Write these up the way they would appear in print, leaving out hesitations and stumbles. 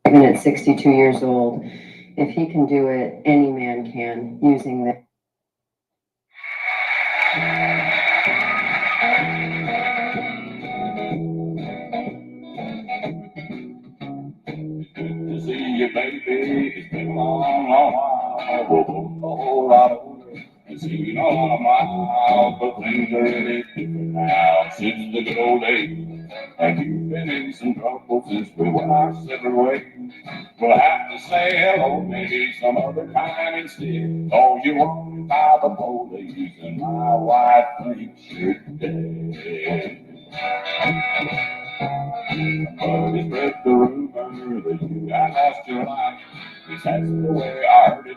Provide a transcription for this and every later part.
even at 62 years old. If he can do it, any man can using the. To see you, baby, it's been a long, long while. We're both a whole lot older and seen a lot of miles, but things are really different now since the good old days. And you've been in some trouble since we went our separate ways. We'll have to say hello, maybe some other time instead. Oh, you're wanted by the police, and my wife thinks you're dead. But he spread the rumor that you had lost your life. At that's the way I heard it.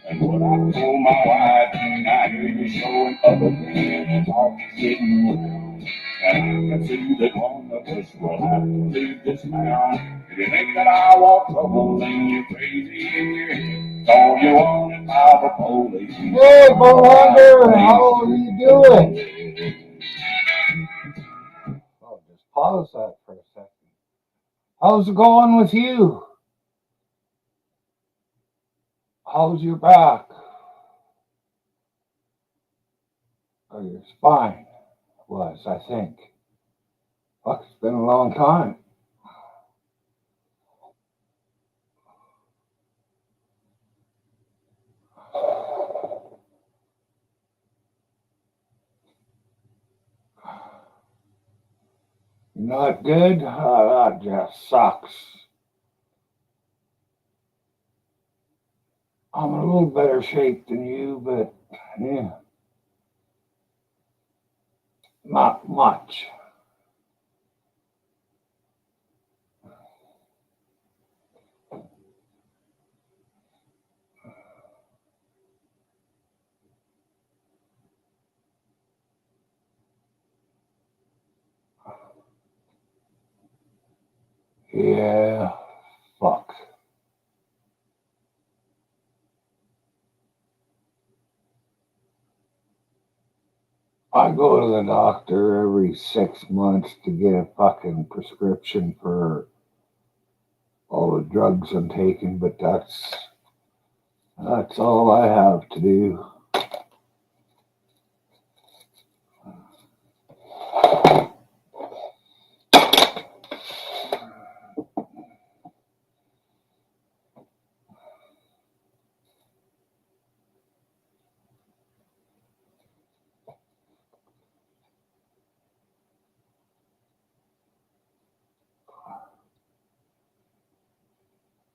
And what I told my wife, and I hear you showing up again and talking getting around. And I can see that one of us will have to leave this town. If you think that I want trouble, then you're crazy in your head. So you wanted by the police. Hey, Bowhunter, how are you doing? Oh, just pause that for a second. How's it going with you? How's your back? Or your spine? Was, I think. Fuck, it's been a long time. Not good? That just sucks. I'm in a little better shape than you, but yeah, not much. Yeah, fuck. I go to the doctor every 6 months to get a fucking prescription for all the drugs I'm taking, but that's all I have to do.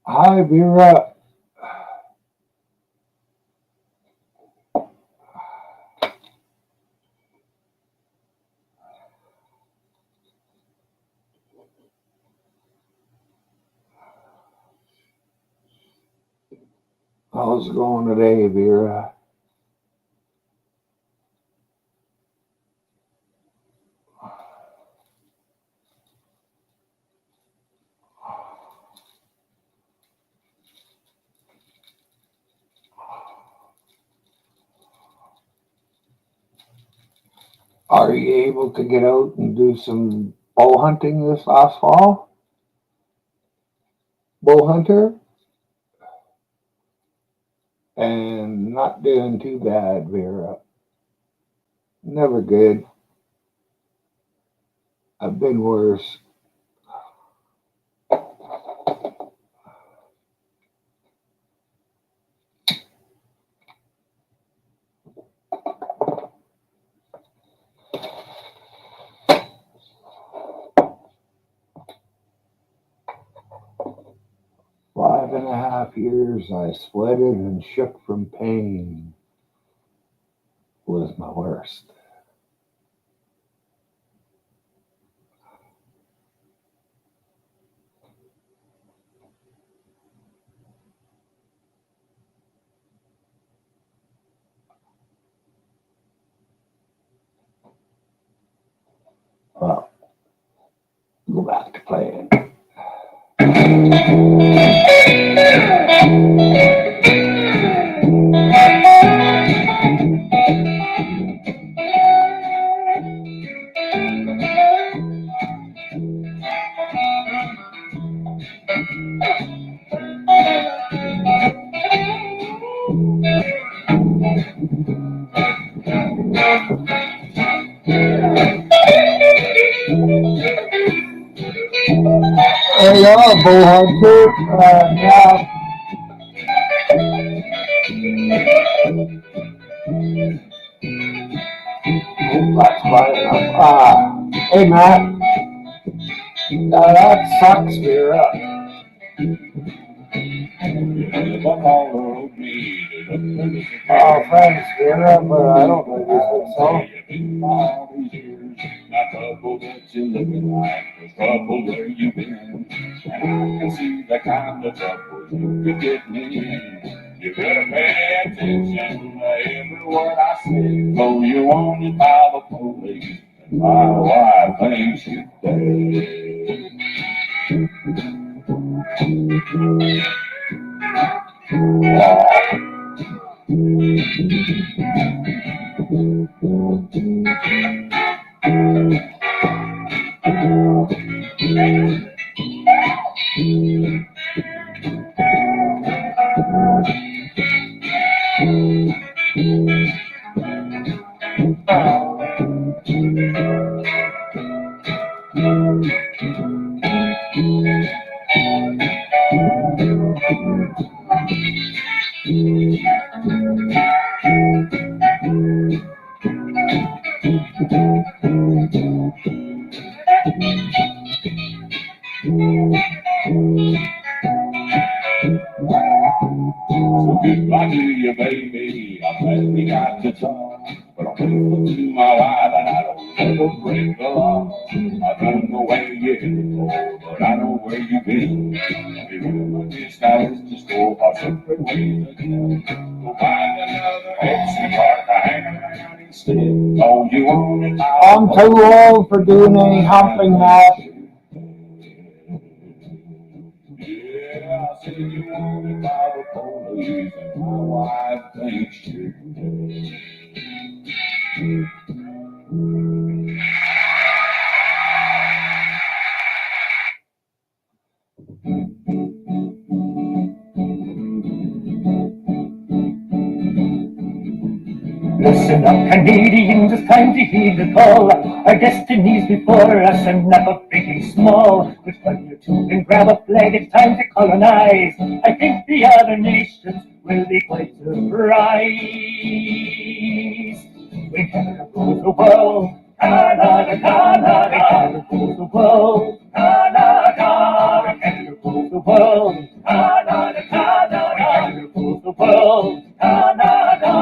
'll be right. How's it going today, Vera? Are you able to get out and do some bow hunting this last fall? Bow hunter? And not doing too bad, Vera. Never good. I've been worse. 5.5 years I sweated and shook from pain was my worst. Well, go back to playing. There you are, Bull Hunter. Yeah. That's quiet enough. Hey, Matt. That sucks, Vera. Oh, thanks, Vera, but I don't know this song. Not trouble that you're looking like, the trouble where you've been. And I can see the kind of trouble you could get me in. You better pay attention to every word I say, though you're wanted by the police. And my wife thinks you're dead. Goodbye to you, baby. I'm glad we got to talk. But I'm faithful to my wife, and I don't ever break the law. I don't know where you're headed for, but I know where you've been. If you remember this, now is just go our separate ways again. Go find another exit partner, hang around instead. Oh, you want it now? I'm too old for doing any humping, Matt. Yeah, I said you wanted by the police, and my wife thinks you're dead. Listen up, Canadians, it's time to heed the call. Our destiny's before us and never big and small. With one or two and grab a flag, it's time to colonize. I think the other nations will be quite surprised. When Canada rules the world, Canada, Canada, Canada rules the world, Canada, Canada rules the world, Canada, Canada, Canada rules the world, Canada.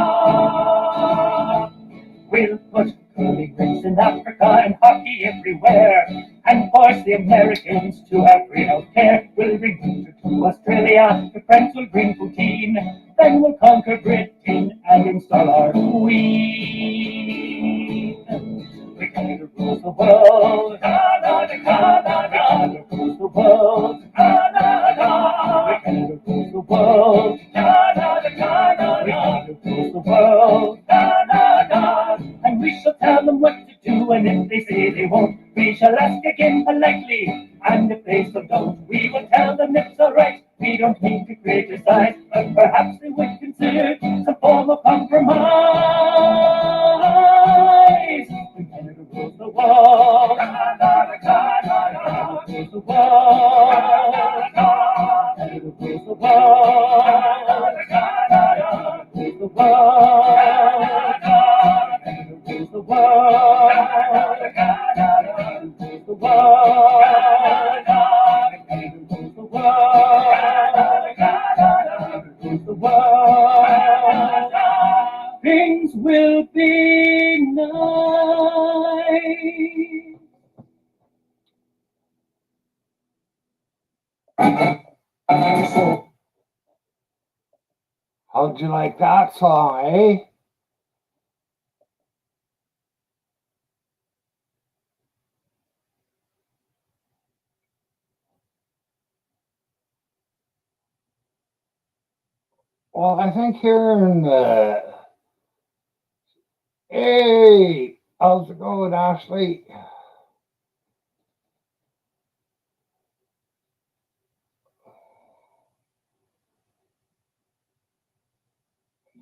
We'll put curling rinks in Africa and hockey everywhere, and force the Americans to have free health care. We'll bring winter to Australia, the French will bring poutine, then we'll conquer Britain and install our queen. We Canada rules the world, Canada, Canada, Canada rules the world, Canada. We Canada rules the world, Canada, Canada, Canada rules the world, Canada. And we shall tell them what to do, and if they say they won't, we shall ask again politely. And if they still don't, we will tell them it's alright. We don't mean to criticize, but perhaps they would consider some form of compromise. When Canada rules the world, Canada, Canada rules the world, Canada rules the world, Canada rules the world. Rules the world, Canada rules the world, Canada rules the world, Canada rules the world. Things will be nice. How'd you like that song, eh? Well, I think here in hey, how's it going, Ashley?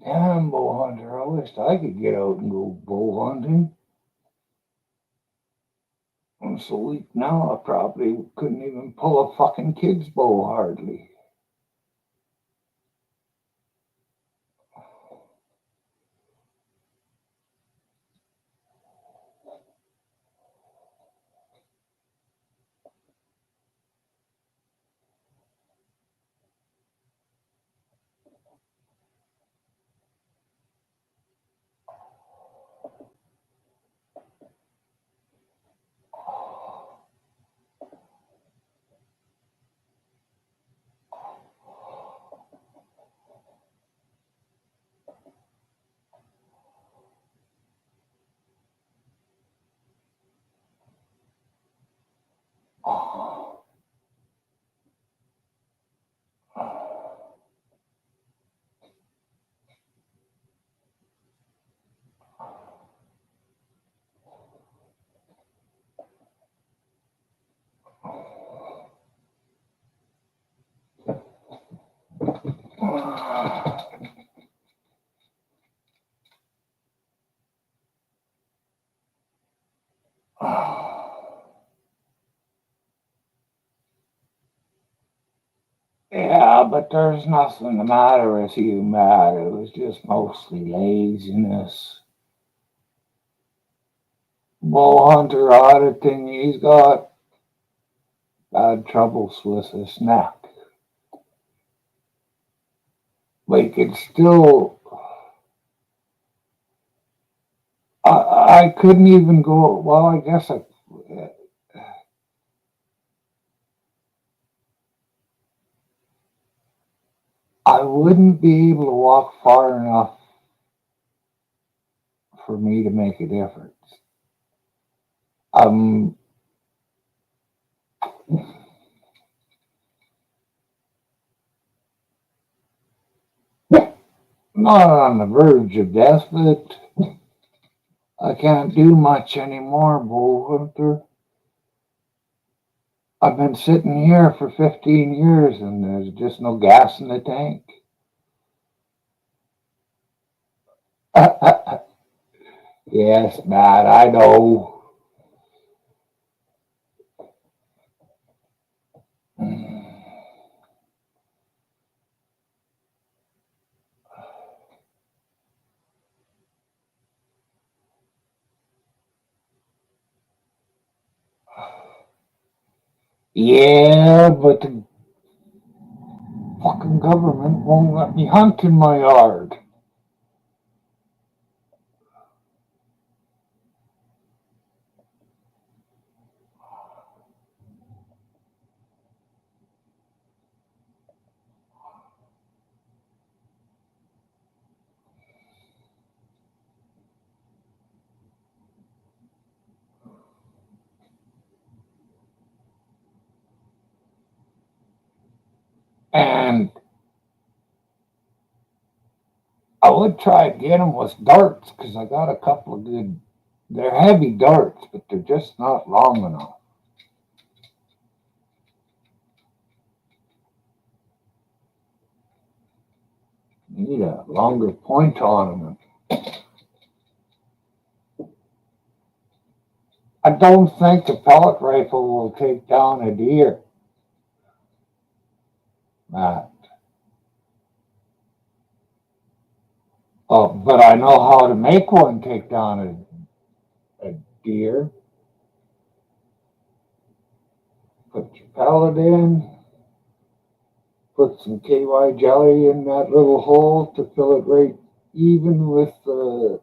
Damn, bow hunter, I wish I could get out and go bow hunting. I'm so weak now, I probably couldn't even pull a fucking kid's bow hardly. Yeah, but there's nothing the matter with you, Matt. It was just mostly laziness. Bow hunter auditing, he's got bad troubles with his neck. Like, it's still. I couldn't even go. Well, I guess I wouldn't be able to walk far enough for me to make a difference. I'm not on the verge of death, but I can't do much anymore, bow hunter. I've been sitting here for 15 years and there's just no gas in the tank. Yes, Matt, I know. Yeah, but the fucking government won't let me hunt in my yard. And I would try to get them with darts because I got a couple of good. They're heavy darts, but they're just not long enough. Need a longer point on them. I don't think the pellet rifle will take down a deer, Matt. Oh, but I know how to make one take down a deer. Put your pellet in, put some KY jelly in that little hole to fill it right even with the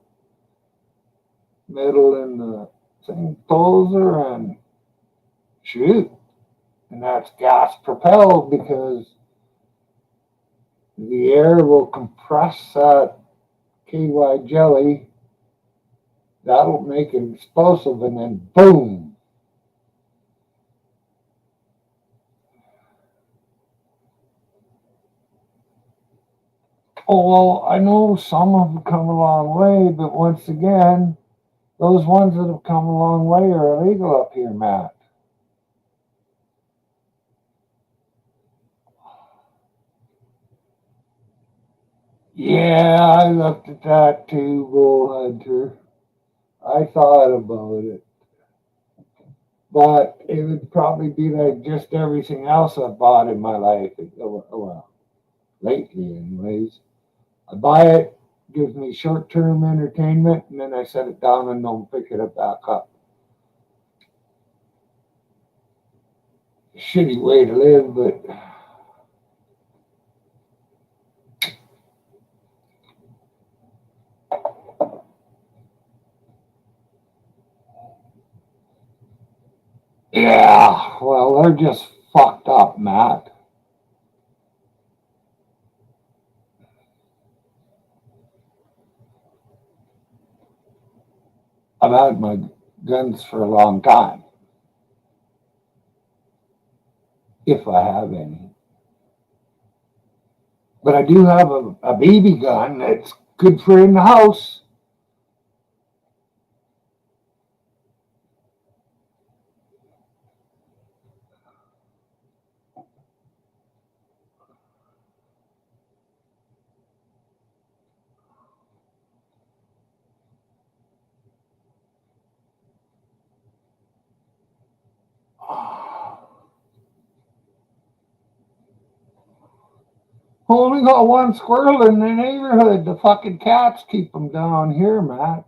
middle and the thing poser and shoot. And that's gas propelled because the air will compress that KY jelly. That'll make it explosive and then boom. Oh, well, I know some have come a long way, but once again, those ones that have come a long way are illegal up here, Matt. Yeah, I looked at that too, Bull Hunter. I thought about it. but it would probably be like just everything else I've bought in my life. Well, lately, anyways. I buy it, gives me short-term entertainment, and then I set it down and don't pick it up back up. Shitty way to live, but yeah, well, they're just fucked up, Matt. I've had my guns for a long time, if I have any. But I do have a BB gun that's good for in the house. Only got one squirrel in the neighborhood. The fucking cats keep them down here, Matt.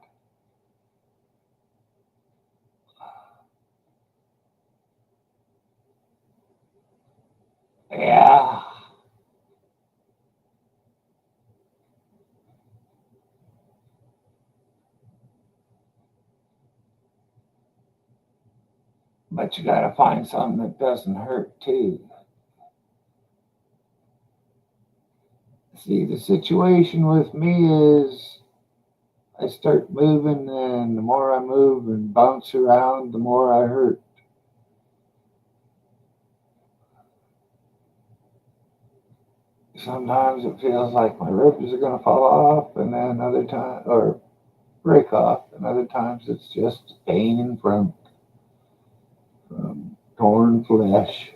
Yeah. But you gotta find something that doesn't hurt too. See, the situation with me is I start moving, and the more I move and bounce around, the more I hurt. Sometimes it feels like my ribs are gonna fall off, and then other time or break off, and other times it's just pain in front from torn flesh.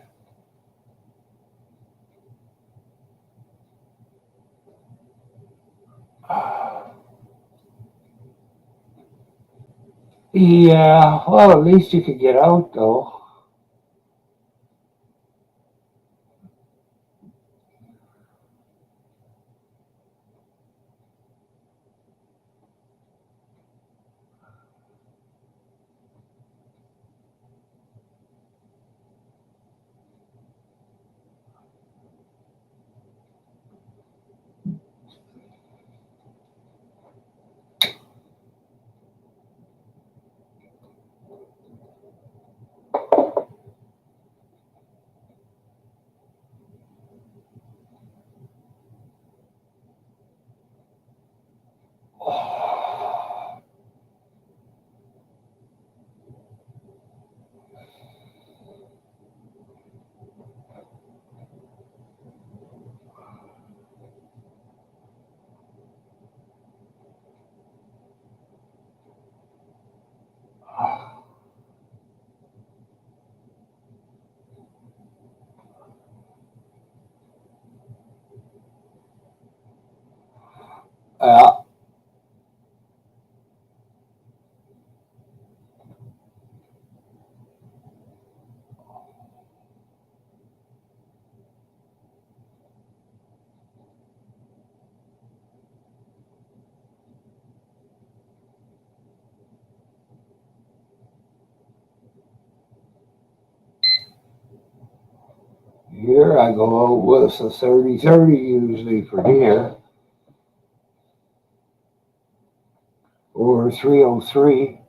Yeah, well, at least you could get out though. Yeah, here I go out with a 30-30 usually for deer, or 303.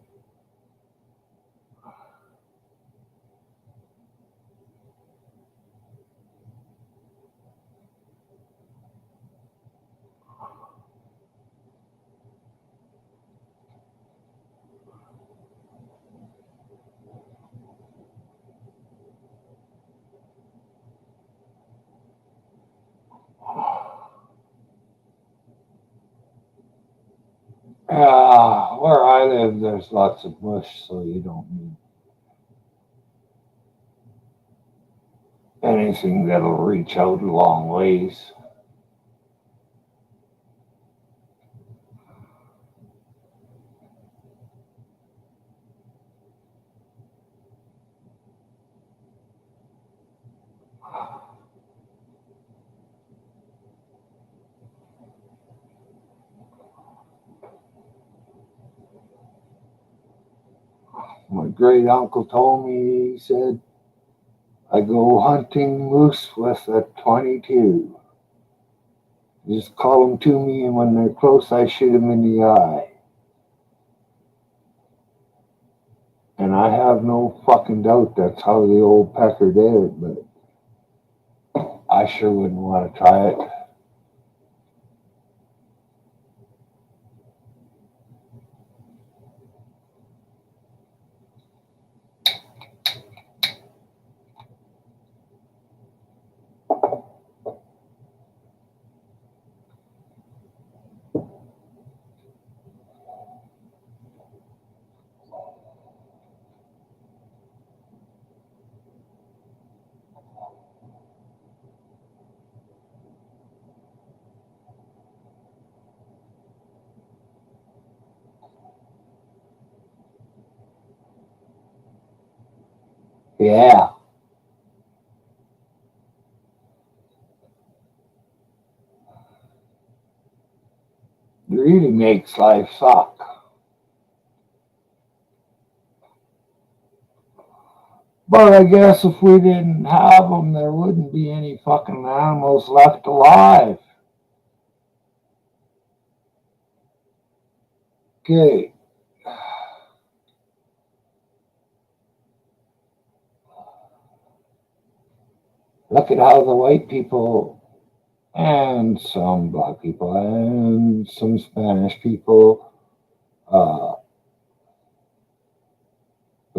Where I live, there's lots of bush, so you don't need anything that'll reach out a long ways. My great uncle told me, he said, I go hunting moose with a 22. Just call them to me, and when they're close, I shoot them in the eye. And I have no fucking doubt that's how the old pecker did it, but I sure wouldn't want to try it. Yeah. It really makes life suck. But I guess if we didn't have them, there wouldn't be any fucking animals left alive. Okay. Look at how the white people and some black people and some Spanish people, but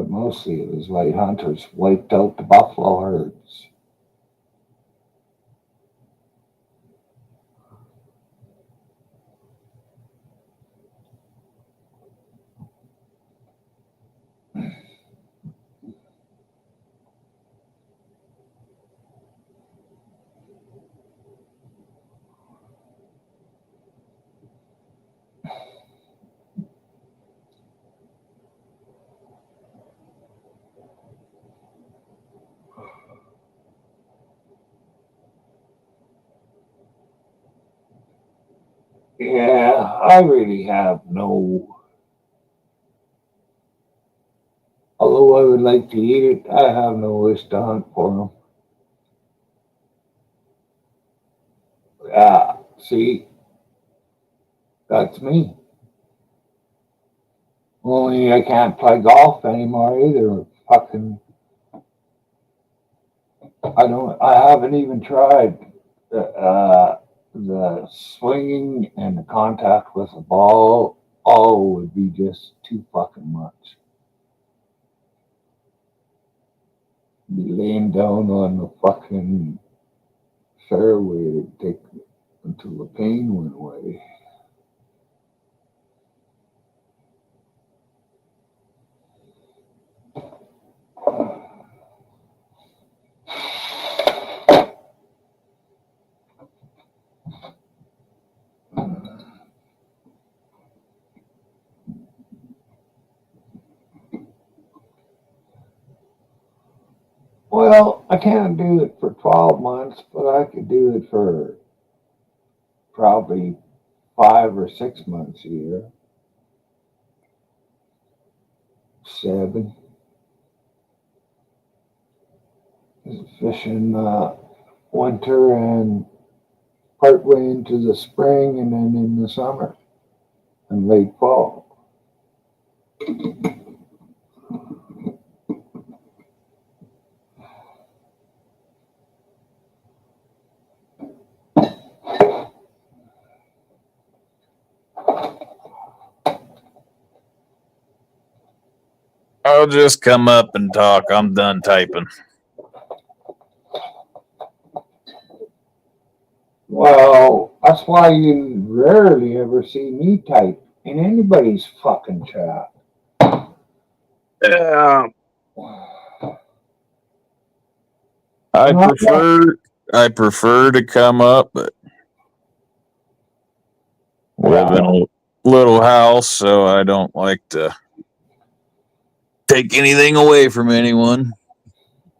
mostly it was white hunters, wiped out the buffalo herds. Yeah, I really have no. Although I would like to eat it, I have no wish to hunt for them. Yeah, see, that's me. Only I can't play golf anymore either. Fucking, I don't. I haven't even tried the swinging and the contact with the ball. All would be just too fucking much. Be laying down on the fucking fairway to take until the pain went away. Well, I can't do it for 12 months, but I could do it for probably 5 or 6 months a year. 7. Fishing winter and partway into the spring and then in the summer and late fall. I'll just come up and talk. I'm done typing. Well, that's why you rarely ever see me type in anybody's fucking chat. Yeah. Well, I prefer to come up, but live in a little house, so I don't like to take anything away from anyone.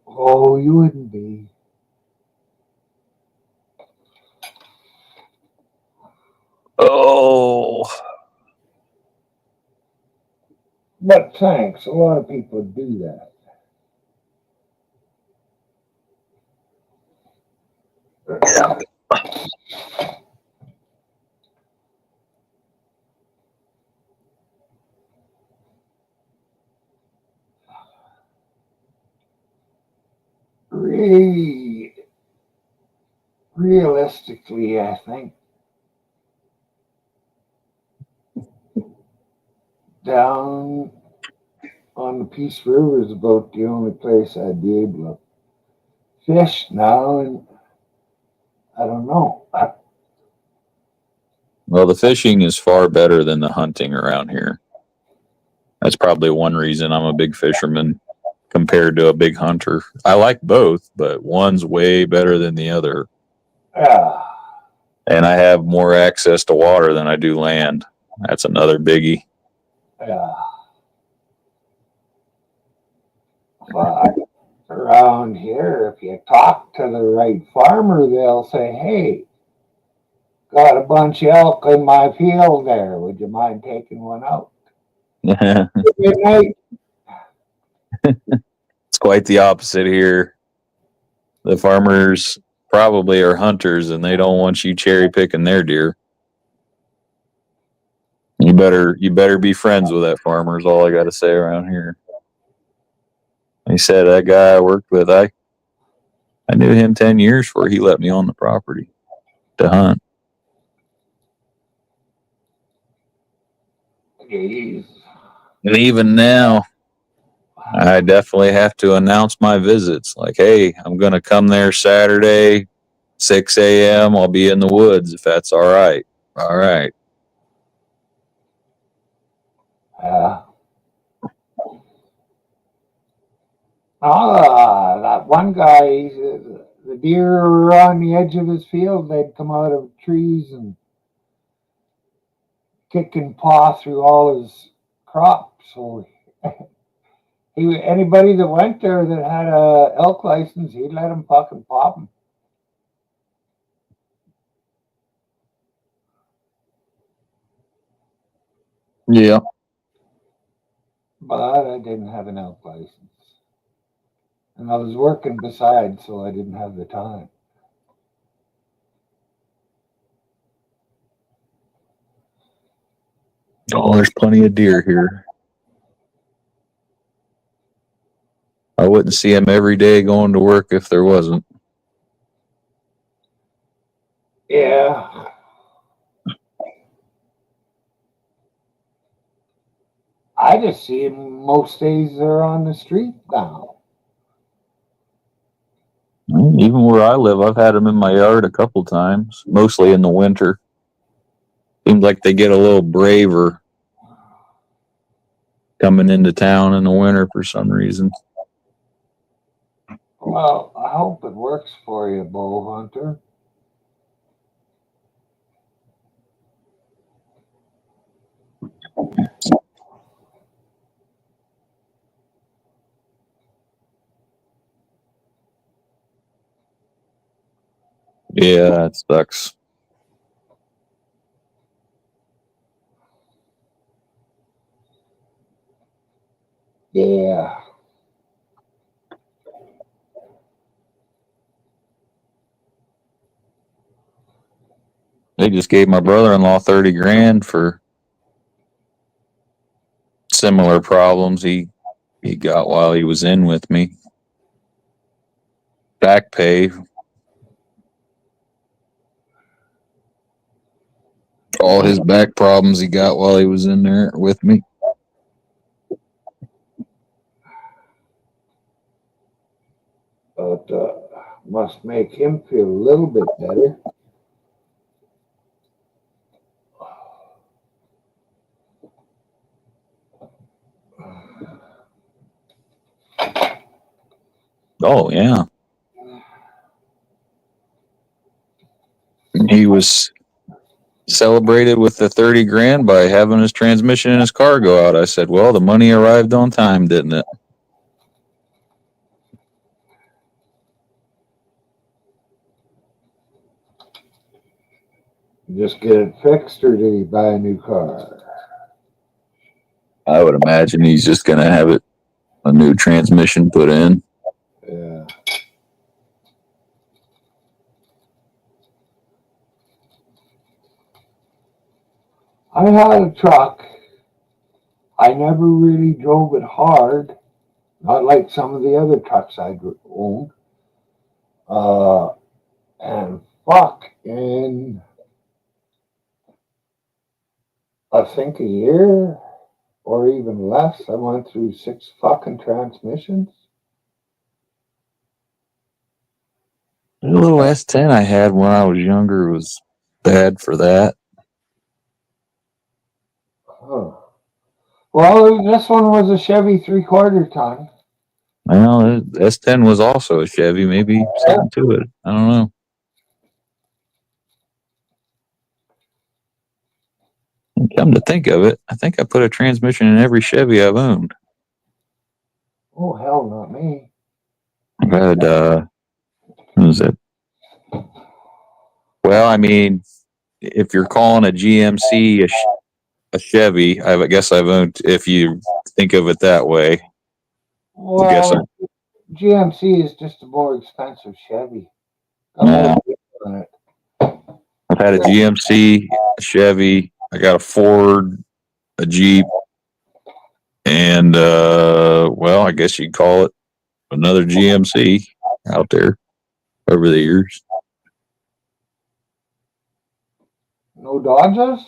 Oh, you wouldn't be. Oh, But thanks, a lot of people do that. Really, realistically, I think down on the Peace River is about the only place I'd be able to fish now, and I don't know. Well, the fishing is far better than the hunting around here. That's probably one reason I'm a big fisherman compared to a big hunter. I like both, but one's way better than the other. Yeah, And I have more access to water than I do land. That's another biggie. yeah. But around here, if you talk to the right farmer, they'll say, "Hey, got a bunch of elk in my field there. Would you mind taking one out?" Good night. It's quite the opposite here. The farmers probably are hunters and they don't want you cherry picking their deer. You better be friends with that farmer is all I gotta say around here. He said that guy I worked with, I knew him 10 years before he let me on the property to hunt. Jeez. And even now, I definitely have to announce my visits. Like, hey, I'm going to come there Saturday, 6 a.m. I'll be in the woods if that's all right. All right. That one guy, the deer were on the edge of his field. They'd come out of trees and kick and paw through all his crops. So anybody that went there that had a elk license, he'd let him fucking pop them. Yeah. But I didn't have an elk license. And I was working besides, so I didn't have the time. Oh, there's plenty of deer here. I wouldn't see them every day going to work if there wasn't. Yeah. I just see him most days they're on the street now. Even where I live, I've had them in my yard a couple times, mostly in the winter. Seems like they get a little braver coming into town in the winter for some reason. Well, I hope it works for you, Bow Hunter. Yeah, that sucks. Yeah. They just gave my brother-in-law 30 grand for similar problems he got while he was in with me. Back pay. All his back problems he got while he was in there with me. But must make him feel a little bit better. Oh, yeah. He was celebrated with the 30 grand by having his transmission in his car go out. I said, well, the money arrived on time, didn't it? Just get it fixed, or did he buy a new car? I would imagine he's just going to have a new transmission put in. Yeah. I had a truck. I never really drove it hard, not like some of the other trucks I owned. And fuck, in I think a year or even less, I went through 6 fucking transmissions. The little S10 I had when I was younger was bad for that. Huh. Well, this one was a Chevy 3/4 ton. Well, the S10 was also a Chevy, maybe something to it. I don't know. And come to think of it, I think I put a transmission in every Chevy I've owned. Oh, hell, not me. I've had, what was it? Well, I mean, if you're calling a GMC a Chevy, I guess I've owned, if you think of it that way. I guess Well, GMC is just a more expensive Chevy. Yeah. On it. I've had a GMC, a Chevy, I got a Ford, a Jeep, and well, I guess you'd call it another GMC out there over the years. No Dodges?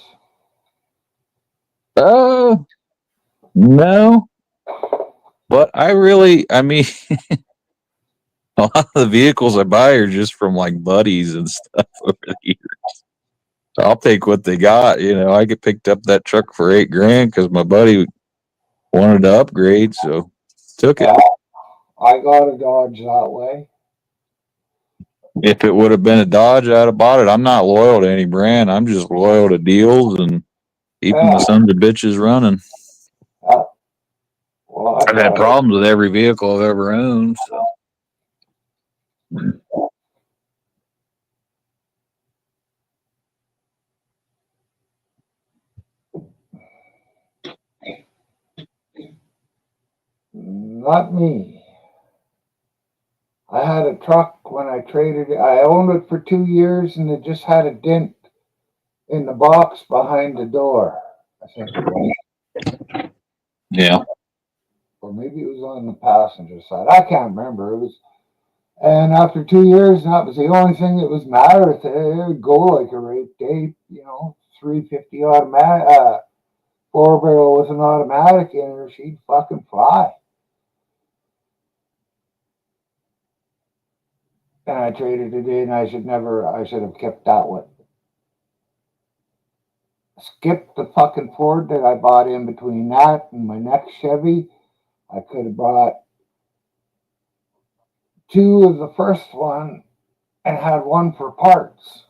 No. But I mean, a lot of the vehicles I buy are just from like buddies and stuff over the years. So I'll take what they got. You know, I get picked up that truck for $8,000 because my buddy wanted to upgrade, so took it. Yeah, I got a Dodge that way. If it would have been a Dodge, I'd have bought it. I'm not loyal to any brand. I'm just loyal to deals and keeping Yeah. my sons of bitches running. Well, I've had problems with every vehicle I've ever owned. So. Not me. I had a truck when I traded it. I owned it for 2 years and it just had a dent in the box behind the door. I think it was. Yeah. Or maybe it was on the passenger side. I can't remember. It was, and after 2 years, that was the only thing that was matter with it. It would go like a rape date, 350 automatic, 4-barrel with an automatic in her. She'd fucking fly. And I traded it in. I should have kept that one. Skipped the fucking Ford that I bought in between that and my next Chevy. I could have bought 2 of the first one and had 1 for parts.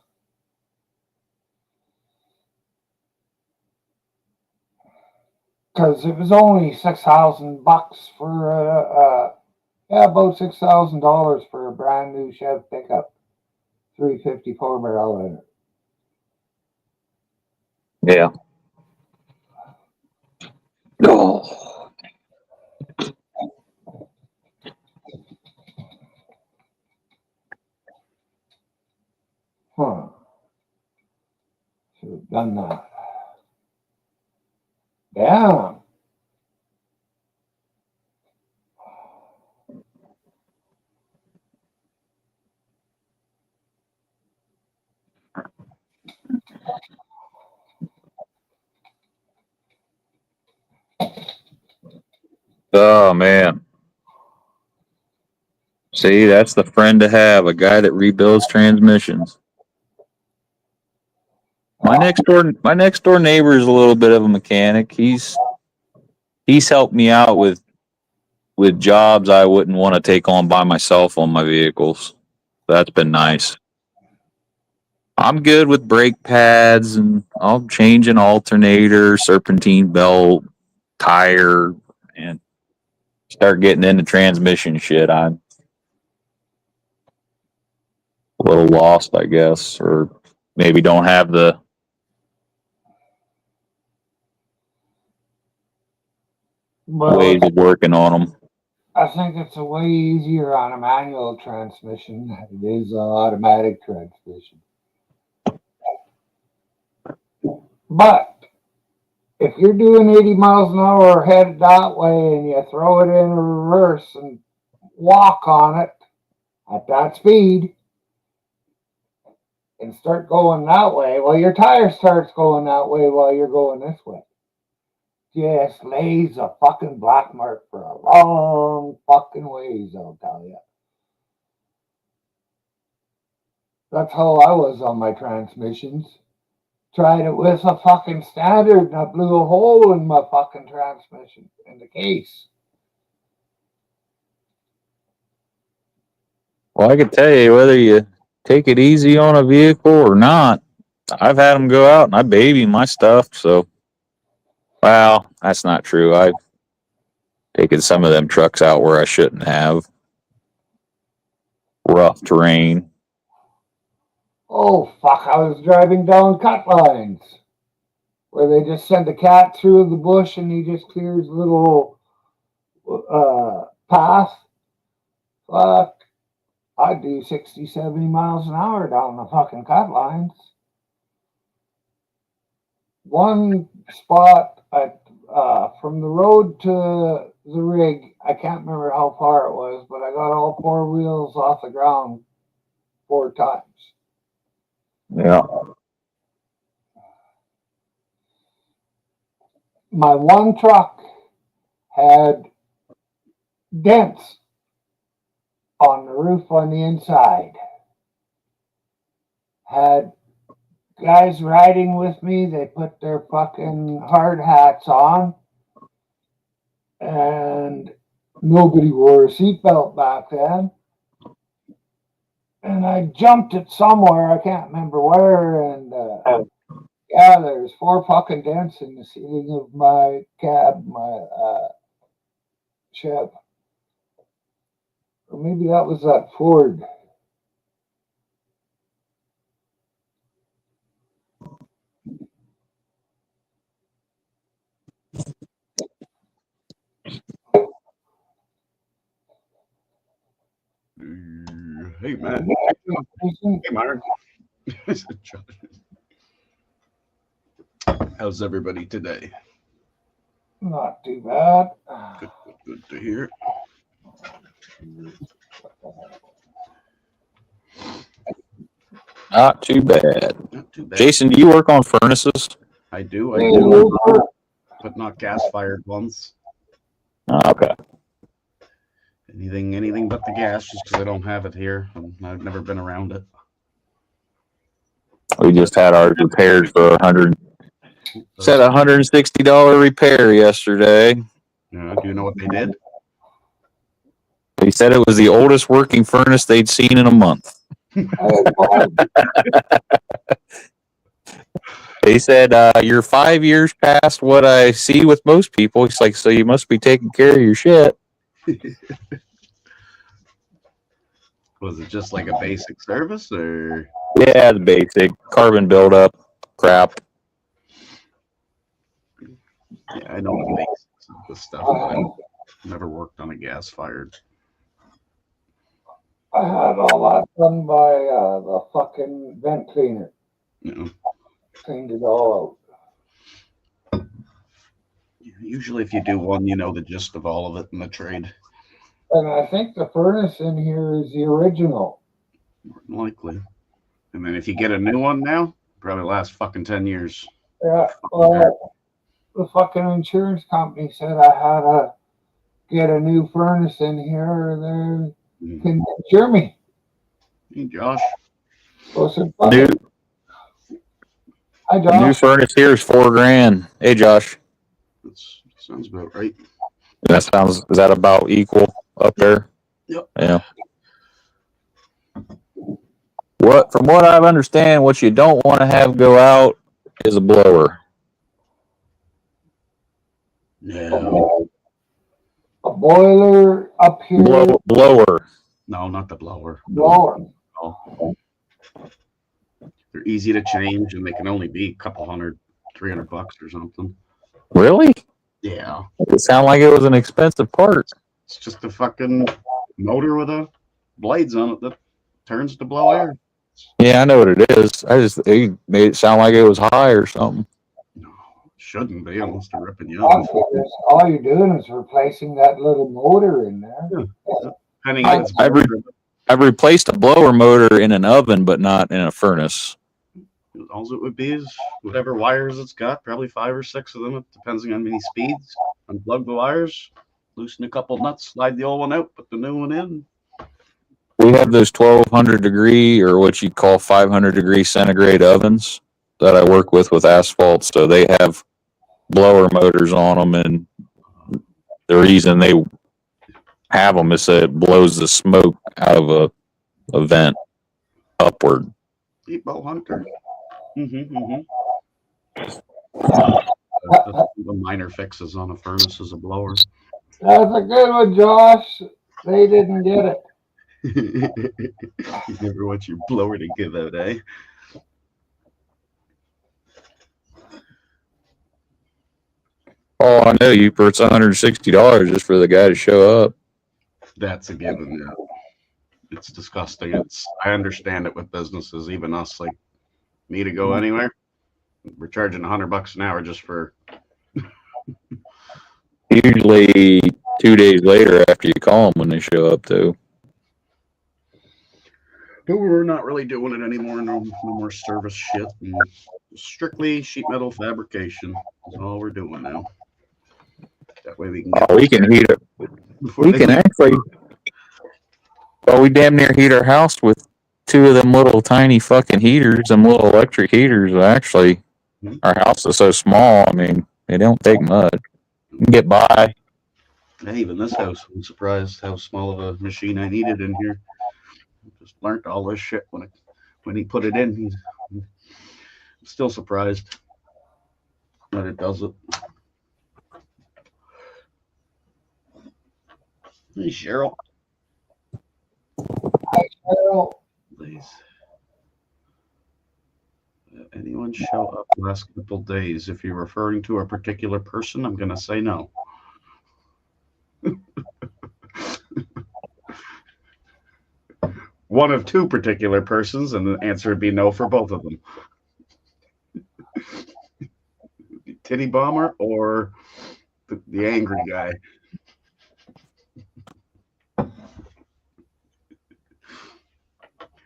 Because it was only $6,000 for about $6,000 for a brand new Chev pickup, 350 4-barrel in it. Yeah. Oh. Huh. Should have done that. Damn. Oh man. See, that's the friend to have, a guy that rebuilds transmissions. My next door neighbor is a little bit of a mechanic. He's helped me out with jobs I wouldn't want to take on by myself on my vehicles. That's been nice. I'm good with brake pads and I'll change an alternator, serpentine belt, tire, and start getting into transmission shit. I'm a little lost, I guess, or maybe don't have the ways of working on them. I think it's a way easier on a manual transmission than it is an automatic transmission. But if you're doing 80 miles an hour headed that way and you throw it in reverse and walk on it at that speed and start going that way, well, your tire starts going that way while you're going this way. Just lays a fucking black mark for a long fucking ways, I'll tell you. That's how I was on my transmissions. Tried it with a fucking standard and I blew a hole in my fucking transmission in the case. Well, I could tell you whether you take it easy on a vehicle or not. I've had them go out and I baby my stuff. So, well, that's not true. I've taken some of them trucks out where I shouldn't have. Rough terrain. Oh, fuck, I was driving down cut lines where they just send a cat through the bush and he just clears a little path. Fuck, I'd do 60, 70 miles an hour down the fucking cut lines. One spot from the road to the rig, I can't remember how far it was, but I got all four wheels off the ground 4 times. Yeah. My one truck had dents on the roof on the inside. Had guys riding with me, they put their fucking hard hats on, and nobody wore a seatbelt back then. And I jumped it somewhere, I can't remember where, and yeah, there's 4 fucking dents in the ceiling of my cab, my Chev. Or maybe that was that Ford. Hey, Matt. Hey, Mark. How's everybody today? Not too bad. Good to hear. Not too bad. Not too bad. Jason, do you work on furnaces? I do, but not gas-fired ones. Oh, okay. Anything but the gas, just because I don't have it here. I've never been around it. We just had ours repaired for said $160 repair yesterday. Yeah, do you know what they did? They said it was the oldest working furnace they'd seen in a month. They said, you're 5 years past what I see with most people. It's like, so you must be taking care of your shit. Was it just like a basic service, or? Yeah, the basic carbon buildup crap. Yeah, I know the basics of the stuff, but I've never worked on a gas-fired. I had all that done by the fucking vent cleaner. You know, Cleaned it all out. usually if you do one, you know the gist of all of it in the trade. And I think the furnace in here is the original. More than likely. And then if you get a new one now, probably lasts fucking 10 years. Yeah, well, the fucking insurance company said I had to get a new furnace in here or they can insure me. Hey, Josh. So I said, New, hi, the new Josh. furnace here is $4,000. Hey, Josh. That sounds about right. Is that about equal up there? Yep. Yeah. From what I understand, what you don't want to have go out is a blower. No. A boiler up here. Blower. No, not the blower. Blower. No. They're easy to change and they can only be a couple $300 or something. Really? Yeah. It sounded like it was an expensive part. It's just a fucking motor with a blades on it that turns to blow air. Yeah, I know what it is. It made it sound like it was high or something. No, shouldn't be unless they're ripping you off. All you're doing is replacing that little motor in there. Depending on its I've replaced a blower motor in an oven, but not in a furnace. all it would be is whatever wires it's got, probably 5 or 6 of them, depending on many speeds. Unplug the wires, loosen a couple nuts, slide the old one out, put the new one in. We have those 1200 degree or what you call 500 degree centigrade ovens that I work with asphalt. So they have blower motors on them, and the reason they have them is that it blows the smoke out of a vent upward. Depot Hunter. The minor fixes on a furnace is a blower. That's a good one, Josh. They didn't get it. You never want your blower to give out, eh? Oh, I know you. It's $160 just for the guy to show up. That's a given. Yeah. It's disgusting. I understand it with businesses, even us, like me, to go anywhere. We're charging $100 an hour just for. Usually 2 days later after you call them when they show up, too. But we're not really doing it anymore. No more service shit. And strictly sheet metal fabrication is all we're doing now. That way we can. We can heat it. We can actually. Well, we damn near heat our house with 2 of them little tiny fucking heaters, them little electric heaters. Actually, our house is so small. I mean, they don't take much. You can get by. Hey, even this house, I'm surprised how small of a machine I needed in here. Just learned all this shit when he put it in. I'm still surprised that it does it. Hey, Cheryl. Well, Please. Anyone show up last couple days? If you're referring to a particular person, I'm going to say no. One of 2 particular persons, and the answer would be no for both of them. Titty Bomber or the angry guy.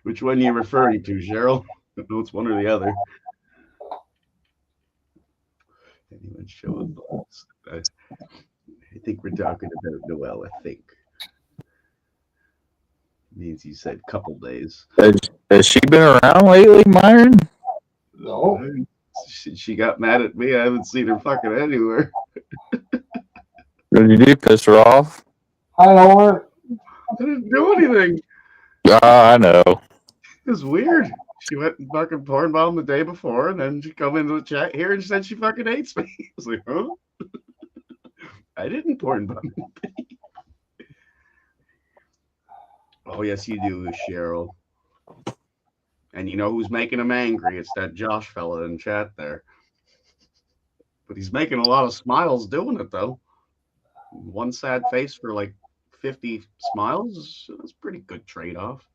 Which one are you referring to, Cheryl? I know it's one or the other. Anyone show up? I think we're talking about Noel, I think. Means you said couple days. Has she been around lately, Myron? no. She got mad at me. I haven't seen her fucking anywhere. What did you do? Piss her off? I don't. I didn't do anything. I know. It was weird. She went and fucking porn bombed the day before, and then she come into the chat here and said she fucking hates me. I was like, huh? I didn't porn bomb you. Oh, yes, you do, Cheryl. And you know who's making him angry? It's that Josh fella in chat there. But he's making a lot of smiles doing it, though. One sad face for like 50 smiles. That's a pretty good trade-off.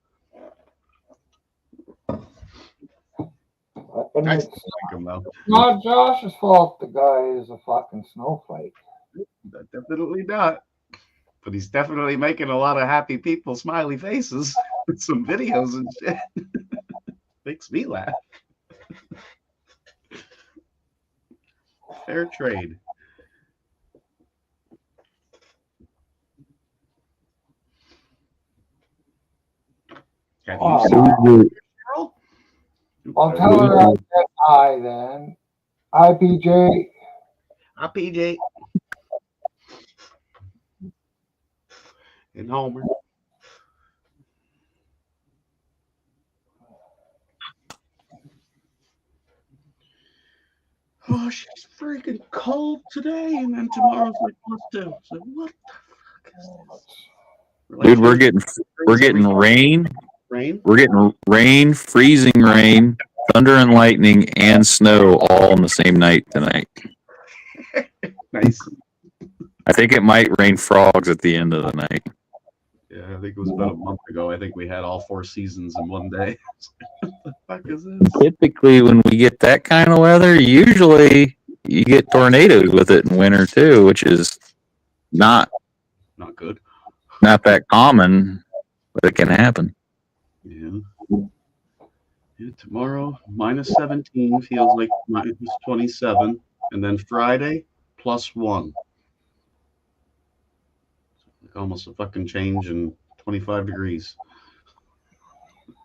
And I it's still like him, though. not Josh's fault the guy is a fucking snowflake. Definitely not. But he's definitely making a lot of happy people smiley faces with some videos and shit. Makes me laugh. Fair trade. Have you seen Cheryl? I'll tell her I said hi then. Hi, PJ. Hi, PJ. And Homer. Oh, she's freaking cold today, and then tomorrow's like +2. So what the fuck is this? Dude, we're getting rain. Rain. We're getting rain, freezing rain, thunder and lightning, and snow all on the same night tonight. Nice. I think it might rain frogs at the end of the night. Yeah, I think it was about a month ago. I think we had all 4 seasons in one day. What the fuck is this? Typically, when we get that kind of weather, usually you get tornadoes with it in winter too, which is not Not good. that common, but it can happen. Yeah. Yeah, tomorrow -17 feels like -27, and then Friday +1. Like almost a fucking change in 25 degrees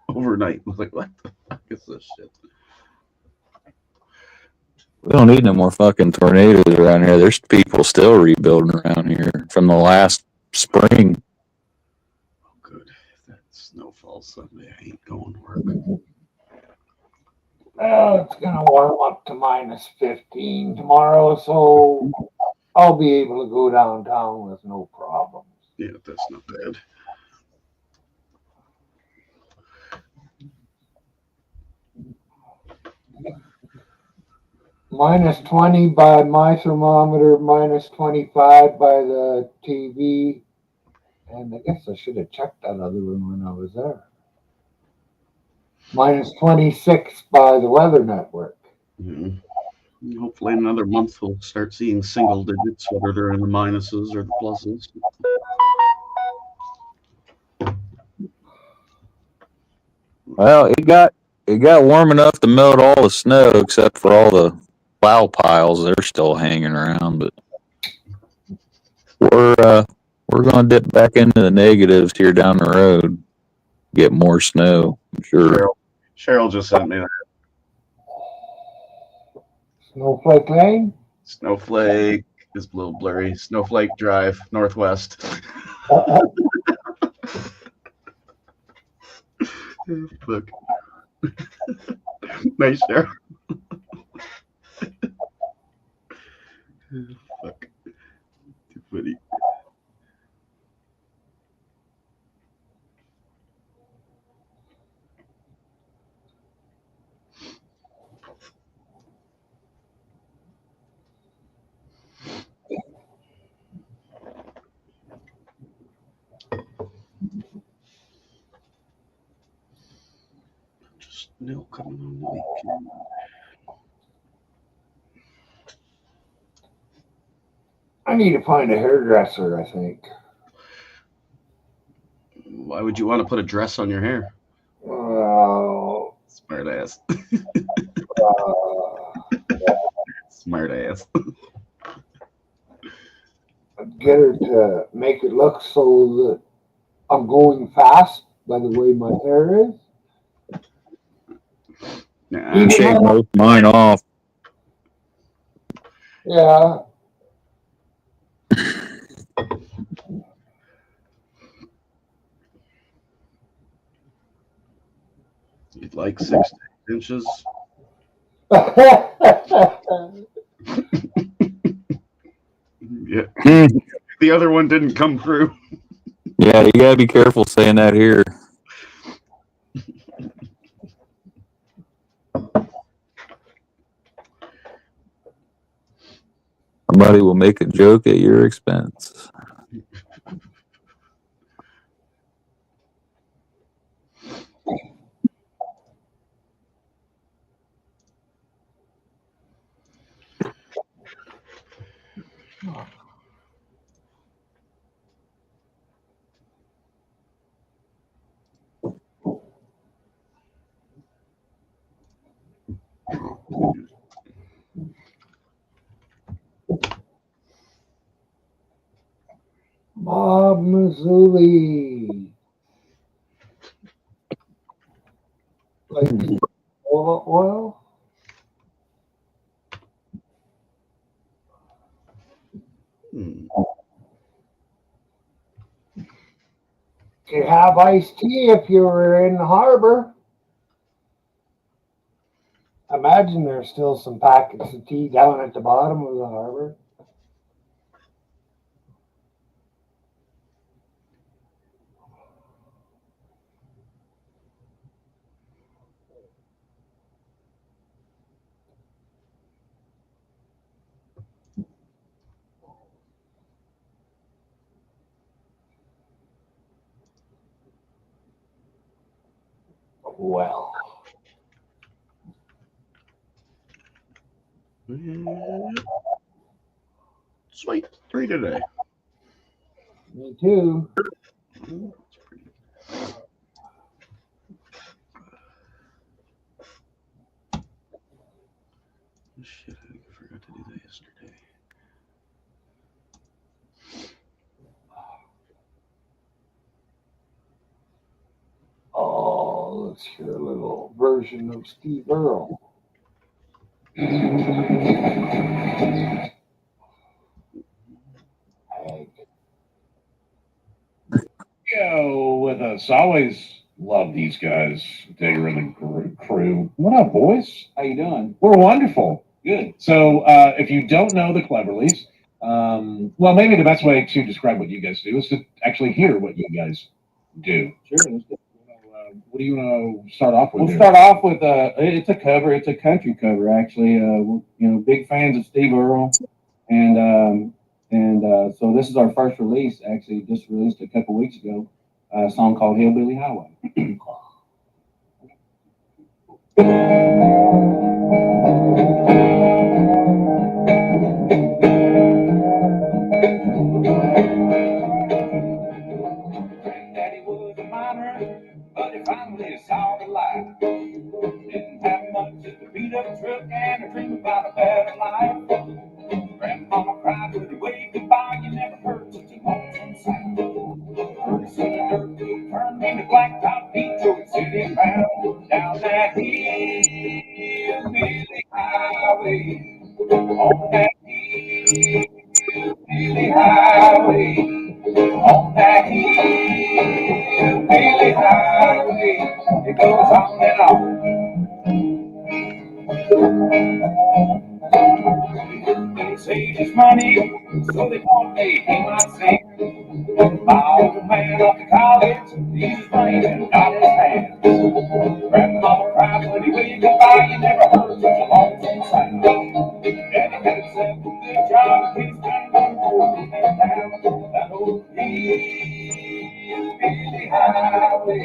overnight. I was like, what the fuck is this shit? We don't need no more fucking tornadoes around here. There's people still rebuilding around here from the last spring. Oh, good. If that snow falls Sunday, I ain't going to work. Well, it's gonna warm up to -15 tomorrow, so I'll be able to go downtown with no problems. Yeah, that's not bad. -20 by my thermometer, -25 by the TV. And I guess I should have checked that other one when I was there. -26 by the Weather Network. Yeah. Hopefully, in another month, we'll start seeing single digits, whether they're in the minuses or the pluses. Well, it got warm enough to melt all the snow except for all the plow piles. They're still hanging around, but we're gonna dip back into the negatives here down the road. Get more snow, I'm sure. Cheryl just sent me that. Snowflake Lane? Snowflake is a little blurry. Snowflake Drive, Northwest. Look. Nice, Cheryl. Fuck. Too funny. Just no coming on the weekend. I need to find a hairdresser, I think. Why would you want to put a dress on your hair? Well, Smart ass. uh, Smart ass. get her to make it look so that I'm going fast by the way my hair is. Nah. Shave most of mine off. Yeah. You'd like 6 inches. Yeah. The other one didn't come through. Yeah, you gotta be careful saying that here. Somebody will make a joke at your expense. Bob Mazzulli. Like oil? Hmm. Could have iced tea if you were in the harbor. Imagine there's still some packets of tea down at the bottom of the harbor. Well, Sweet. 3 today. me too. Shit, I forgot to do that yesterday. Oh, let's hear a little version of Steve Earle. Hank. Go with us. Always love these guys, Digger and the crew. What up, boys? How you doing? We're wonderful. Good. So, if you don't know the Cleverleys, well, maybe the best way to describe what you guys do is to actually hear what you guys do. Sure. What do you want to start off with? We'll start off with it's a cover. It's a country cover, actually. We're, big fans of Steve Earle, and so this is our first release. Actually, just released a couple weeks ago. A song called "Hillbilly Highway." Granddaddy was a miner, but he finally saw the light. Didn't have much, just a beat up truck and a dream about a better life. Grandmama cried when he waved goodbye. You never heard such a lonesome sound. Pretty soon a dirt road turned into blacktop Detroit City bound. Down that hillbilly highway, on that hillbilly highway, on that hillbilly highway, it goes on and on. They saved his money, so they thought he might sing. My old man off to college, he's money and got his hands. Grandmama cried when he waved goodbye, you never heard such a lonesome sound. Daddy had himself a good job, he's been one more in town. That old hillbilly highway,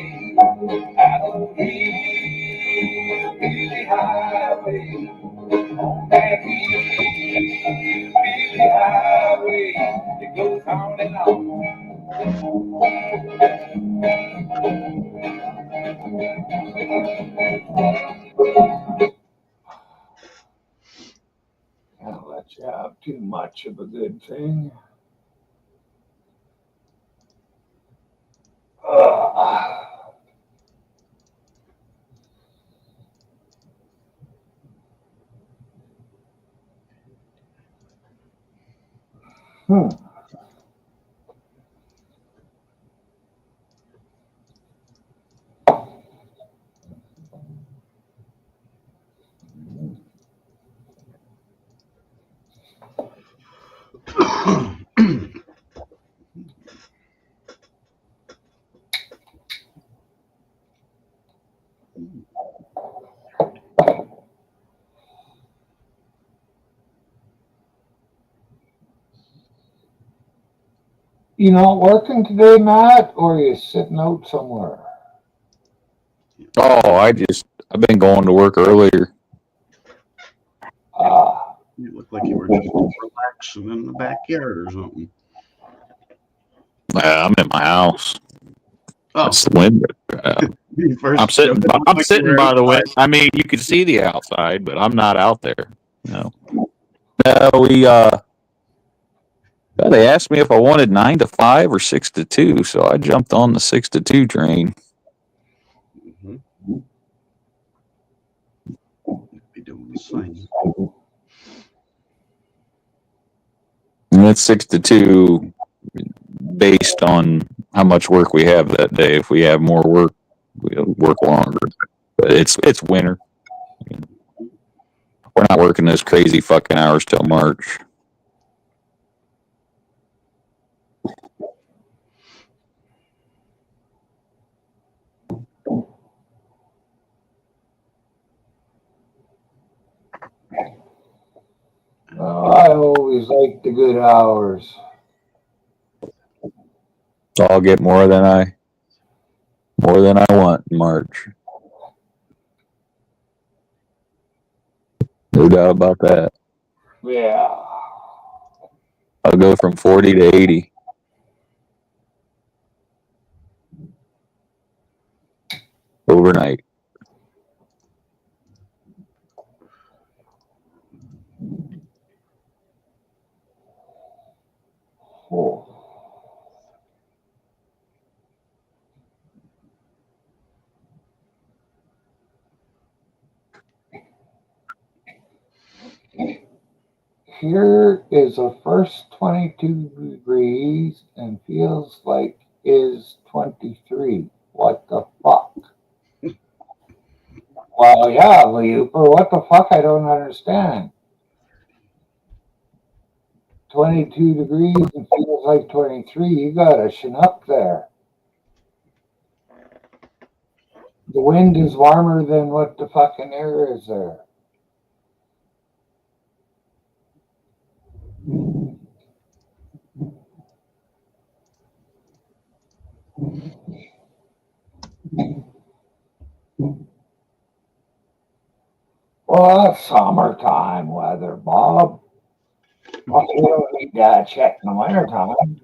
that old hillbilly highway, on that hillbilly highway, it goes on and on. Can't let you have too much of a good thing. Hmm. You not working today, Matt, or are you sitting out somewhere? Oh, I've been going to work earlier. You look like you were just relaxing in the backyard or something. I'm in my house. Oh, That's the window. I'm sitting. I'm sitting by the window. I mean, you can see the outside, but I'm not out there. No. No, they asked me if I wanted 9 to 5 or 6 to 2, so I jumped on the 6 to 2 train. Be doing the same. And it's 6 to 2 based on how much work we have that day. If we have more work, we'll work longer. But it's winter. We're not working those crazy fucking hours till March. I always like the good hours. So I'll get more than I want in March. No doubt about that. Yeah. I'll go from 40 to 80. Overnight. Oh. Here is the first 22 degrees and feels like is 23. What the fuck? Well, yeah, Leoper, what the fuck? I don't understand. 22 degrees and feels like 23. You got a Chinook there. The wind is warmer than what the fucking air is there. Well, that's summertime weather, Bob. Well, you don't need that check in the wintertime.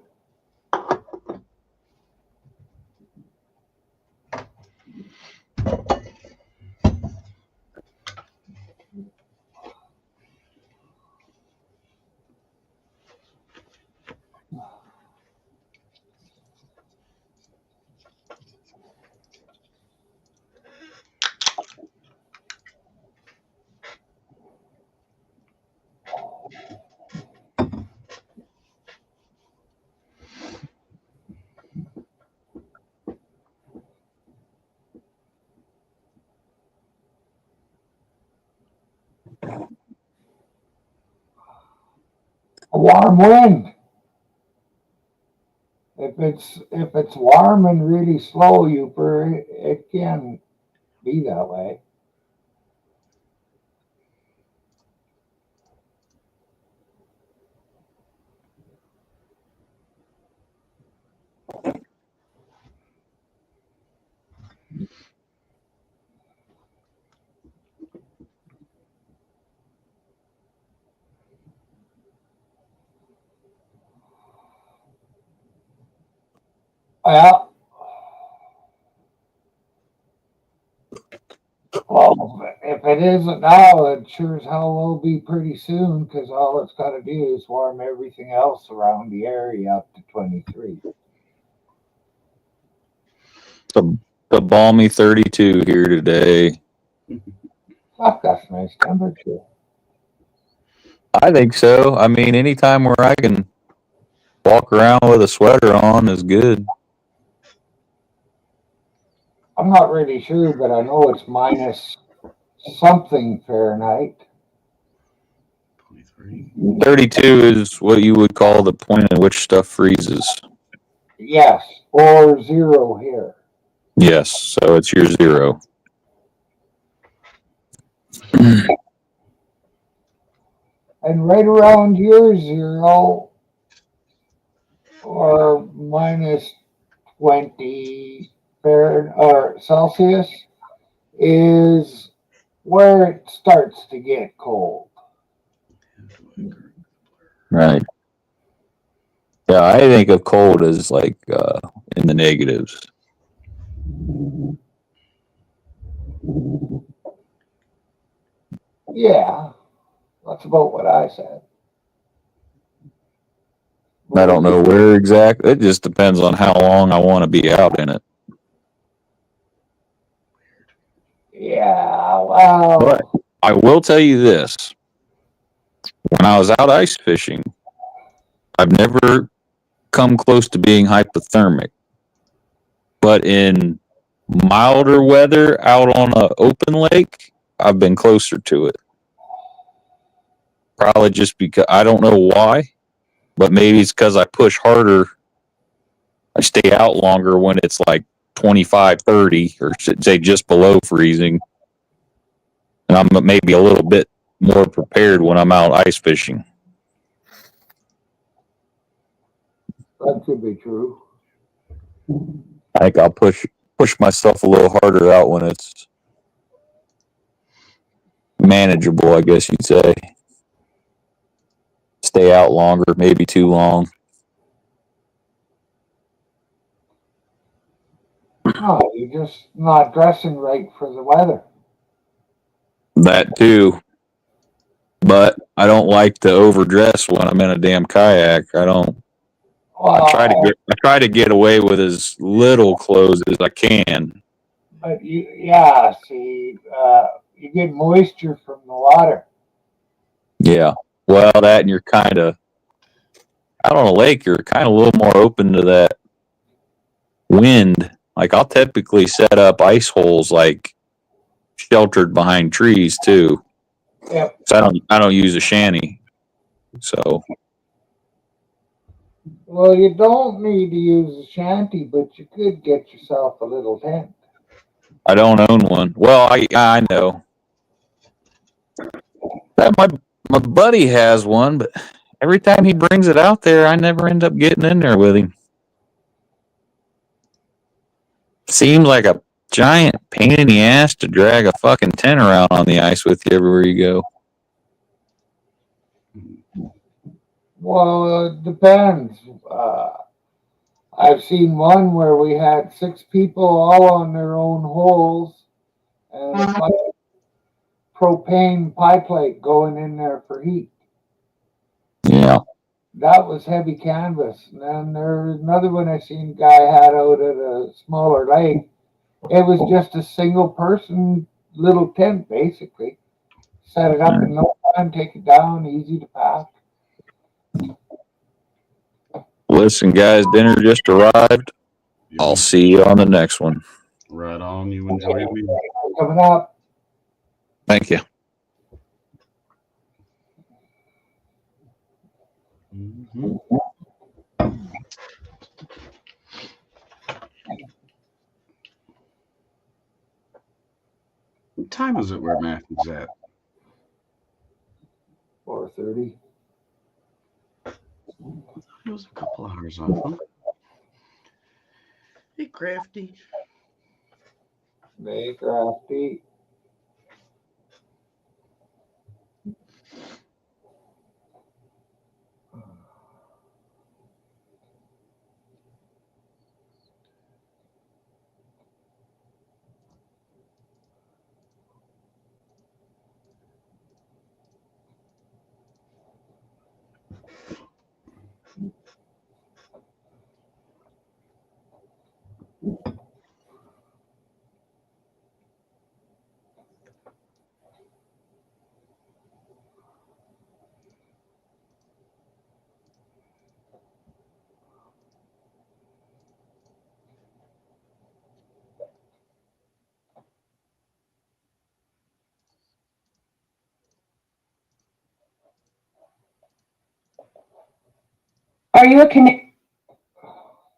A warm wind. If it's warm and really slow, it can be that way. Well, if it isn't now, it sure as hell will be pretty soon because all it's got to do is warm everything else around the area up to 23. The balmy 32 here today. Fuck, that's nice temperature. I think so. I mean, anytime where I can walk around with a sweater on is good. I'm not really sure, but I know it's minus something Fahrenheit. 23. 32 is what you would call the point at which stuff freezes. Yes, or zero here. Yes, so it's your zero. And right around your zero or minus 20 Fahrenheit or Celsius is where it starts to get cold. Right. Yeah, I think of cold as like in the negatives. Yeah, that's about what I said. I don't know where exactly. It just depends on how long I want to be out in it. Yeah, well. But I will tell you this. When I was out ice fishing, I've never come close to being hypothermic. But in milder weather out on an open lake, I've been closer to it. Probably just because I don't know why, but maybe it's because I push harder. I stay out longer when it's like 25, 30, or say just below freezing. And I'm maybe a little bit more prepared when I'm out ice fishing. That could be true. I think I'll push myself a little harder out when it's manageable, I guess you'd say. Stay out longer, maybe too long. No, you're just not dressing right for the weather. That too. But I don't like to overdress when I'm in a damn kayak. I don't. I try to get away with as little clothes as I can. But yeah, see, you get moisture from the water. Yeah. Well, that and you're kind of out on a lake. You're kind of a little more open to that wind. Like I'll typically set up ice holes like sheltered behind trees too. Yep. So I don't use a shanty. So Well, you don't need to use a shanty, but you could get yourself a little tent. I don't own one. Well, I know that my buddy has one, but every time he brings it out there, I never end up getting in there with him. Seems like a giant pain in the ass to drag a fucking tent around on the ice with you everywhere you go. Well, it depends. I've seen one where we had 6 people all on their own holes and a fucking propane pie plate going in there for heat. Yeah. That was heavy canvas. And then there's another one I seen a guy had out at a smaller lake. It was just a single person little tent, basically. Set it up in no time, take it down, easy to pack. Listen, guys, dinner just arrived. I'll see you on the next one. Right on. You enjoy your meal. Coming up. Thank you. Mhm. What time is it where Matthew's at? 4:30. It was a couple hours off, huh? Hey, Crafty. Hey, Crafty. Are you a Canadian?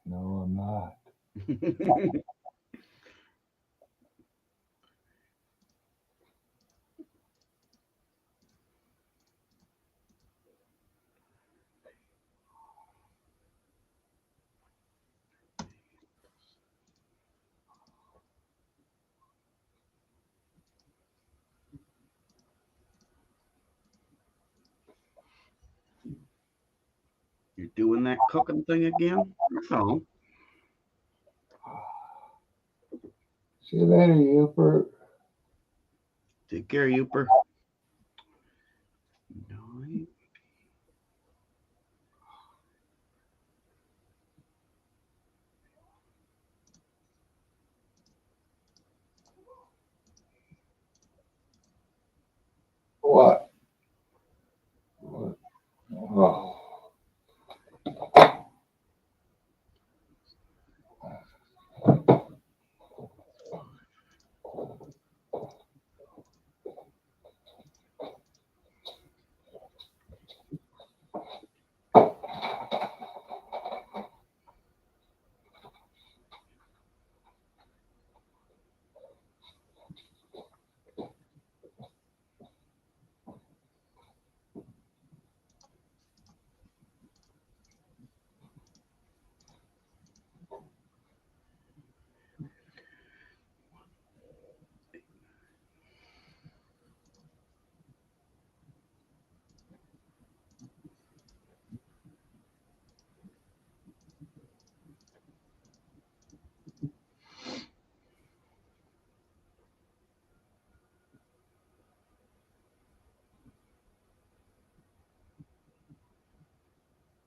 No, I'm not. You're doing that cooking thing again? No. See you later, Uper. Take care, Uper. No. What? Oh.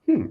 Hmm.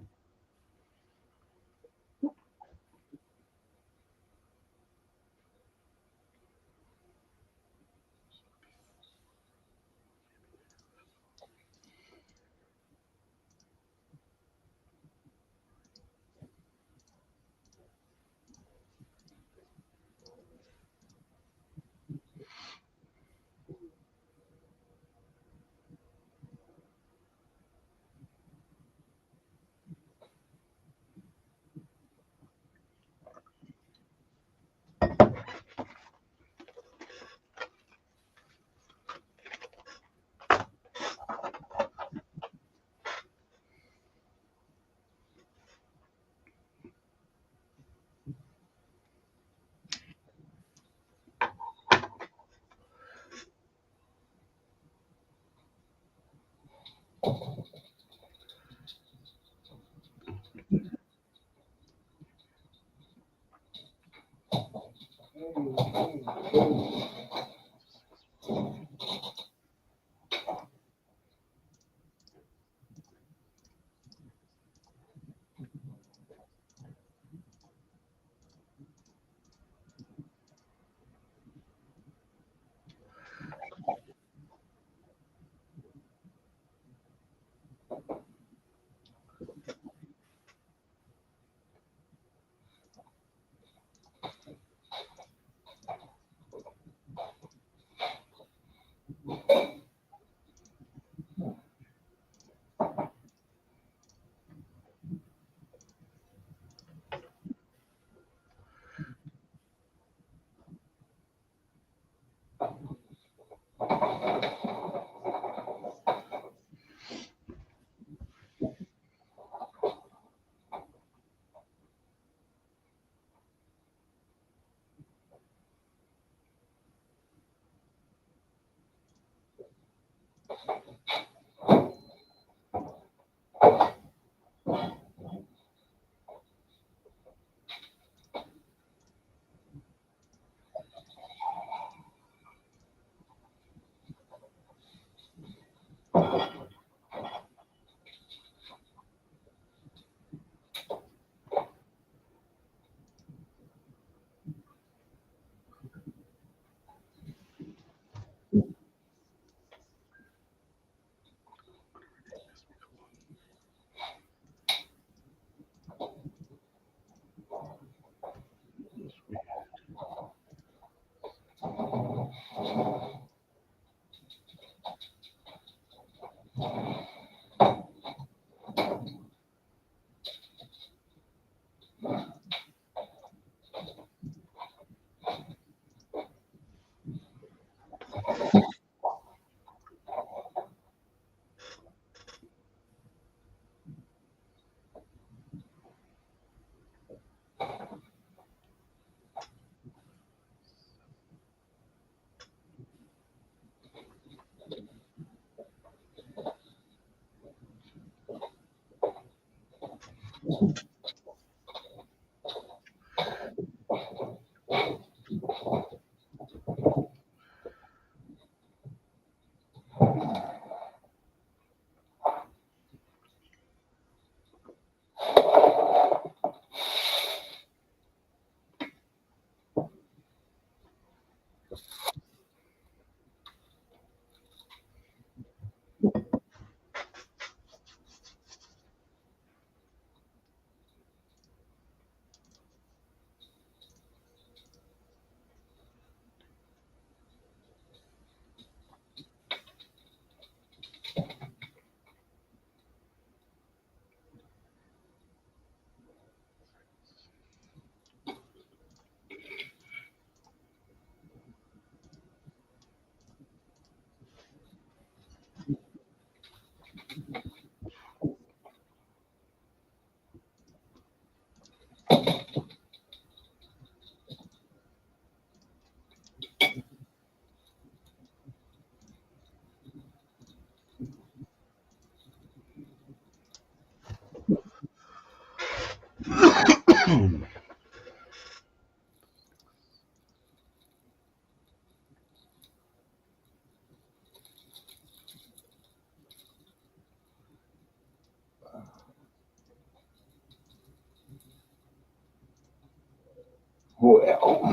Well.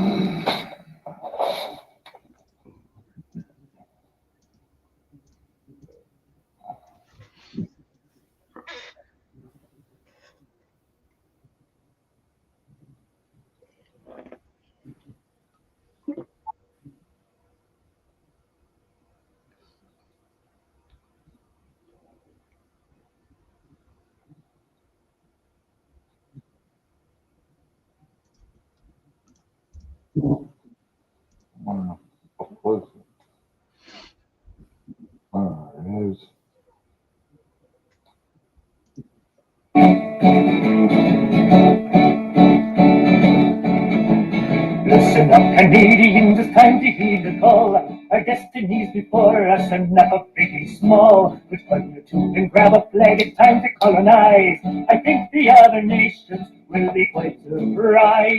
Listen up, Canadians, it's time to heed the call. Our destiny's before us, enough of big and small. Let's run your tube and grab a flag, it's time to colonize. I think the other nations will be quite surprised.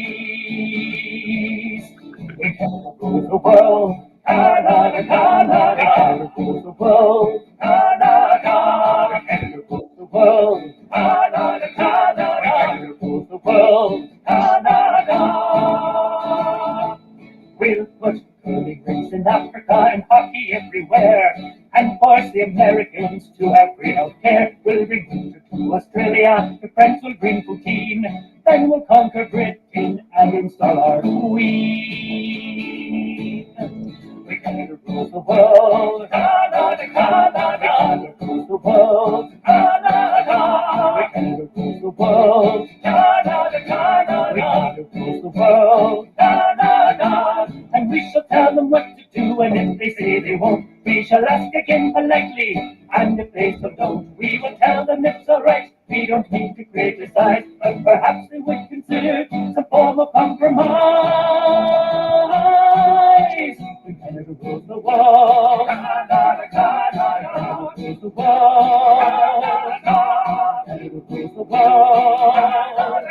In Canada rules the world, Canada, Canada. Canada rules the world, Canada. Canada rules the world, Canada, Canada. Canada rules the world, Canada. We'll put curling rinks in Africa and hockey everywhere, and force the Americans to have free health care. We'll bring winter to Australia, the French will bring poutine, then we'll conquer Britain and install our queen. We Canada rules the world, Canada, Canada. Canada rules the world, Canada. We Canada rules the world, Canada, Canada. We Canada rules the world, Canada. And we shall tell them what to do, and if they say they won't, we shall ask again politely. And if they still don't, we will tell them it's all right. We don't need to criticize, but perhaps they would consider some form of compromise. We Canada rules the world, Canada, Canada. Rules the world, Canada rules the world,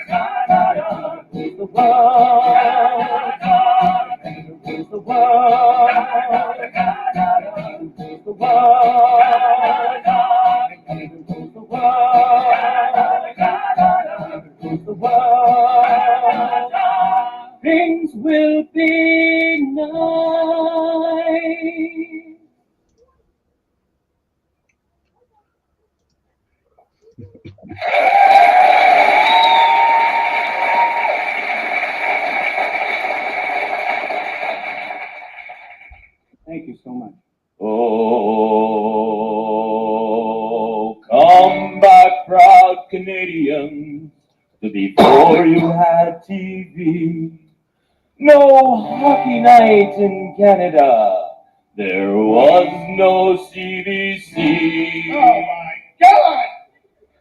Canada rules the world. Canada rules the world, Canada rules the world, Canada rules the world, Canada rules the world. Things will be nice. Thank you so much. Oh, come back, proud Canadians, to before you had TV. No hockey night in Canada. There was no CBC. Oh my God!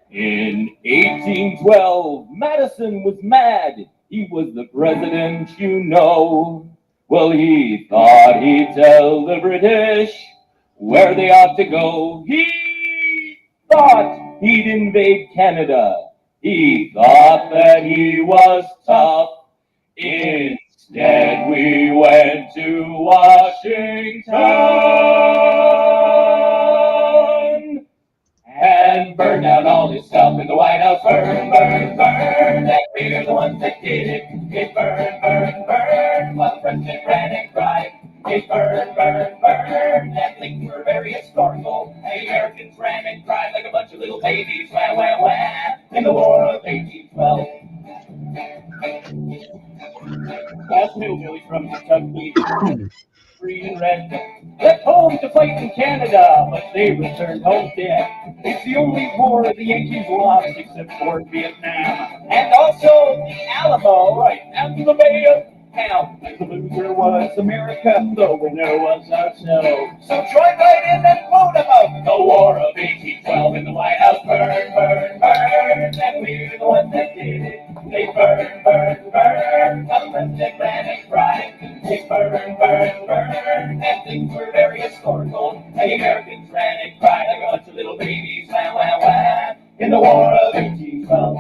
In 1812, Madison was mad. He was the president, you know. Well, he thought he'd tell the British where they ought to go. He thought he'd invade Canada. He thought that he was tough. Instead, we went to Washington and burned down all his stuff in the White House. Burn, burn, burn. And we're the ones that did it. It burned, burned, burned. While President Brannick cried. It burned, burned, burned. And things were very historical. The Americans ran and cried like a bunch of little babies. Wah, wah, wah. In the War of 1812. Last hillbilly from Kentucky, free and red, left home to fight in Canada, but they returned home dead. It's the only war the Yankees lost except for Vietnam. And also the Alamo, right, after the Bay of Now, the loser was America, the winner was ourselves. So join right in and vote about the War of 1812 in the White House. Burn, burn, burn, and we're the ones that did it. They burn, burn, burn, the President Brannick cried. They burn, burn, burn, and things were very historical. The Americans ran and cried like a bunch of little babies. Wah, wah, wah, in the War of 1812.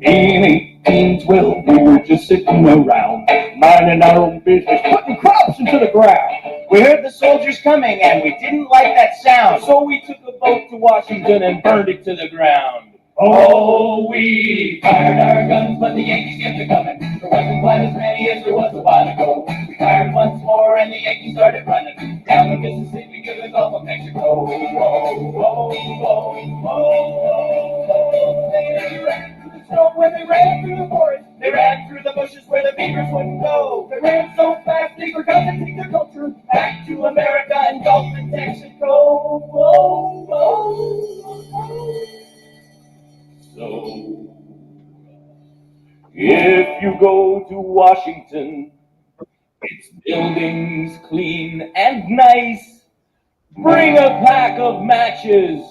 In 1812, we were just sitting around, minding our own business, putting crops into the ground. We heard the soldiers coming and we didn't like that sound, so we took a boat to Washington and burned it to the ground. Oh, we fired our guns, but the Yankees kept it coming. There wasn't quite as many as there was a while ago. We fired once more, and the Yankees started running down the Mississippi to the Gulf of Mexico. They ran through the snow when they ran through the forest. They ran through the bushes where the beavers wouldn't go. They ran so fast they forgot to take their culture back to America and Gulf of Mexico. So, if you go to Washington, its buildings clean and nice, bring a pack of matches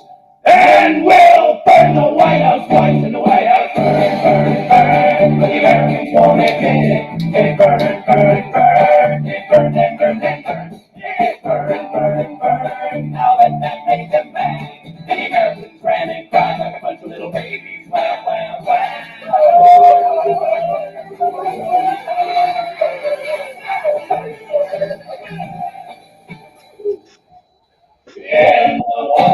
and we'll burn the White House twice, and the White House burn, but the Americans won't admit it. It burn, it burn, and burn, it burn. Now that made them mad, and the Americans ran and cried like a bunch of little babies. Wow, wow, wow. In the war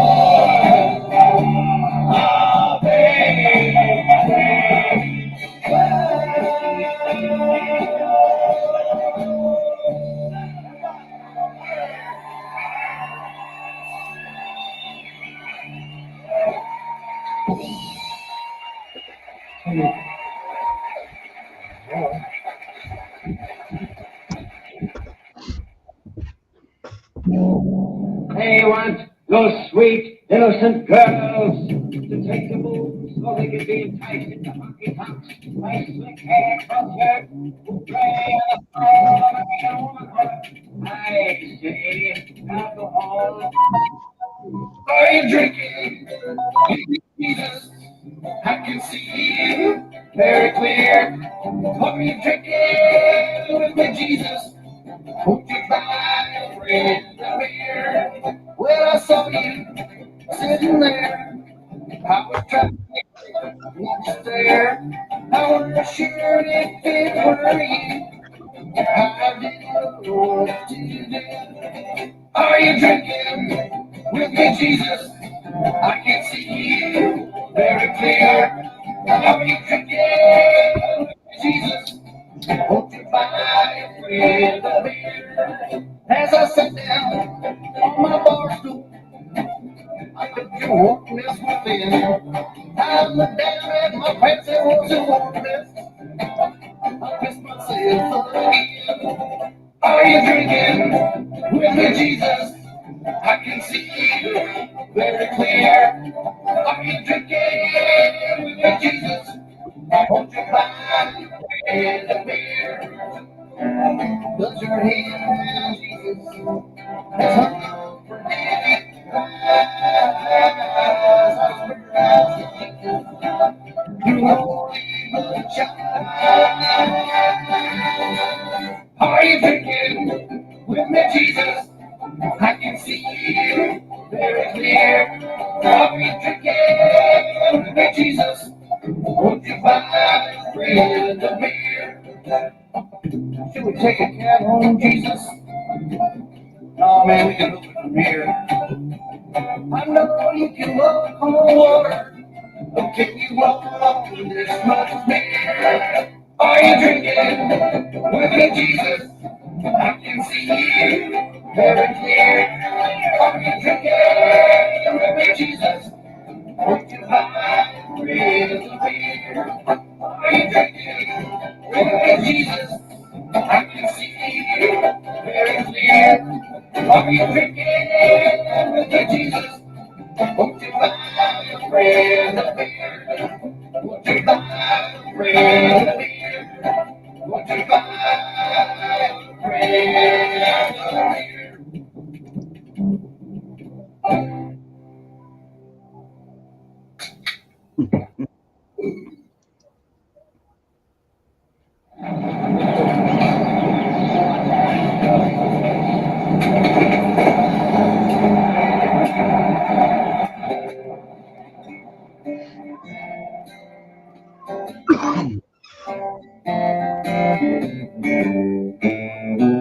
of 1812. They want those sweet, innocent girls to take the moves so they can be enticed into honky tonks by slick hair culture, gray and a woman. I say, alcohol. Are you drinking? Jesus, I can see you very clear. Are you drinking with me, Jesus? Won't you buy a friend a beer? Well, I saw you sitting there. I was trying to get there. I was sure if it were you, I didn't know what to do. Are you drinking with me, Jesus? I can see you very clear. Are you drinking with me, Jesus? Won't you buy a friend a beer? As I sat down on my bar stool, I could do warmness within. I looked down at my pants and was in warmness. I kissed myself again. Are you drinking with me, Jesus? I can see you very clear. Are you drinking with me, Jesus? Won't you buy a friend a beer? Put your hand in Jesus. It's hard for me. You holy are you drinking with me, Jesus? I can see you very clear. Are you drinking with me, Jesus? Won't you buy a friend a beer? Should we take a cab home, Jesus? No, man, we can look from here. I know you can walk on water, but can you walk on this much beer? Are you drinking with me, Jesus? I can see you very clear. Are you drinking with me, Jesus? Won't you buy a friend a beer? Are you drinking with me, Jesus? I can see you very clear. Are you drinking with me, Jesus? Won't you buy a friend a beer? Won't you buy a friend a beer? Won't you buy a friend a beer?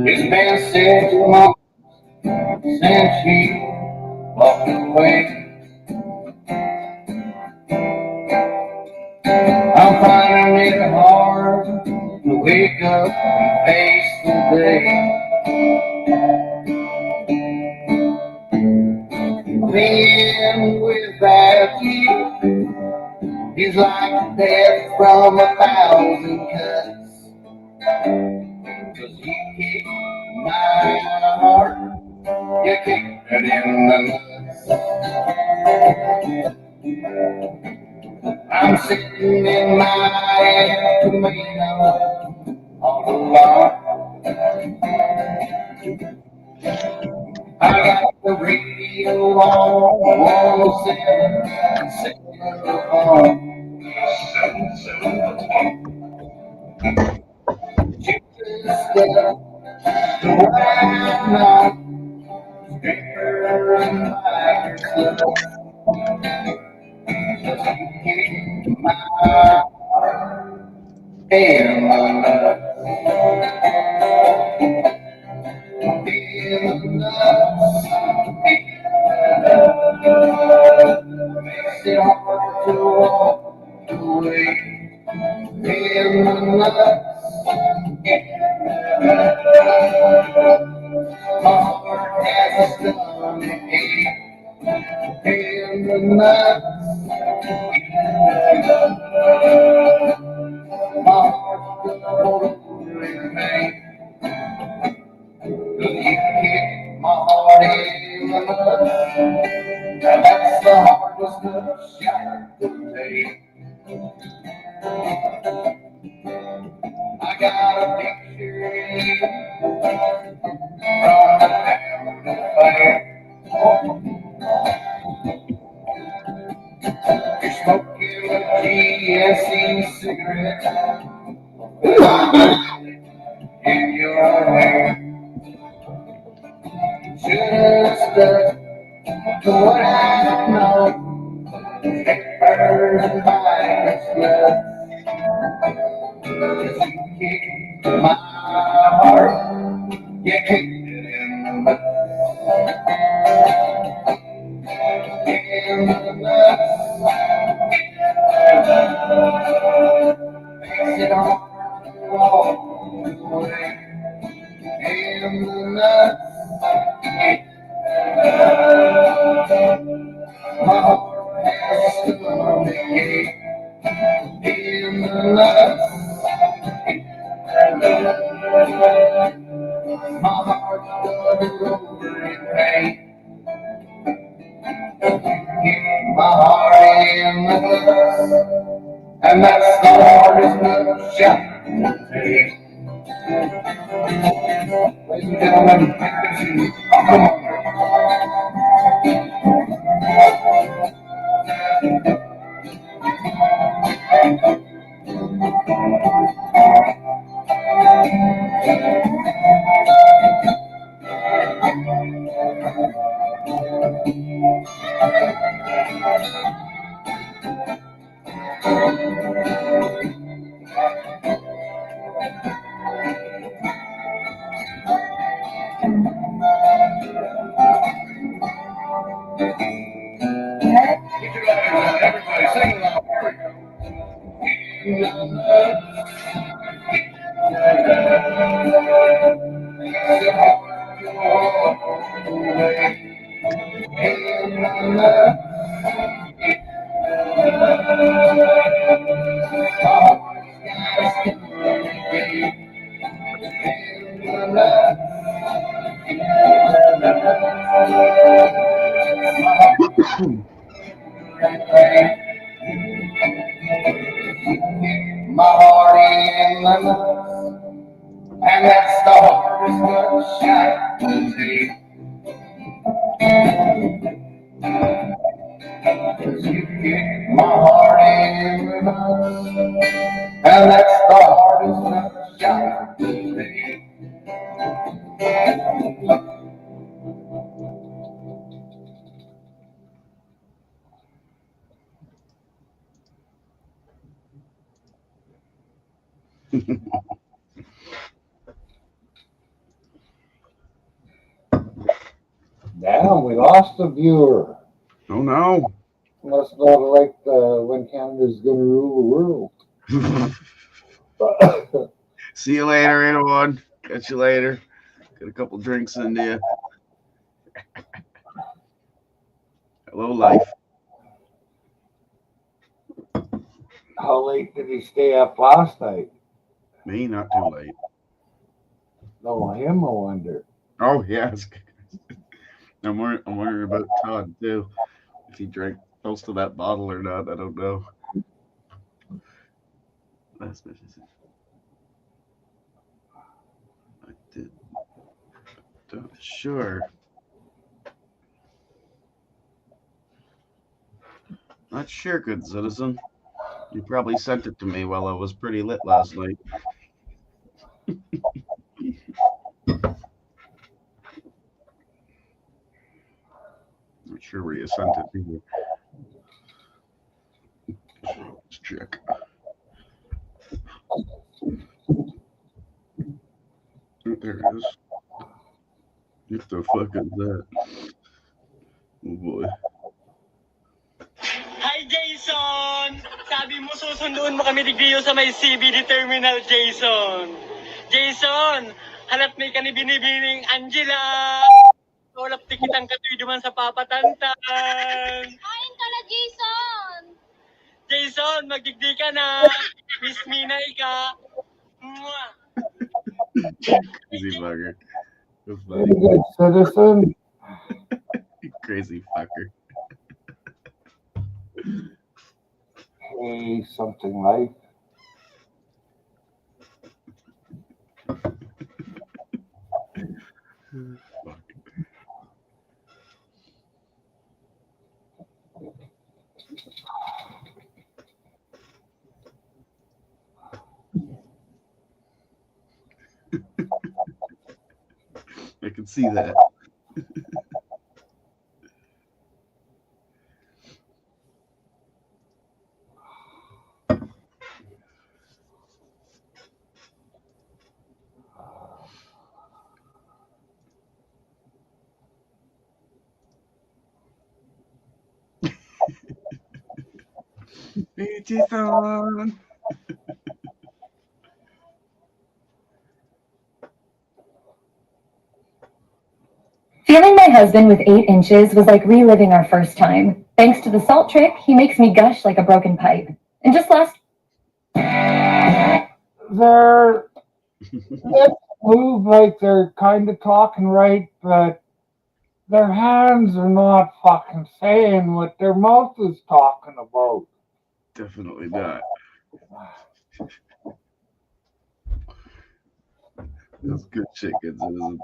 It's been 6 months since she walked away. wake up and face the day. Being without you is like death from 1,000 cuts. 'Cause you kick my heart, you kick it in the nuts. I'm sitting in my tomato all alone. I got the radio on 107, sitting on. You just the way I know, stricter and lighter stuff. Keep my heart in the nuts. In the nuts. Makes it hard to walk away. In the nuts. My heart has a stomach ache. In the nuts. My heart's gonna hold over in pain. 'Cause you kick my heart in the nuts. And that's the hardest nut shot to take. I got a picture of you from the town fair. You're smoking a GSE cigarette in your hair. Should've stuck to what I know. It burned by its blood. 'Cause you kicked my heart, you kicked it in the nuts. In the nuts. Makes it hard to walk away. In the nuts. My heart has a stomach ache. In the nuts. My heart's going over in pain. Keep my heart in the nuts. And that's the hardest nut shot to take. Ladies and gentlemen, come on. Everybody sing along. Here we go. My heart in the nuts, and that's the hardest nut shot to take. 'Cause you kick my heart in the nuts, and that's the hardest nut shot to take. Now we lost a viewer. Oh no. Must not like when Canada's going to rule the world. See you later, everyone. Catch you later. Get a couple drinks into you. Hello, life. How late did he stay up last night? Me, not too late. No, him, I wonder. Oh, yes. I'm wondering about Todd, too. If he drank most of that bottle or not, I don't know. Last message. I did. Sure. Not sure, good citizen. You probably sent it to me while I was pretty lit last night. Not sure where you sent it either. Let's check. There it is. What the fuck is that? Oh boy. Hi, Jason! Sabi mo susunduin mo kami ni Gio sa may CBD Terminal, Jason. Jason, halap may kanibinibining Angela. Ulap tikitang katuy duman sa papatantan. Kain ka na, Jason! Jason, magdigdi ka na. Miss Mina ka. Mwah! Crazy fucker. That's Very funny. good, citizen. Crazy fucker. Hey, something like. I can see that. Jason. Feeling my husband with 8 inches was like reliving our first time. Thanks to the salt trick, he makes me gush like a broken pipe. And just last... They're they move like they're kind of talking right, but their hands are not fucking saying what their mouth is talking about. Definitely not. That's good shit, good citizen.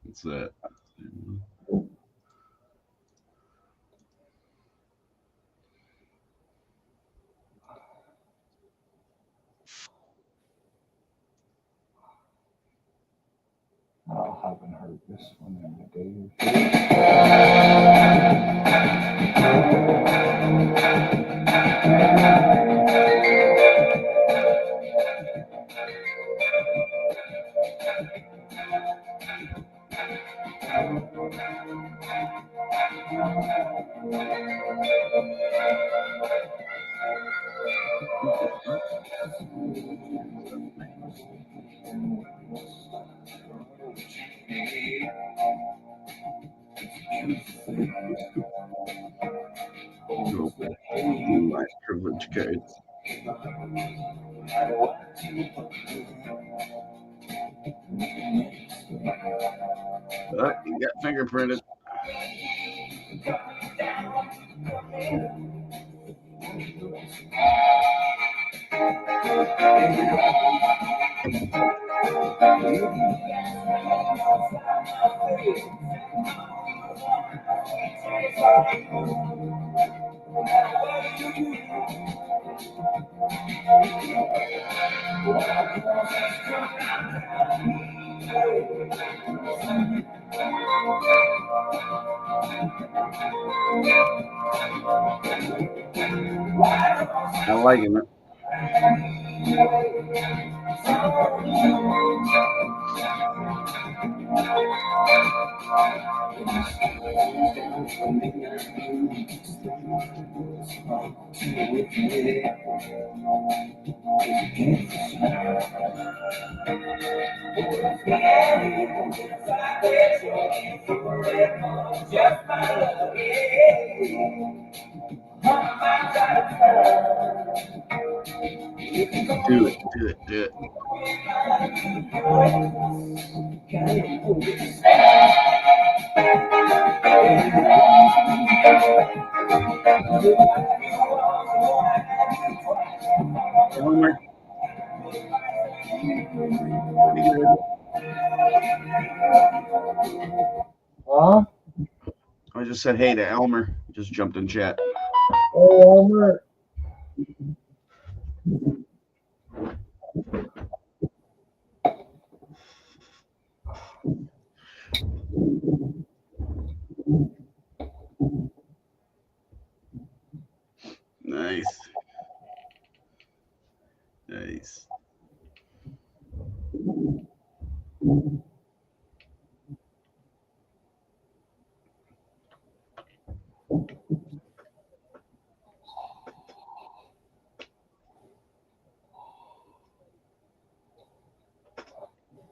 What's that? I haven't heard this one in a day or two. My privilege cards. Oh, you got fingerprinted. I like it. Do it, do it, do it. Elmer. Huh? I just said hey to Elmer. Just jumped in chat. Hey, Elmer. Nice. Nice.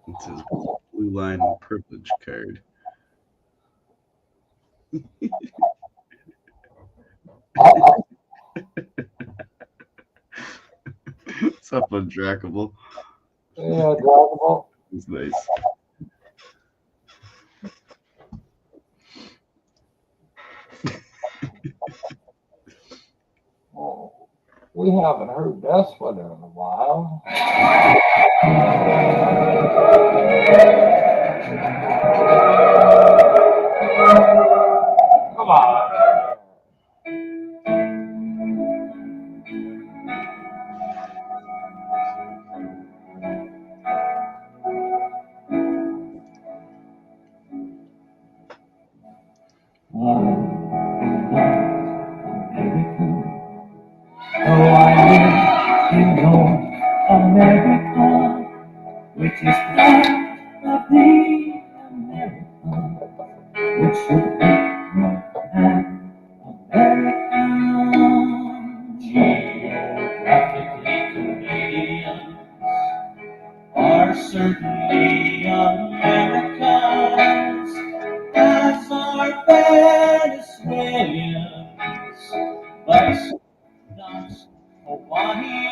It's his blue line privilege card. What's up, Untrackable? Yeah, Dragon. It's nice. Oh, we haven't heard this one in a while. Come on. America, which is part of the America, which should be an American. Geographically, Canadians are certainly Americans, as are Venezuelans, but not Hawaiians.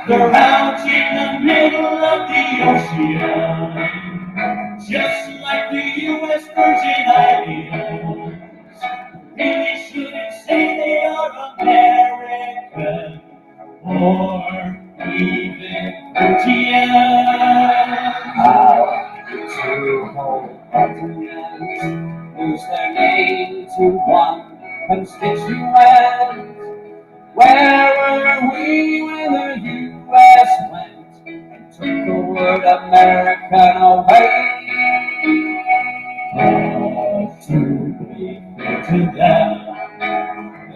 They're out in the middle of the ocean, just like the U.S. Virgin Islands. Really shouldn't say they are American or even Virginian. Two whole continents lose their name to one constituent. Where were we when the U.S. went and took the word American away? Oh, to be fair to them,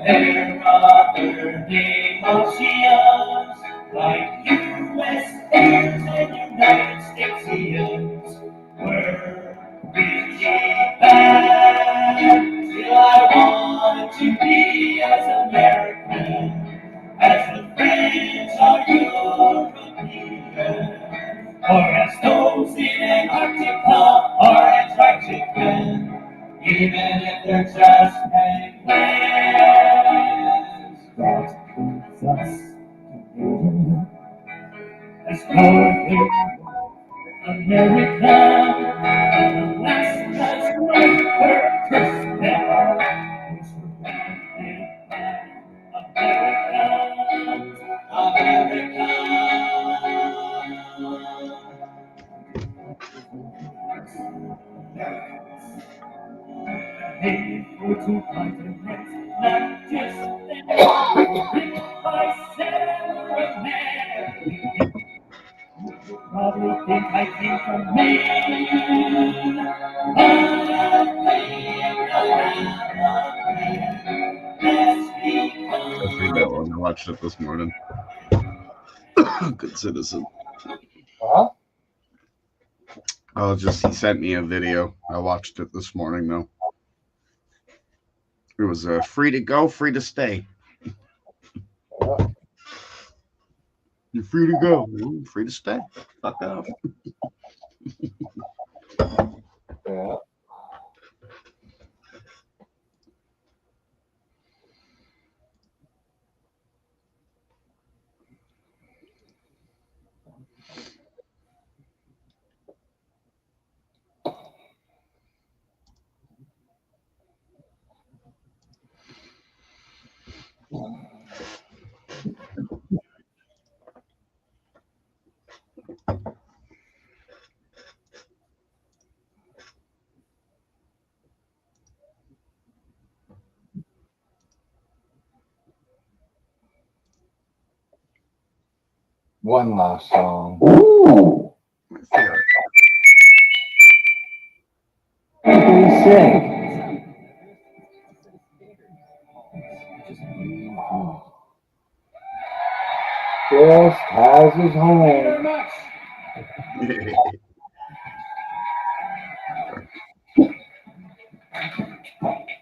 their other nations, like U.S. heirs and United Statesians, were really bad. Still, I wanted to be as American as the French are European, or as those in Antarctica are Antarctican, even if they're just penguins. God is us, Canadian, as Northern America, and Alaska's Winter Christmas. Hey, we're two continents, not just by separate men. You probably think I came from Maine, but I think I have a plan. I've seen that one. I watched it this morning. Good citizen. Huh? Oh, just he sent me a video. I watched it this morning though. It was free to go, free to stay. Yeah. You're free to go, you're free to stay. Fuck off. Yeah. One last song. Let's hear it. Pretty sick. Just has his home.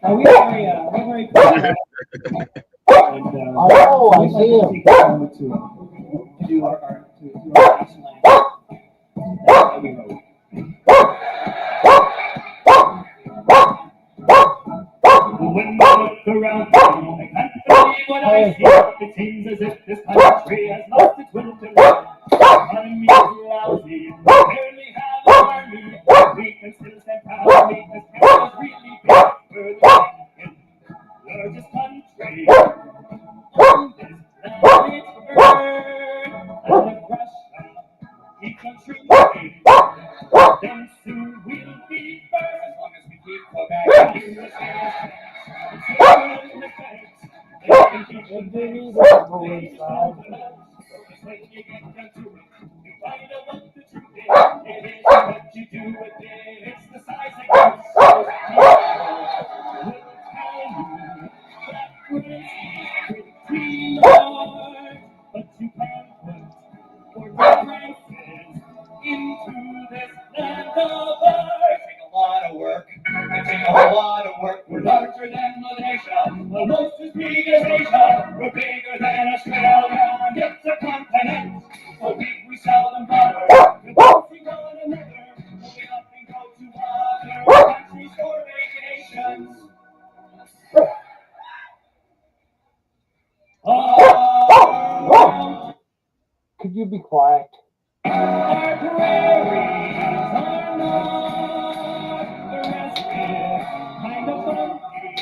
We're very close. And, Oh, I see him. take a moment to do our national anthem. When I look around me, I can't believe what I see. It seems as if this country has lost its wonderland. The economy is lousy, and we barely have an army. We can still stand proud because Canada's really big. We're the second largest country on this planet Earth. And if Russia keeps on shrinking, then soon we'll be first. As long as we keep Quebec, USA but you can't put differences into this land of ours. It takes a lot of work. It takes a whole lot of work. We're larger than Malaysia, almost as big as Asia. We're bigger than Australia, and it's a continent. So big we seldom bother to see one another. We often go to other countries for vacations. Could you be quiet? Our prairies are not the rest is kind of funky,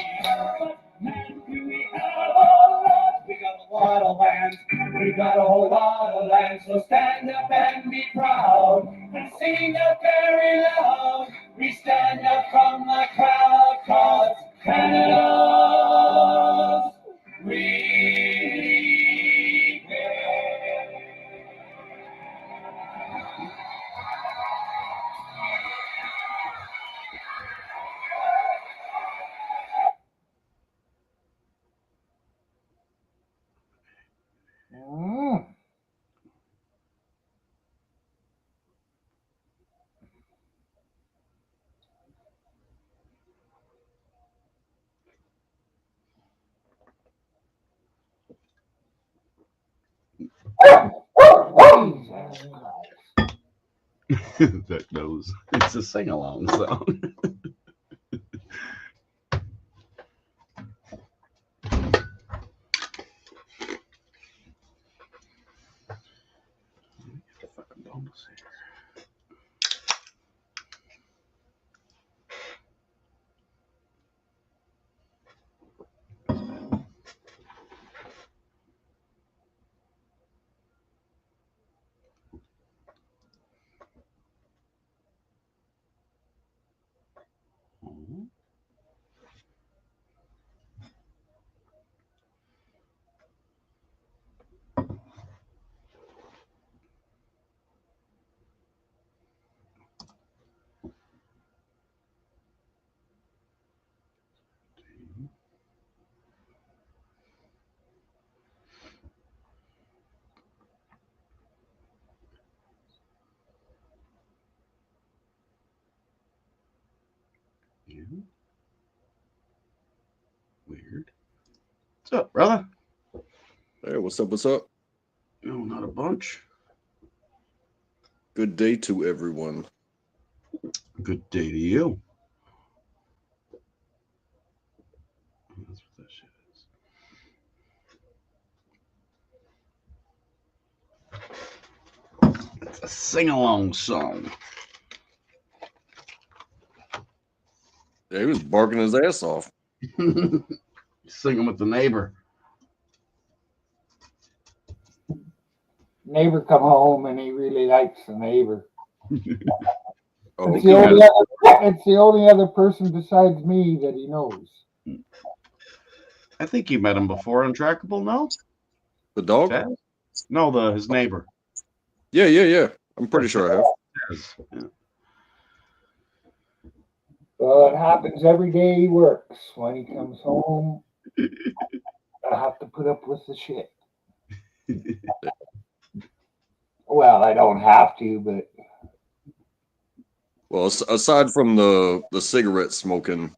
but man, do we have a lot? We got a lot of land. We got a whole lot of land. So stand up and be proud and sing up very loud. We stand up from the crowd 'cause Canada's really big. That knows. It's a sing-along song. Fucking bonus here. Yeah. Weird. What's up, brother? Hey, what's up? What's up? No, not a bunch. Good day to everyone. Good day to you. That's what that shit is. It's a sing-along song. Yeah, he was barking his ass off. Singing with the neighbor. Neighbor come home and he really likes the neighbor. Oh, It's the only other person besides me that he knows. I think you met him before on Trackable, no? the dog? Chad? No, his neighbor. Yeah. I'm pretty sure I have. Yeah. Well, it happens every day he works. When he comes home, I have to put up with the shit. Well, I don't have to, but Well, aside from the cigarette smoking,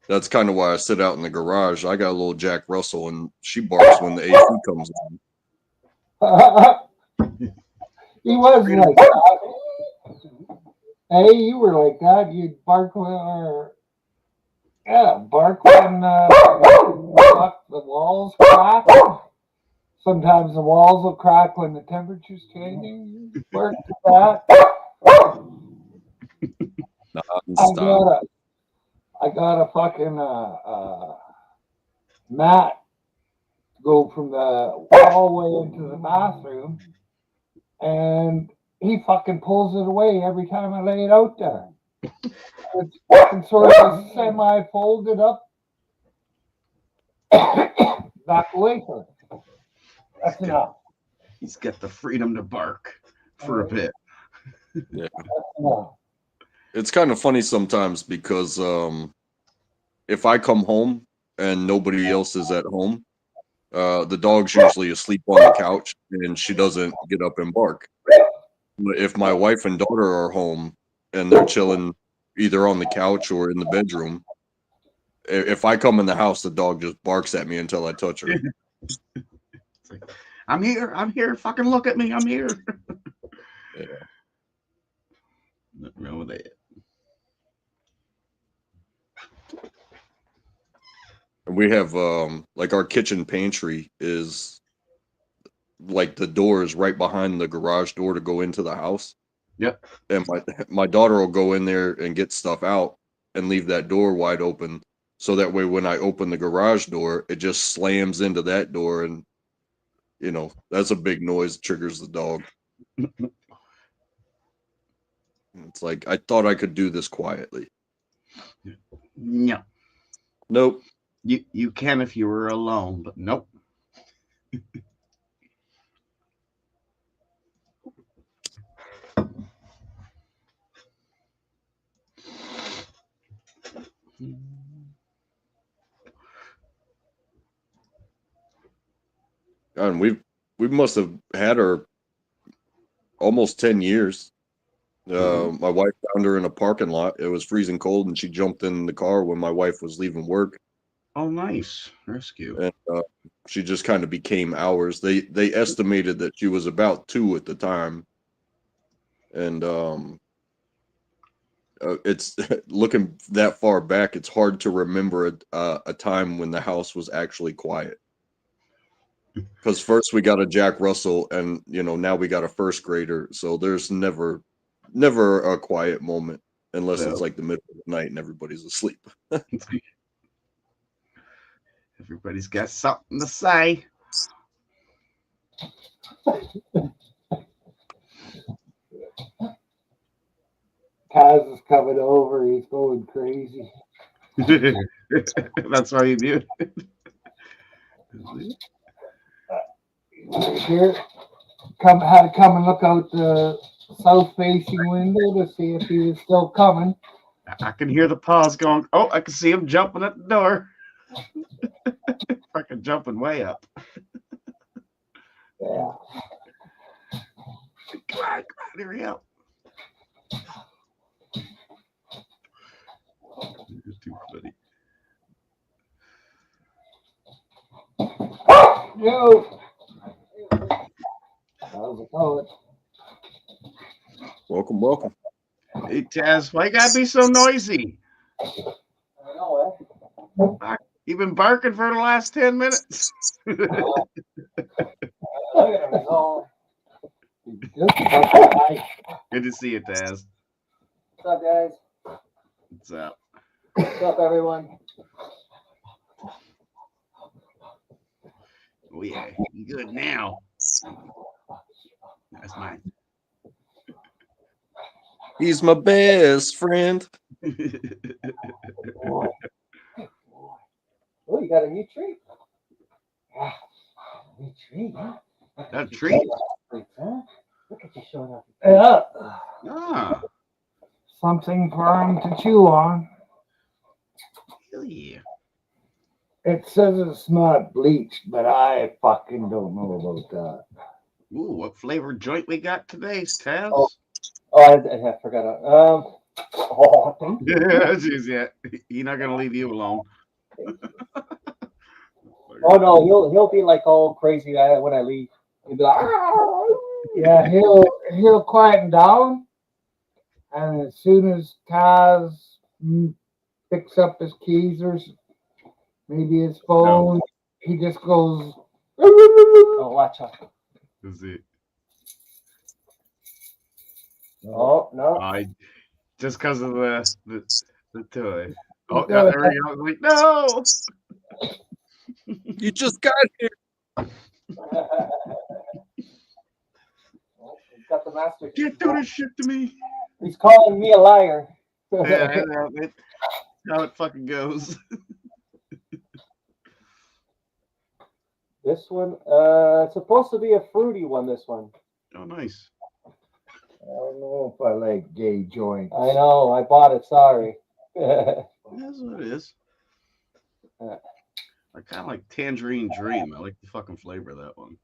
that's kind of why I sit out in the garage. I got a little Jack Russell, and she barks when the AC comes on. he was like that. Hey, you were like that. You'd bark when, bark when the walls crack. Sometimes the walls will crack when the temperature's changing. You bark to that. Non-stop. I got a fucking mat to go from the hallway into the bathroom, and he fucking pulls it away every time I lay it out there. It's fucking sort of semi-folded up back away from it. That's enough. He's got the freedom to bark for a bit. Yeah. That's enough. It's kind of funny sometimes because if I come home and nobody else is at home, the dog's usually asleep on the couch and she doesn't get up and bark. But if my wife and daughter are home and they're chilling either on the couch or in the bedroom, if I come in the house, the dog just barks at me until I touch her. It's like, I'm here, fucking look at me, I'm here. Yeah. Nothing wrong with that. And we have like our kitchen pantry is like the door is right behind the garage door to go into the house. Yep. And my daughter will go in there and get stuff out and leave that door wide open. So that way when I open the garage door, it just slams into that door and that's a big noise, triggers the dog. It's like I thought I could do this quietly. No. Nope. You can if you were alone, but nope. And we must have had her almost 10 years. My wife found her in a parking lot. It was freezing cold, and she jumped in the car when my wife was leaving work. Oh, nice rescue. And she just kind of became ours. They estimated that she was about 2 at the time, and it's looking that far back. It's hard to remember a time when the house was actually quiet. Because first we got a Jack Russell, and now we got a first grader. So there's never a quiet moment unless it's like the middle of the night and everybody's asleep. Everybody's got something to say. Kaz is coming over. He's going crazy. That's why you muted. Here, had to come and look out the south-facing window to see if he was still coming. I can hear the paws going. Oh, I can see him jumping at the door. Fucking jumping way up. Yeah. Come on, hurry up. Yo. How's it going? Welcome, welcome. Hey Taz, why you gotta be so noisy? I know, eh? You've been barking for the last 10 minutes. Look at him. Oh, Good to see you, Taz. what's up, guys? What's up? What's up, everyone? Oh yeah, you good now. That's mine. He's my best friend. Oh, you got a new tree? Ah, new tree, huh? That tree? Huh? Look at you showing off. Yeah. Ah, Something for him to chew on. hell yeah. It says it's not bleached, but I fucking don't know about that. Ooh, what flavor joint we got today, Taz? Oh. I forgot. Oh, thank you. Yeah, jeez, yeah. He's not gonna leave you alone. Oh no, he'll be like all crazy when I leave. He'll be like, "Ah!" Yeah, he'll quieten down, and as soon as Taz picks up his keys or maybe his phone, he just goes. Oh, watch out. Is it? Oh no. Just because of the toy. Oh, yeah, there we go. Like, no. You just got here. Oh, he's got the master key. Can't do this shit to me. He's calling me a liar. Yeah, I know. That's how it fucking goes. This one, it's supposed to be a fruity one. This one. Oh, nice. I don't know if I like gay joints. I know. I bought it. Sorry. That's what it is. I kind of like Tangerine Dream. I like the fucking flavor of that one.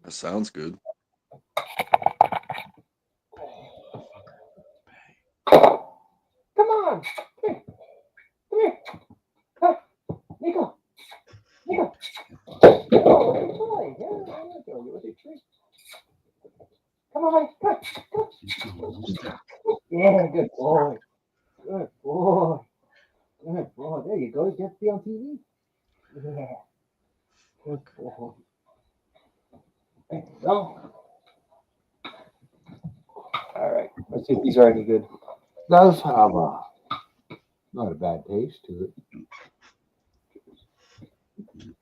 That sounds good. Come on. Come here. Come here. Come. Nico. Nico. Oh, good boy. Yeah, I'm gonna go with your treat. Come on, buddy. Come. Yeah, good boy. Good boy. Good boy. There you go. You get to be on TV. Yeah. Good boy. There you go. All right. Let's see if these are any good. Does have not a bad taste to it.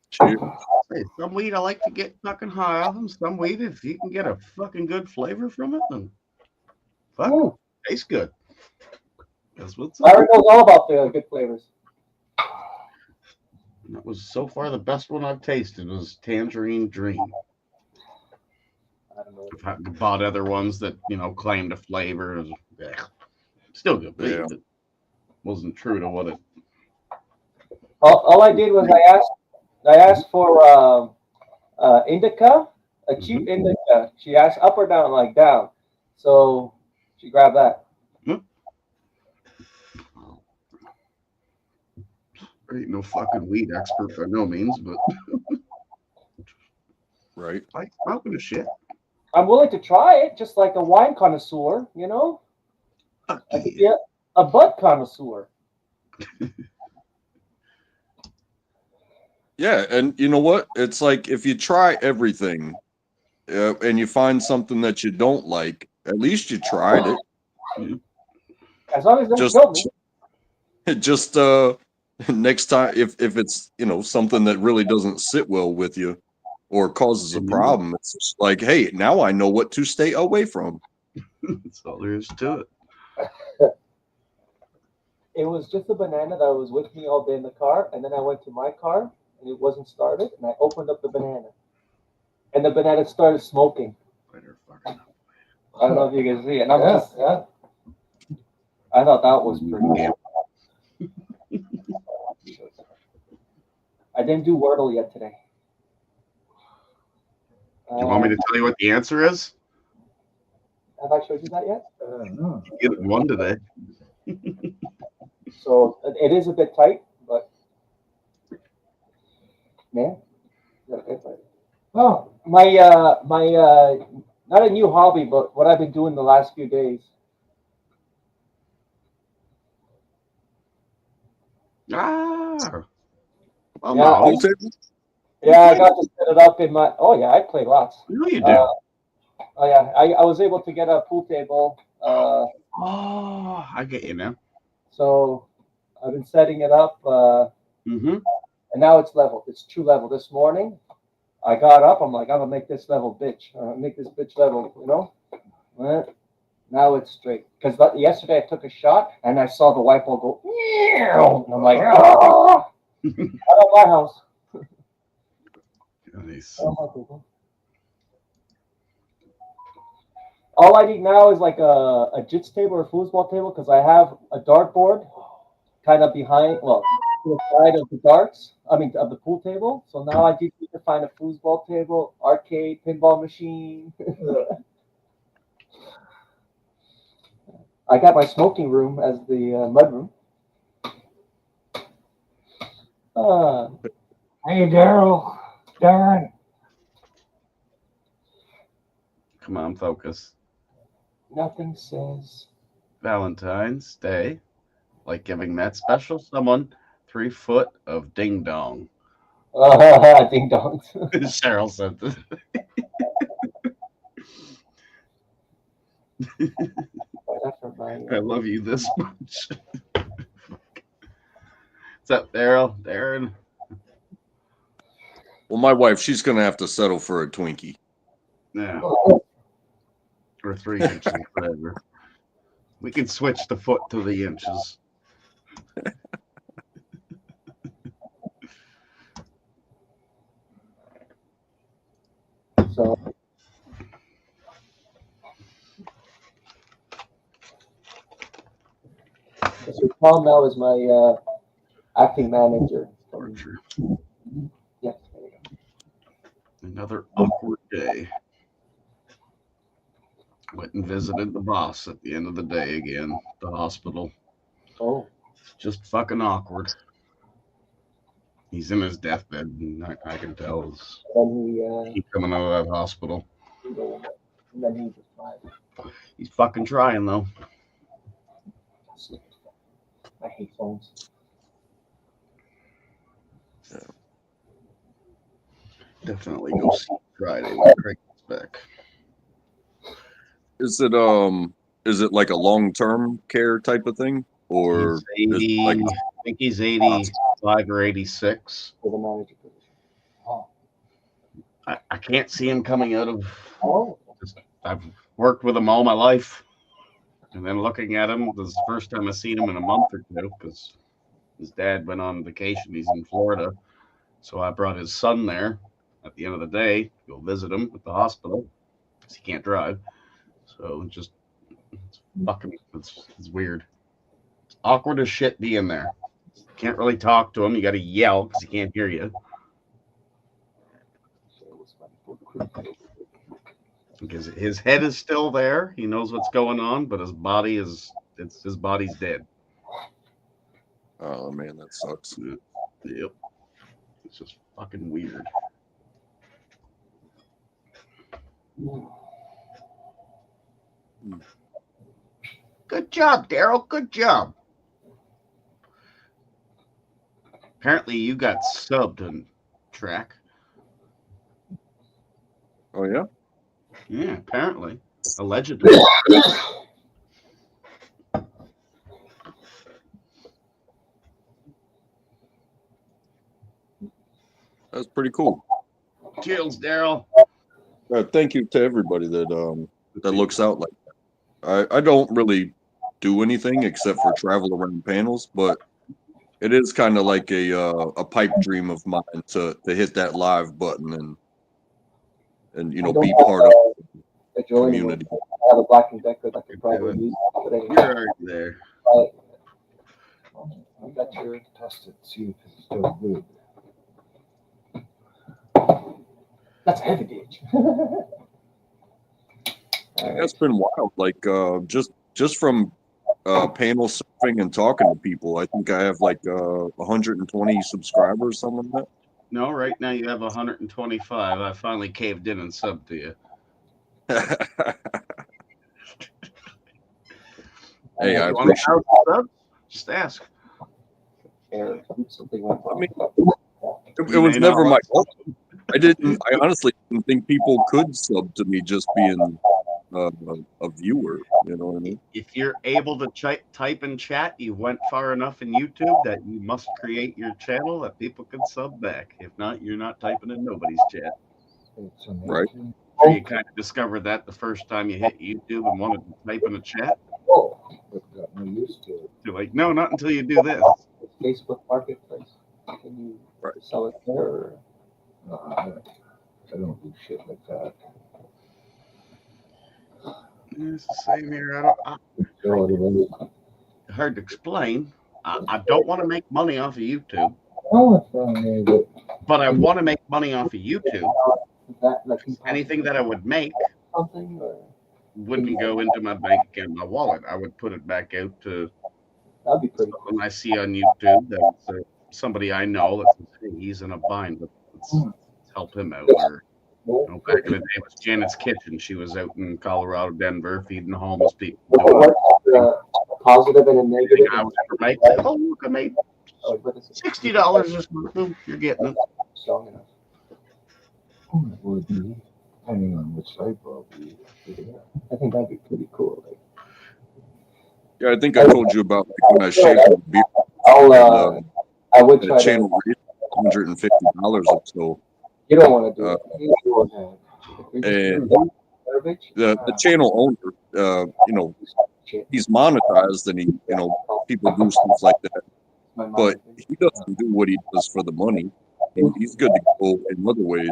Cheers. Hey, some weed I like to get fucking high off them. Some weed, if you can get a fucking good flavor from it, then fuck, tastes good. That's what's up. Larry knows all about the good flavors. That was so far the best one I've tasted was Tangerine Dream. I don't know. I've bought other ones that claimed a flavor. Still good, but Yeah. it wasn't true to what it. All I did was I asked for indica, a cheap indica. She asked up or down, like down. So she grabbed that. I ain't no fucking weed expert by no means, but Right. I like smoking the shit. I'm willing to try it, just like a wine connoisseur, you know? Fuck I could yeah. be a bud connoisseur. Yeah, and you know what? It's like if you try everything and you find something that you don't like, at least you tried it. As long as it doesn't kill me. Just next time if it's something that really doesn't sit well with you or causes a problem, it's just like, hey, now I know what to stay away from. That's all there is to it. It was just a banana that was with me all day in the car, and then I went to my car and it wasn't started, and I opened up the banana, and the banana started smoking. I don't know if you can see it. And I'm just, I thought that was pretty. I didn't do Wordle yet today. Do you want me to tell you what the answer is? Have I showed you that yet? You get one today. So it is a bit tight, but man, Oh, My not a new hobby, but what I've been doing the last few days. Ah. Well, Yeah, no. Pool table? Yeah, I got to set it up in my. Oh yeah, I play lots. No, you do. Oh yeah, I was able to get a pool table. Oh, I get you now. So I've been setting it up, Mm-hmm. and now it's level. It's 2 level. This morning, I got up. I'm like, I'm gonna make this level, bitch. Make this bitch level. You know. Now it's straight. Because yesterday I took a shot and I saw the white ball go. And I'm like, ah! Out of my house. Nice. All I need now is like a jits table or a foosball table because I have a dartboard kind of behind, well, to the side of the darts. I mean, of the pool table. So now I just need to find a foosball table, arcade, pinball machine. I got my smoking room as the mud room. hey, Daryl, Darren. Come on, focus. Nothing says. Valentine's Day, like giving that special someone 3 foot of ding dong. Ding dongs. Cheryl said this. I love you this much. What's up, Daryl? Darren? Well, my wife, she's gonna have to settle for a Twinkie. Yeah. Or 3 inches, whatever. We can switch the foot to the inches. So Tom now is my acting manager. Archer. Yeah. Another awkward day. Went and visited the boss at the end of the day again, the hospital. Oh. Just fucking awkward. He's in his deathbed, and I can tell he's coming out of that hospital. And then he just tried. He's fucking trying, though. I hate phones. Definitely go see Friday when Craig gets back. Is it like a long-term care type of thing, or He's is 80, it like I think he's 85 or 86. For the manager position. Oh. I can't see him coming out of. Oh. I've worked with him all my life, and then looking at him, this is the first time I've seen him in a month or two because his dad went on vacation. He's in Florida, so I brought his son there at the end of the day to go visit him at the hospital because he can't drive. So it's weird. It's awkward as shit being there. Can't really talk to him. You got to yell because he can't hear you. Because his head is still there. He knows what's going on, but his body's dead. Oh man, that sucks. Yep. It's just fucking weird. Good job, Daryl. Good job. Apparently you got subbed on track. Oh yeah? Yeah, apparently. Allegedly. That's pretty cool. Cheers, Daryl. Thank you to everybody that looks out like that. I don't really do anything except for travel around panels, but it is kind of like a pipe dream of mine to hit that live button and you know be part of the community. I have a Black & Decker that could probably use. You're already there. I got your test it, see if it's still good. That's a heavy ditch. That's been wild. Like just from panel surfing and talking to people. I think I have like 120 subscribers, something like that. No, right now you have 125. I finally caved in and subbed to you. Hey, I You want appreciate it. to sub? Just ask. Something went wrong. It You was may not never my want fault. I honestly didn't think people could sub to me just being a viewer. You know what I mean? If you're able to type in chat, you went far enough in YouTube that you must create your channel that people can sub back. If not, you're not typing in nobody's chat. It's Right. amazing. Or you kind of discovered that the first time you hit YouTube and wanted to type in a chat. Oh, it got me used to it. You're like, no, not until you do this. Facebook Marketplace. Can you sell it there? Or? I don't do shit like that. It's the same here. So it is. Hard to explain. I don't want to make money off of YouTube, No, it's not me, but but I want to make money off of YouTube. That, like, Anything that I would make something or wouldn't go into my bank account, my wallet. I would put it back out to that'd be pretty someone I see on YouTube that's somebody I know that says, hey, he's in a bind, but let's help him out. Or back in the day, it was Janet's Kitchen. She was out in Colorado, Denver, feeding homeless people. What's the positive and a negative? I was make. Oh, look, I made $60 this month. Boom, you're getting it. Strong enough. it would be, depending on which site probably. I think that'd be pretty cool. Like, Yeah, I think I told you about like, when I shaved my beard. I'll I would The try channel to. raised $150 or so. You don't want to do it. You don't have. And Garbage. the channel owner, you know, he's monetized and he, you know, people do stuff like that. But he doesn't do what he does for the money. He's good to go in other ways.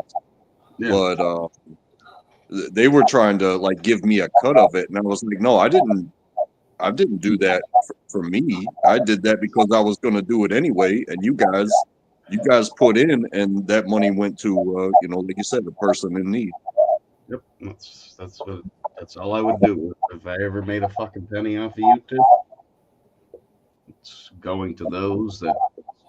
Yeah. But they were trying to like give me a cut of it, and I was like, no, I didn't do that for me. I did that because I was going to do it anyway, and you guys put in, and that money went to you know, like you said, the person in need. Yep, that's all I would do if I ever made a fucking penny off of YouTube. It's going to those that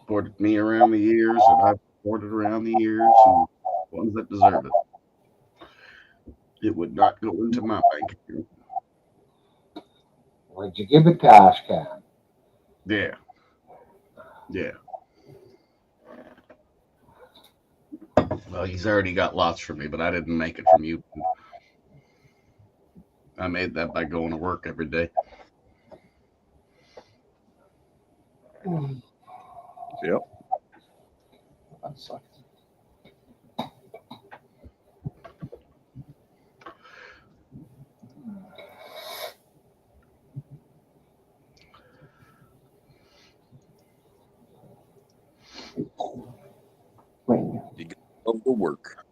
supported me around the years, and I've supported around the years, and ones that deserve it. It would not go into my bank account. Would you give it cash, Cam? Yeah. Yeah. Well, he's already got lots from me, but I didn't make it from you. I made that by going to work every day. Yep. That sucks. Wait. Of the work.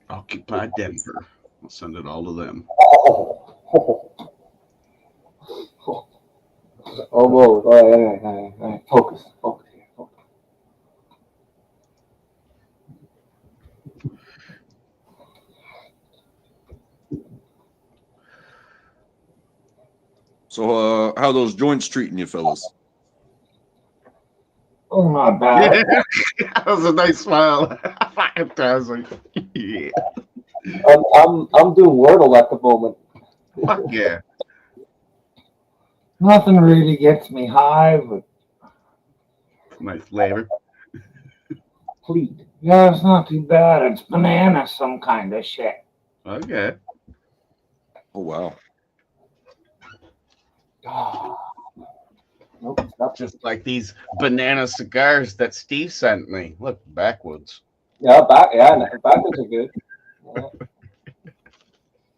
Occupy Denver. I'll send it all to them. Almost. All right. Focus. Here. Focus. So how those joints treating you fellas? Oh, not bad. That was a nice smile. Fantastic. Yeah. I'm doing Wordle at the moment. Fuck yeah. Nothing really gets me high, but Nice flavor. Plead. yeah, it's not too bad. It's banana, some kind of shit. Okay. Oh wow. Nope, it's not. Just like these banana cigars that Steve sent me. Look, backwoods. Backwoods are good. Yeah.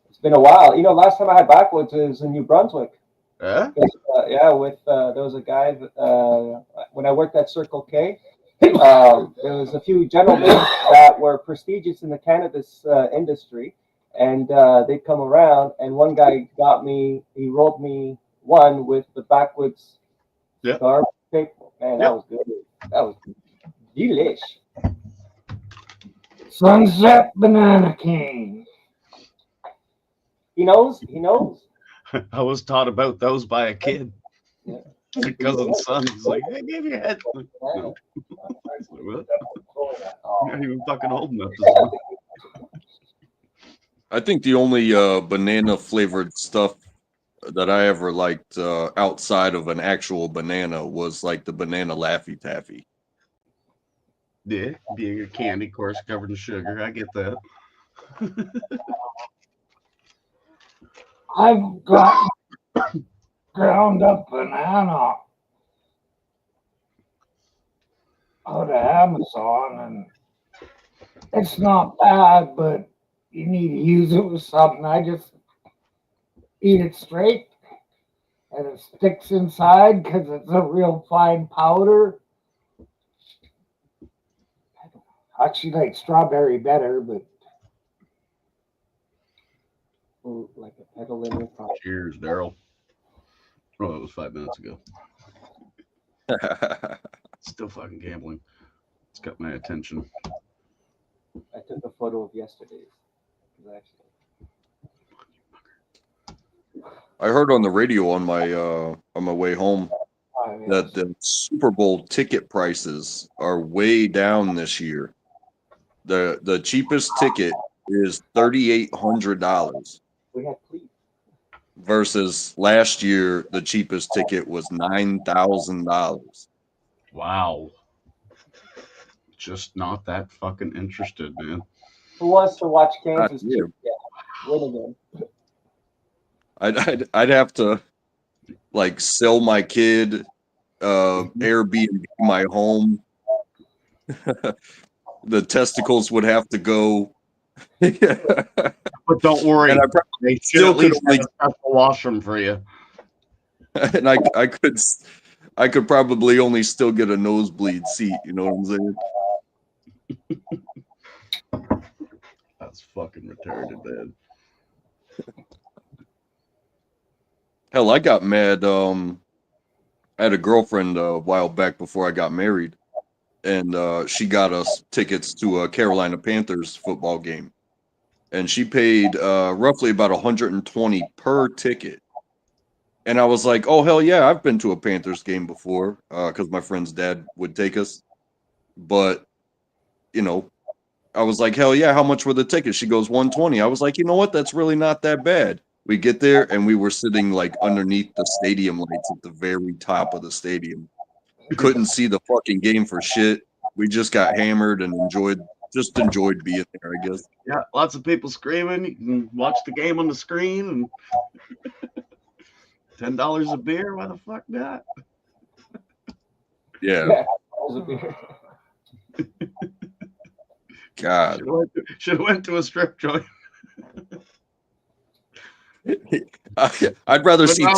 It's been a while. You know, last time I had backwoods was in New Brunswick. Huh? There was a guy when I worked at Circle K. There was a few gentlemen that were prestigious in the cannabis industry, and they'd come around. And one guy he rolled me one with the backwoods cigar paper. Man, that was good. That was delish. Sunset Banana King. He knows. I was taught about those by a kid. My cousin's son, he's like, hey, give your head. No. Like, what? You're not even fucking old enough to smoke. I think the only banana flavored stuff that I ever liked outside of an actual banana was like the banana Laffy Taffy. Yeah, being a candy, of course, covered in sugar. I get that. I've got ground up banana out of Amazon, and it's not bad, but you need to use it with something. I just eat it straight, and it sticks inside because it's a real fine powder. I actually like strawberry better, but Ooh, like a pedal in your pocket. Cheers, Daryl. Oh, it was 5 minutes ago. Still fucking gambling. It's got my attention. I took a photo of yesterday's. Actually, I heard on the radio on my way home that the Super Bowl ticket prices are way down this year. The cheapest ticket is $3,800 we had please. versus last year the cheapest ticket was $9,000. Wow. Just not that fucking interested, man. Who wants to watch Kansas Not you. win again? I'd have to like sell my kid, Airbnb my home. The testicles would have to go. But don't worry, And I they should still at least could have a special washroom for you. and I could probably only still get a nosebleed seat. You know what I'm saying? That's fucking retarded, man. Hell, I got mad. I had a girlfriend a while back before I got married, and she got us tickets to a Carolina Panthers football game, and she paid roughly about $120 per ticket. And I was like, "Oh hell yeah, I've been to a Panthers game before," because my friend's dad would take us. But you know, I was like, "Hell yeah, how much were the tickets?" She goes, $120. I was like, "You know what? That's really not that bad." We get there and we were sitting like underneath the stadium lights at the very top of the stadium. Couldn't see the fucking game for shit. We just got hammered and enjoyed being there, I guess. Yeah, lots of people screaming. You can watch the game on the screen and $10 a beer. Why the fuck not? Yeah. Yeah, that was a beer. God. Should have went to a strip joint. I'd rather But see now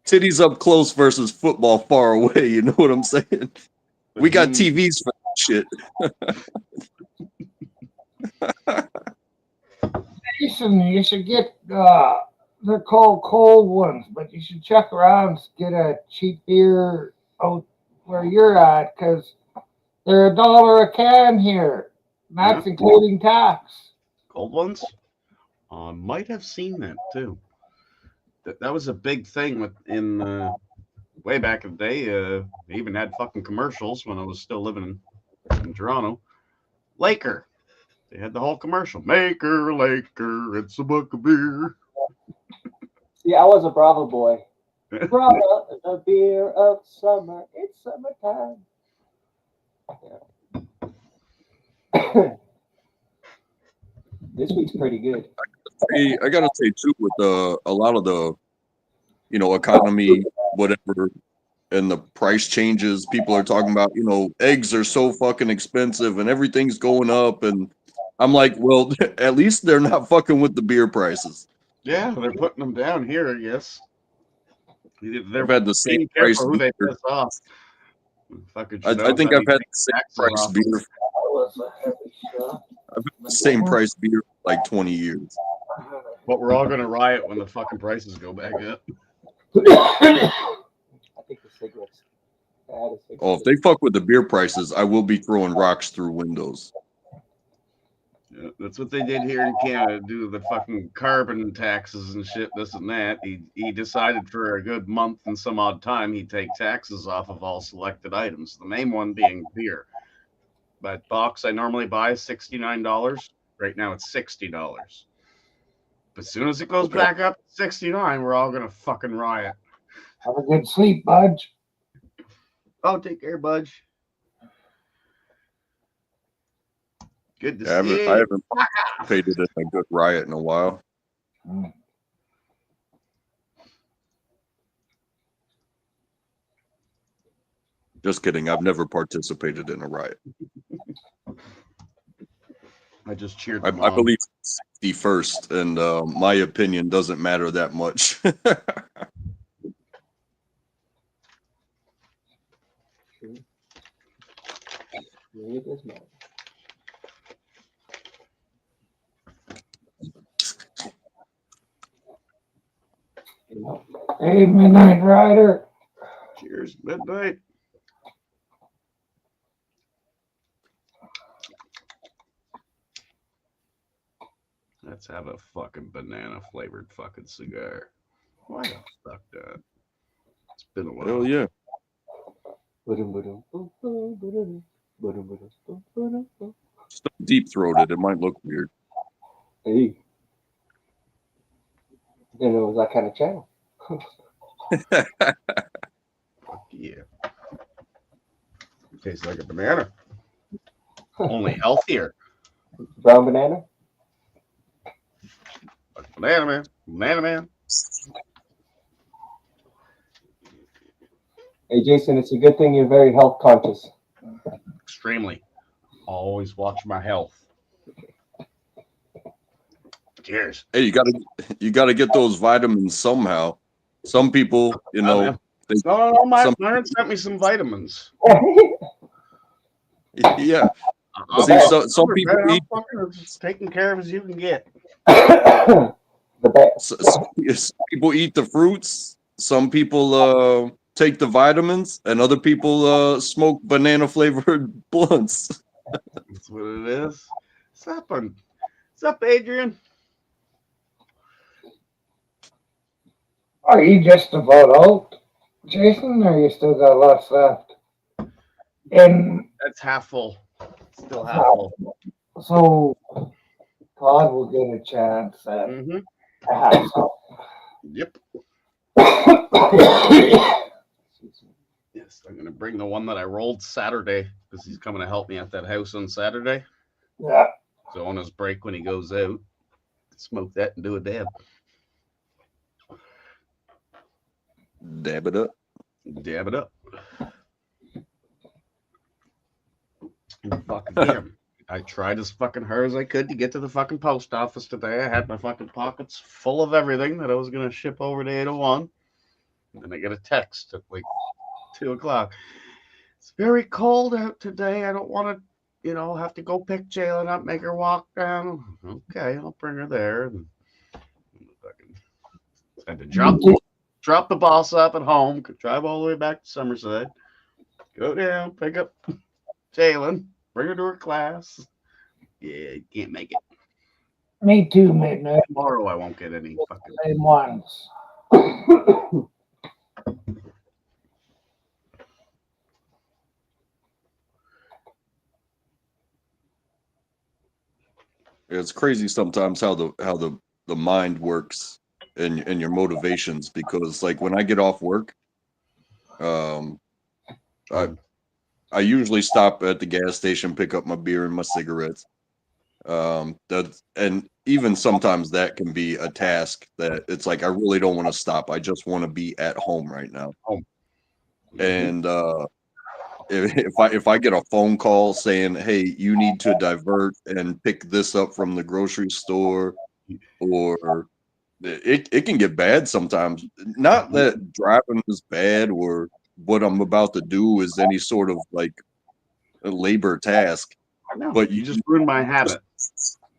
titties up close versus football far away. You know what I'm saying? We got TVs for that shit. Jason, you should get they're called cold ones, but you should check around and get a cheap beer out where you're at, because they're $1 a can here. And that's including tax. Cold ones? Might have seen that too. That was a big thing in way back in the day. They even had fucking commercials when I was still living in Toronto. Laker. They had the whole commercial. Maker, Laker, it's a buck of beer. Yeah, I was a Bravo boy. Bravo, the beer of summer. It's summertime. Yeah. This week's pretty good. I gotta say too, with a lot of the, economy, whatever, and the price changes, people are talking about, eggs are so fucking expensive and everything's going up, and I'm like, well, at least they're not fucking with the beer prices. Yeah, they're putting them down here, I guess. I've had the same being price careful who they beer. piss off. Fucking I think I've had the same price beer. That was a heavy shot. I've had the same price beer for like 20 years. But we're all gonna riot when the fucking prices go back up. I think the cigarettes. Oh, if they fuck with the beer prices, I will be throwing rocks through windows. Yeah, that's what they did here in Canada, do the fucking carbon taxes and shit, this and that. He decided for a good month and some odd time he'd take taxes off of all selected items, the main one being beer. But box I normally buy is $69. Right now it's $60. But as soon as it goes back up to 69, we're all gonna fucking riot. Have a good sleep, Budge. Oh, take care, Budge. Good to I see haven't, you. I haven't participated in a good riot in a while. Just kidding. I've never participated in a riot. I just cheered I them on. believe it's 61st, and my opinion doesn't matter that much. It does matter. Hey, Midnight Rider. Cheers, midnight. Let's have a fucking banana flavored fucking cigar. Why the fuck that? It's been a while. Hell yeah. Still deep throated. It might look weird. Hey. Didn't know it was that kind of channel. Fuck yeah. Tastes like a banana. Only healthier. Brown banana? Banana man. Banana man. Hey, Jason, it's a good thing you're very health conscious. Extremely. Always watch my health. Cheers. Hey, you gotta get those vitamins somehow. Some people, you know, they, No, my some- parents sent me some vitamins. yeah. See, some people I'm eat fucking as taken care of as you can get. The best. some people eat the fruits. Some people take the vitamins, and other people smoke banana flavored blunts. That's what it is. What's up, Adrian? Are you just about out, Jason, or you still got lots left? And That's half full. Still half full. so Todd will get a chance at have some. Yep. Yes, I'm gonna bring the one that I rolled Saturday because he's coming to help me at that house on Saturday. Yeah. So on his break when he goes out, smoke that and do a dab. Dab it up. Dab it up. And fucking damn. I tried as fucking hard as I could to get to the fucking post office today. I had my fucking pockets full of everything that I was gonna ship over to 801. And then I get a text at like 2 o'clock. It's very cold out today. I don't want to, have to go pick Jalen up, make her walk down. Okay, I'll bring her there. And fucking had to drop the boss up at home, drive all the way back to Somerset, go down, pick up Jalen, bring her to her class. Yeah, can't make it. Me too, Midnight. Tomorrow I won't get any fucking. Same ones. It's crazy sometimes how the mind works and your motivations, because like when I get off work, I usually stop at the gas station, pick up my beer and my cigarettes. And even sometimes that can be a task that it's like I really don't want to stop. I just want to be at home right now. And if I get a phone call saying, "Hey, you need to divert and pick this up from the grocery store," or it can get bad sometimes. Not that driving is bad or what I'm about to do is any sort of like a labor task, but you just ruined my habit.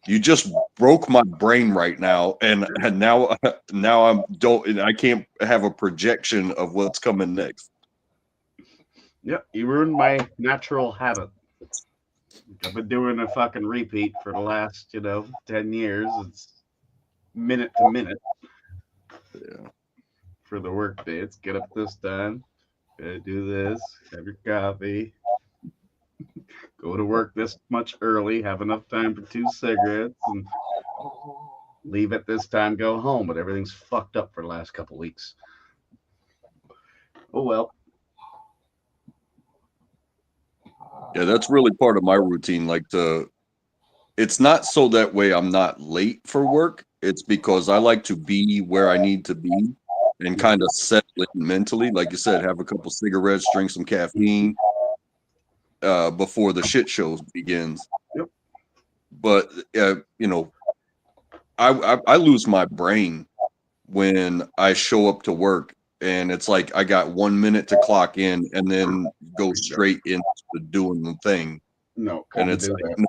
You just broke my brain right now, and now I can't have a projection of what's coming next. Yep, you ruined my natural habit. I've been doing a fucking repeat for the last, 10 years. It's minute to minute Yeah. for the work day. It's get up this time, gotta do this, have your coffee, go to work this much early, have enough time for 2 cigarettes, and leave at this time, go home. But everything's fucked up for the last couple weeks. Oh well. Yeah, that's really part of my routine. It's not so that way I'm not late for work. It's because I like to be where I need to be and kind of settle it mentally. Like you said, have a couple cigarettes, drink some caffeine before the shit show begins. Yep. But I lose my brain when I show up to work and it's like I got 1 minute to clock in and then go straight into doing the thing. No, And it's like, that. no,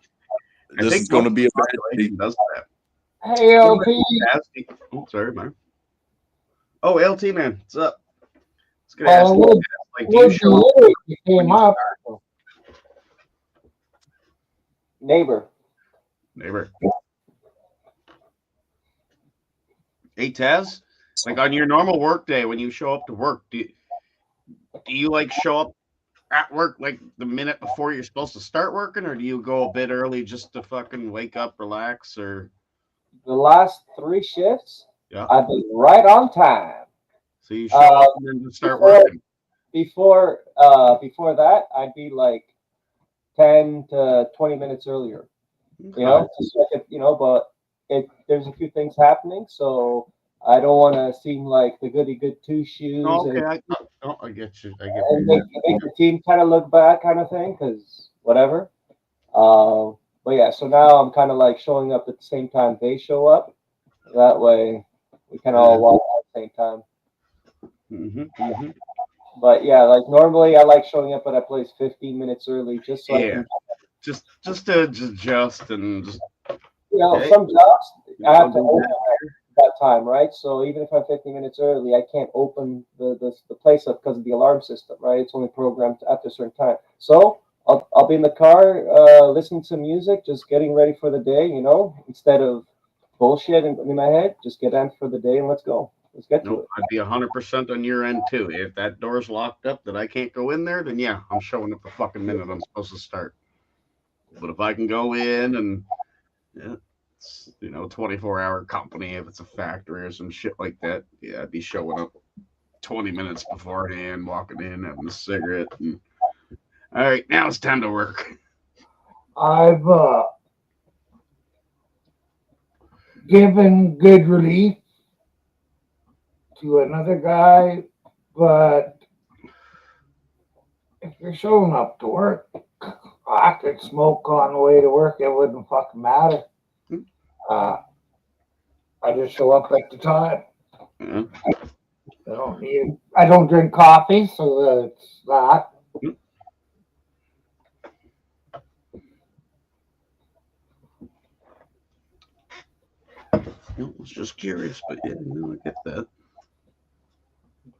this is going to be a bad day. Does that. Hey, LT. Oh, sorry, man. Oh, LT, man, what's up? It's gonna Oh, ask you, what- like, do you show up You came up. Neighbor. neighbor? Hey, Taz, like on your normal work day when you show up to work, do you like show up at work like the minute before you're supposed to start working, or do you go a bit early just to fucking wake up, relax, or The last 3 shifts, yeah? I've been right on time. So you show up and then just start working. Before that, I'd be like 10 to 20 minutes earlier. Just so I could, but there's a few things happening, so I don't want to seem like the goody good two shoes Okay, and, I get you. and make the team kind of look bad, kind of thing, because whatever. But yeah, so now I'm kind of like showing up at the same time they show up. That way, we can all walk at the same time. Mm-hmm. But yeah, like normally I like showing up at a place 15 minutes early just so I Yeah. can, Just to adjust and just okay. some jobs I have to Don't do open at that time, right? So even if I'm 15 minutes early, I can't open the place up because of the alarm system, right? It's only programmed after a certain time. So I'll be in the car, listening to music, just getting ready for the day, instead of bullshit in my head, just get in for the day and let's go. Let's get to No, it. I'd be 100% on your end too. If that door's locked up that I can't go in there, then yeah, I'm showing up the fucking minute I'm supposed to start. But if I can go in and it's 24-hour company, if it's a factory or some shit like that, yeah, I'd be showing up 20 minutes beforehand, walking in, having a cigarette, and all right, now it's time to work. I've given good relief to another guy, but if you're showing up to work, I could smoke on the way to work. It wouldn't fucking matter. I just show up at the time. Yeah. I don't drink coffee, so it's that. I was just curious, but yeah, I get that.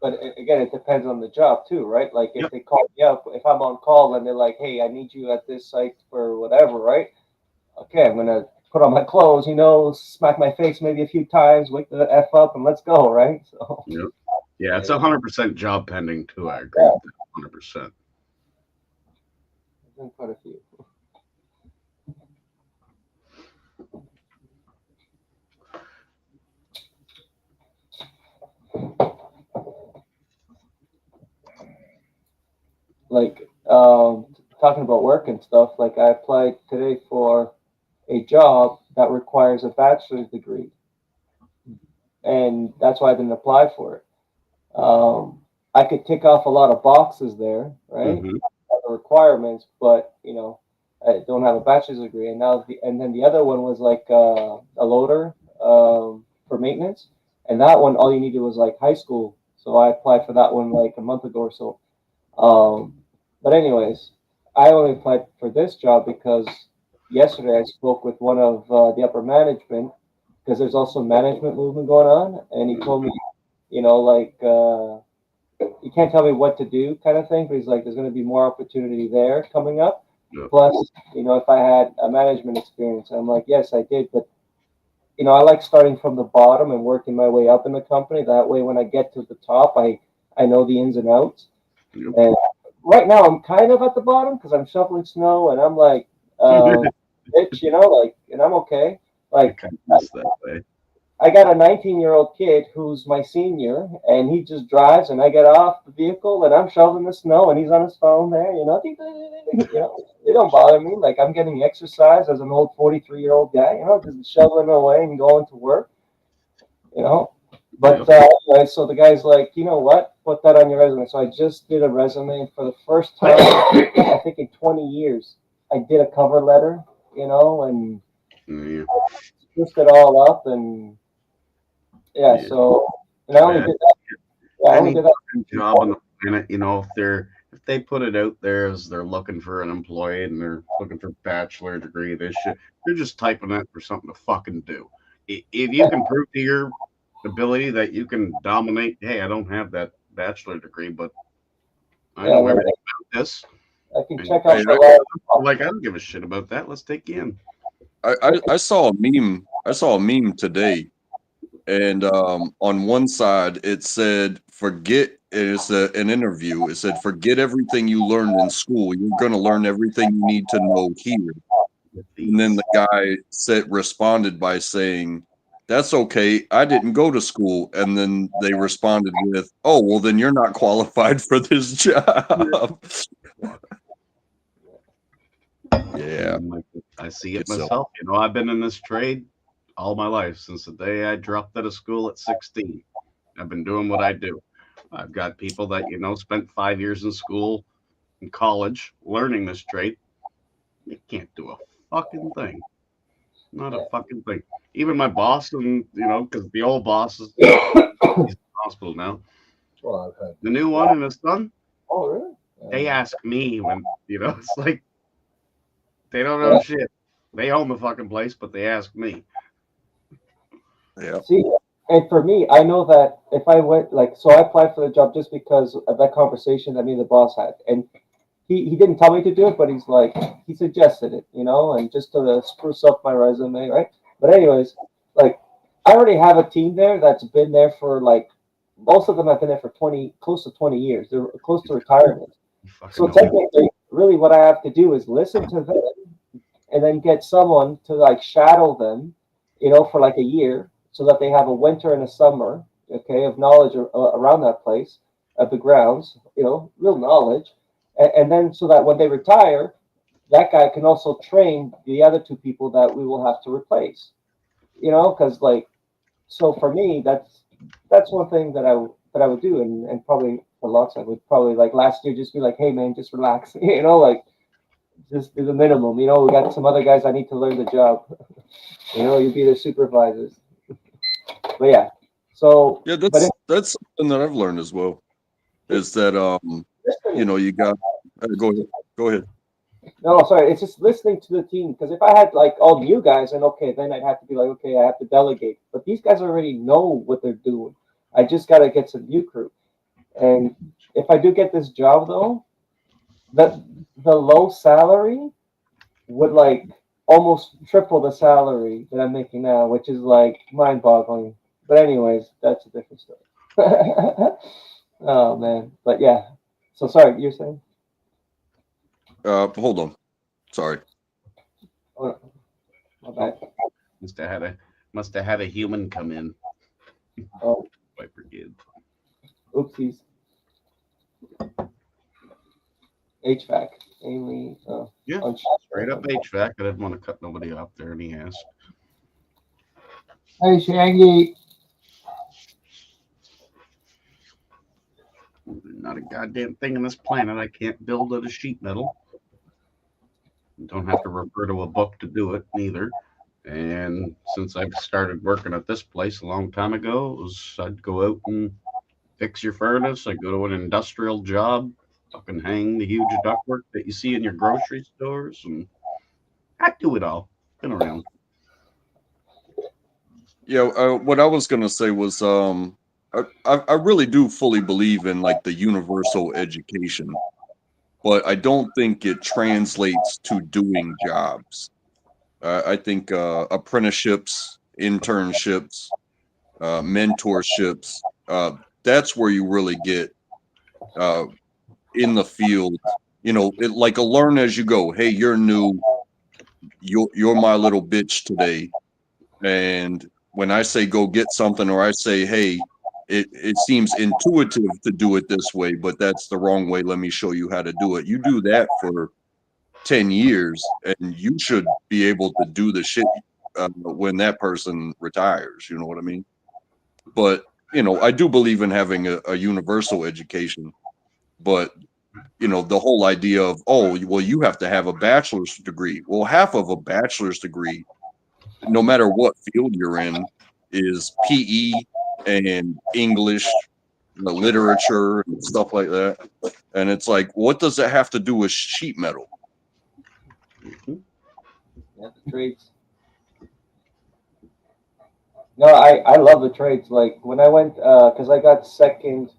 But again, it depends on the job too, right? Like if they call me up, if I'm on call and they're like, "Hey, I need you at this site for whatever," right? Okay, I'm gonna put on my clothes, smack my face maybe a few times, wake the F up, and let's go, right? So Yeah, it's 100% job pending too. I agree with that 100%. There's been quite a few. Like talking about work and stuff, like I applied today for a job that requires a bachelor's degree, and that's why I didn't apply for it. I could tick off a lot of boxes there, right? Mhm. The requirements, but I don't have a bachelor's degree, and then the other one was like a loader for maintenance, and that one all you needed was like high school. So I applied for that one like a month ago or so. But anyways, I only applied for this job because yesterday I spoke with one of the upper management because there's also management movement going on, and he told me, he can't tell me what to do kind of thing, but he's like, there's going to be more opportunity there coming up. Yeah. Plus, if I had a management experience, I'm like, yes, I did, but I like starting from the bottom and working my way up in the company. That way, when I get to the top, I know the ins and outs. Yep. And right now, I'm kind of at the bottom because I'm shoveling snow, and I'm like, bitch, and I'm okay. I Like, kind of miss that way. I got a 19-year-old kid who's my senior, and he just drives, and I get off the vehicle, and I'm shoveling the snow, and he's on his phone there, It don't bother me. Like, I'm getting exercise as an old 43-year-old guy, just shoveling away and going to work, But anyway, so the guy's like, you know what? Put that on your resume. So I just did a resume, and for the first time, I think in 20 years, I did a cover letter, and Yeah. pushed it all up, and Yeah. so, and I only Yeah. did that. Yeah, I only Any did that. fucking job on the planet, if they put it out there as they're looking for an employee and they're looking for bachelor degree, this shit, they're just typing it for something to fucking do. If you can prove to your ability that you can dominate, hey, I don't have that bachelor degree, but I know everything about this. I can And check Hey, out the law. like, I don't give a shit about that. Let's take you in. I saw a meme. I saw a meme today, and on one side it said, "Forget." It's an interview. It said, "Forget everything you learned in school. You're going to learn everything you need to know here." And then the guy responded by saying, "That's okay. I didn't go to school." And then they responded with, "Oh, well, then you're not qualified for this job." Yeah. I see it It's so- myself. I've been in this trade all my life since the day I dropped out of school at 16. I've been doing what I do. I've got people that, spent 5 years in school, in college, learning this trade. They can't do a fucking thing. Not a fucking thing. Even my boss, and, because the old boss is he's in the hospital now. Well, I've had. The new one and his son, Oh, really? they ask me when, it's like, they don't know shit. They own the fucking place, but they ask me. Yeah. See, and for me, I know that if I went, so I applied for the job just because of that conversation that me and the boss had. And he didn't tell me to do it, but he suggested it, and just to spruce up my resume, right? But anyways, I already have a team there that's been there for most of them have been there for close to 20 years. They're close to retirement. So technically, really what I have to do is listen to them and then get someone to shadow them, for a year so that they have a winter and a summer, okay, of knowledge around that place, of the grounds, real knowledge. And then so that when they retire, that guy can also train the other two people that we will have to replace, because so for me, that's one thing that I would do. And probably for lots, I would probably last year just be like, hey man, just relax, just do the minimum. We got some other guys I need to learn the job. You be their supervisors. But yeah, so Yeah, that's something that I've learned as well. Is that you got go ahead. No, sorry, it's just listening to the team. Because if I had all you guys, then okay, then I'd have to be okay, I have to delegate. But these guys already know what they're doing. I just gotta get some new crew. And if I do get this job though, the low salary would almost triple the salary that I'm making now, which is mind-boggling. But anyways, that's a different story. Oh man, but yeah. So sorry, you're saying? Hold on. Sorry. Oh, my bad. Must have had a human come in. Oh, Viper kid. oopsies. HVAC, mainly. Yeah, straight up HVAC. I didn't want to cut nobody off there, and he asked. Hey, Shaggy. Not a goddamn thing on this planet I can't build out of sheet metal. Don't have to refer to a book to do it, neither. And since I've started working at this place a long time ago, I'd go out and fix your furnace. I'd go to an industrial job, fucking hang the huge ductwork that you see in your grocery stores, and I'd do it all. Been around. Yeah, what I was gonna say was I really do fully believe in the universal education. but I don't think it translates to doing jobs. I think apprenticeships, internships, mentorships, that's where you really get in the field. You know, like a learn as you go. Hey, you're new. You're my little bitch today. And when I say go get something, or I say, hey, it seems intuitive to do it this way, but that's the wrong way. Let me show you how to do it. You do that for 10 years, and you should be able to do the shit when that person retires. You know what I mean? But, you know, I do believe in having a universal education. But, you know, the whole idea of, oh, well, you have to have a bachelor's degree. Well, half of a bachelor's degree, no matter what field you're in, is PE and English, the literature and stuff like that. And it's like, what does that have to do with sheet metal? Yeah, the trades. No, I love the trades. Like when I went, because I got second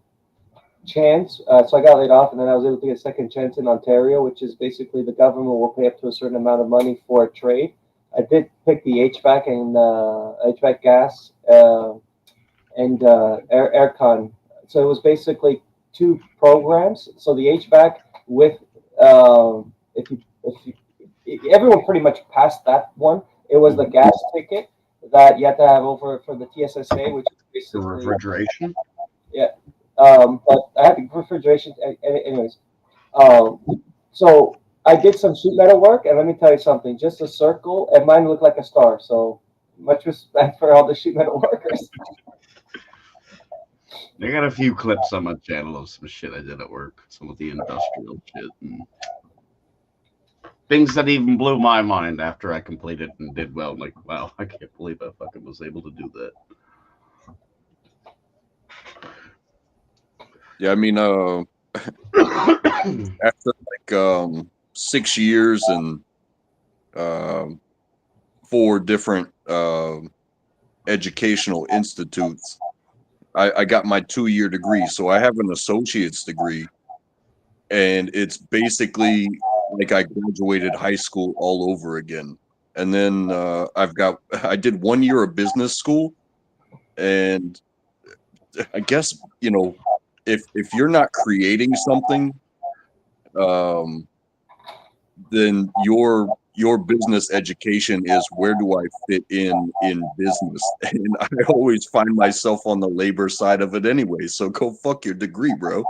chance, so I got laid off, and then I was able to get second chance in Ontario, which is basically the government will pay up to a certain amount of money for a trade. I did pick the HVAC and HVAC gas and aircon. So it was basically two programs. So the HVAC with if everyone pretty much passed that one. It was the gas ticket that you had to have over for the TSSA, which is The basically refrigeration. yeah. But I had the refrigeration. Anyways, so I did some sheet metal work, and let me tell you something. Just a circle, and mine looked like a star. So much respect for all the sheet metal workers. I got a few clips on my channel of some shit I did at work, some of the industrial shit, and things that even blew my mind after I completed and did well. I'm like, wow, I can't believe I fucking was able to do that. Yeah, I mean, after like 6 years and 4 different educational institutes, I got my 2-year degree. So I have an associate's degree, and it's basically like I graduated high school all over again. And then I did 1 year of business school, and I guess, you know, if you're not creating something, then your business education is, where do I fit in business? And I always find myself on the labor side of it anyway. So go fuck your degree, bro.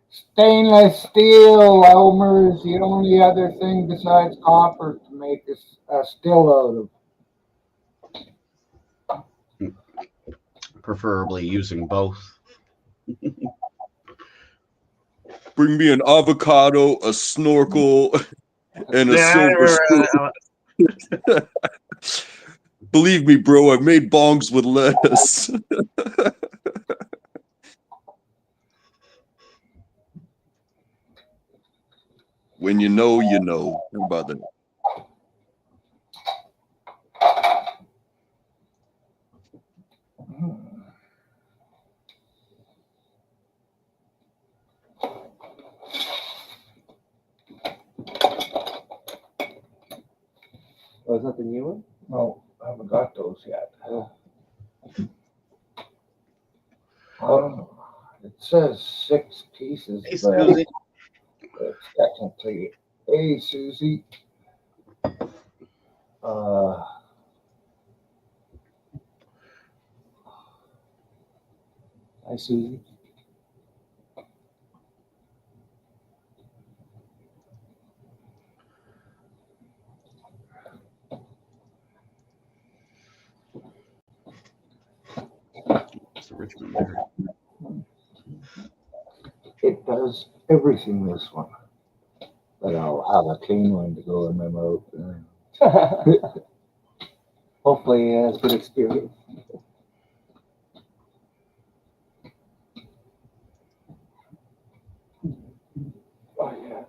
Stainless steel, Elmer, is the only other thing besides copper to make a still out of. Preferably using both. Bring me an avocado, a snorkel, and a silver spoon. Believe me, bro, I've made bongs with lettuce. When you know, you know. How about that? Oh, is that the new one? No, I haven't got those yet. Oh. It says 6 pieces, Hey, but Susie. it's technically Hey, Susie. Hi, Susie. It's the Richmond there. It does everything, this one. But I'll have a clean one to go in my mouth. Hopefully, it's good experience. Oh yeah.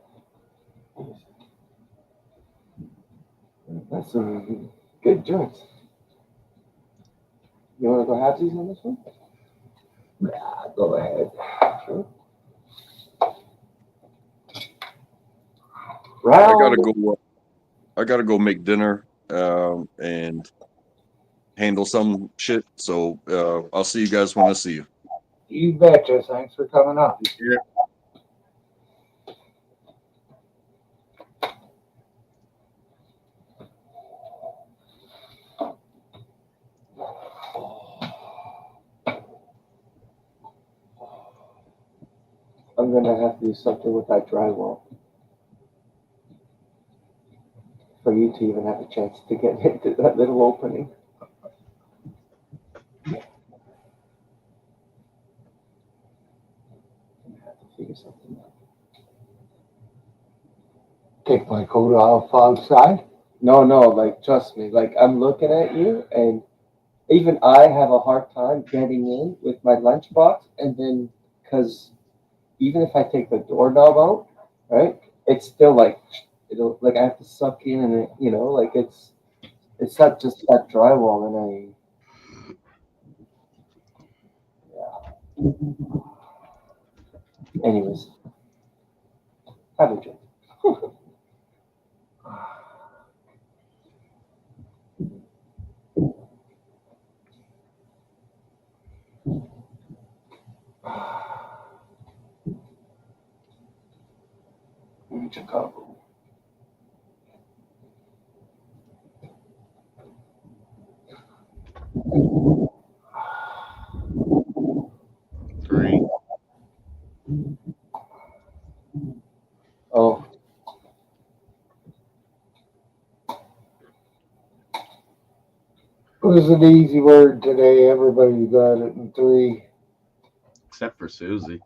That's some good joints. You want to go halvesies on this one? Yeah, go ahead. Sure. I gotta Round. go. I gotta go make dinner and handle some shit. So I'll see you guys when I see you. You betcha. Thanks for coming up. Yeah. I'm gonna have to do something with that drywall for you to even have a chance to get into that little opening. I have to figure something out. Take my coat off outside. No, like trust me, like I'm looking at you, and even I have a hard time getting in with my lunchbox, and then because even if I take the doorknob out, right, it's still like it'll like I have to suck in, and it, like it's not just that drywall, and anyways, have a drink. In Chicago. Three. Oh, It was an easy word today. Everybody got it in 3. Except for Susie. It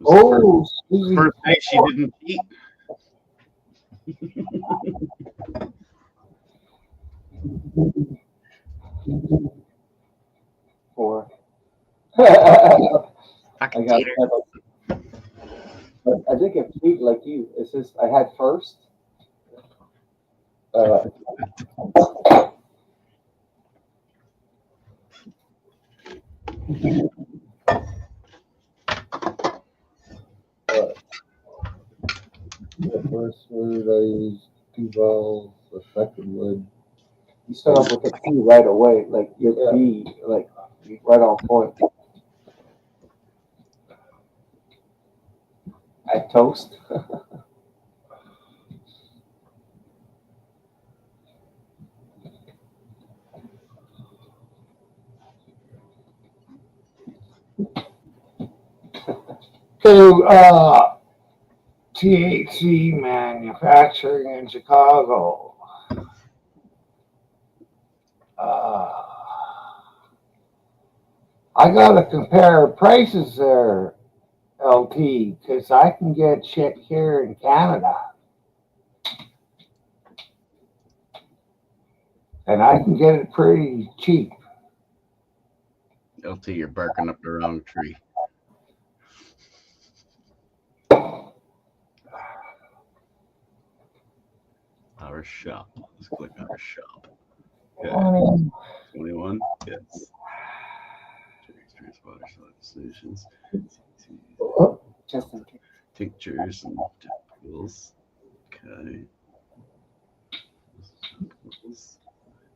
was the Oh, Susie. first day she didn't eat. 4. I Fucking got tater. 7. But I did get paid like you. It's just I had first. The first word I used 2 vowels. The second word. You start off with a P right away, like your Yeah. P, like right on point. At toast. So, THC manufacturing in Chicago. I gotta compare prices there, LT, because I can get shit here in Canada. And I can get it pretty cheap. LT, you're barking up the wrong tree. Our shop. Let's click our shop. Okay. 21. Yes. Water solutions. Just in case. Tinctures and topicals. Okay.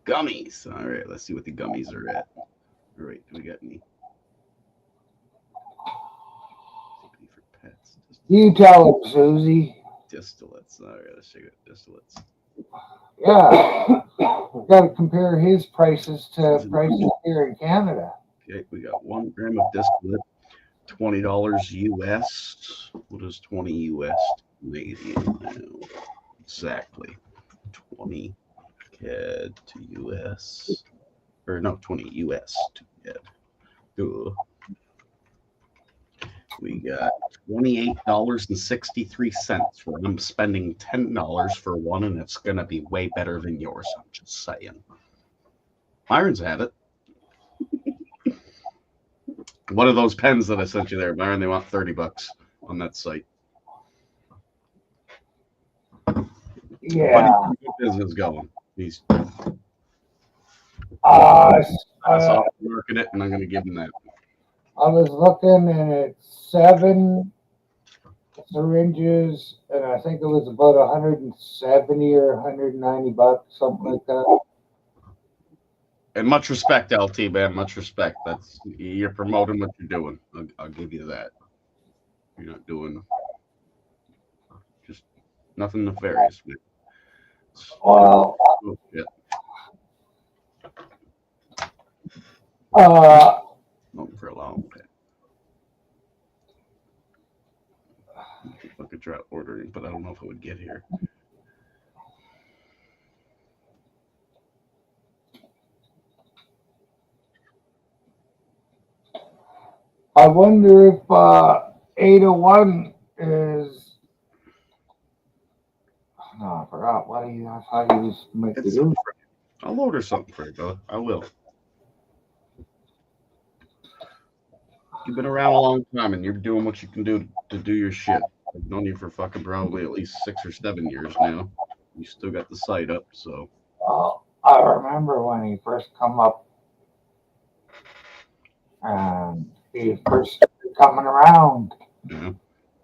Gummies. All right. Let's see what the gummies are at. All right. Do we got any? For pets. You tell it, Susie. Distillates. All right. Let's check it. Distillates. Yeah. Got to compare his prices to prices here in Canada. Okay. We got 1 gram of distillate. $20 US. What is 20 US Canadian now? Exactly. 20 CAD to US. Or no, 20 US to CAD. Ugh. We got $28.63 where I'm spending $10 for one, and it's going to be way better than yours. I'm just saying. Myron's had it. One of those pens that I sent you there, Myron, they want $30 on that site. Yeah. But he's got business going. He's Uh, that's how I market it, and I'm going to give him that. I was looking and it's 7 syringes, and I think it was about 170 or 190 bucks, something like that. And much respect, LT, man. Much respect. That's you're promoting what you're doing. I'll give you that. You're not doing just nothing nefarious, man. Well, Oh, shit. Not for a long bit. I could try ordering, but I don't know if it would get here. I wonder if 801 is. Oh, I forgot what I thought he was making. It's I'll order something for you, brother. I will. You've been around a long time, and you're doing what you can do to do your shit. I've known you for fucking probably at least 6 or 7 years now. You still got the site up, so. I remember when he first come up, and he first started coming around. Yeah.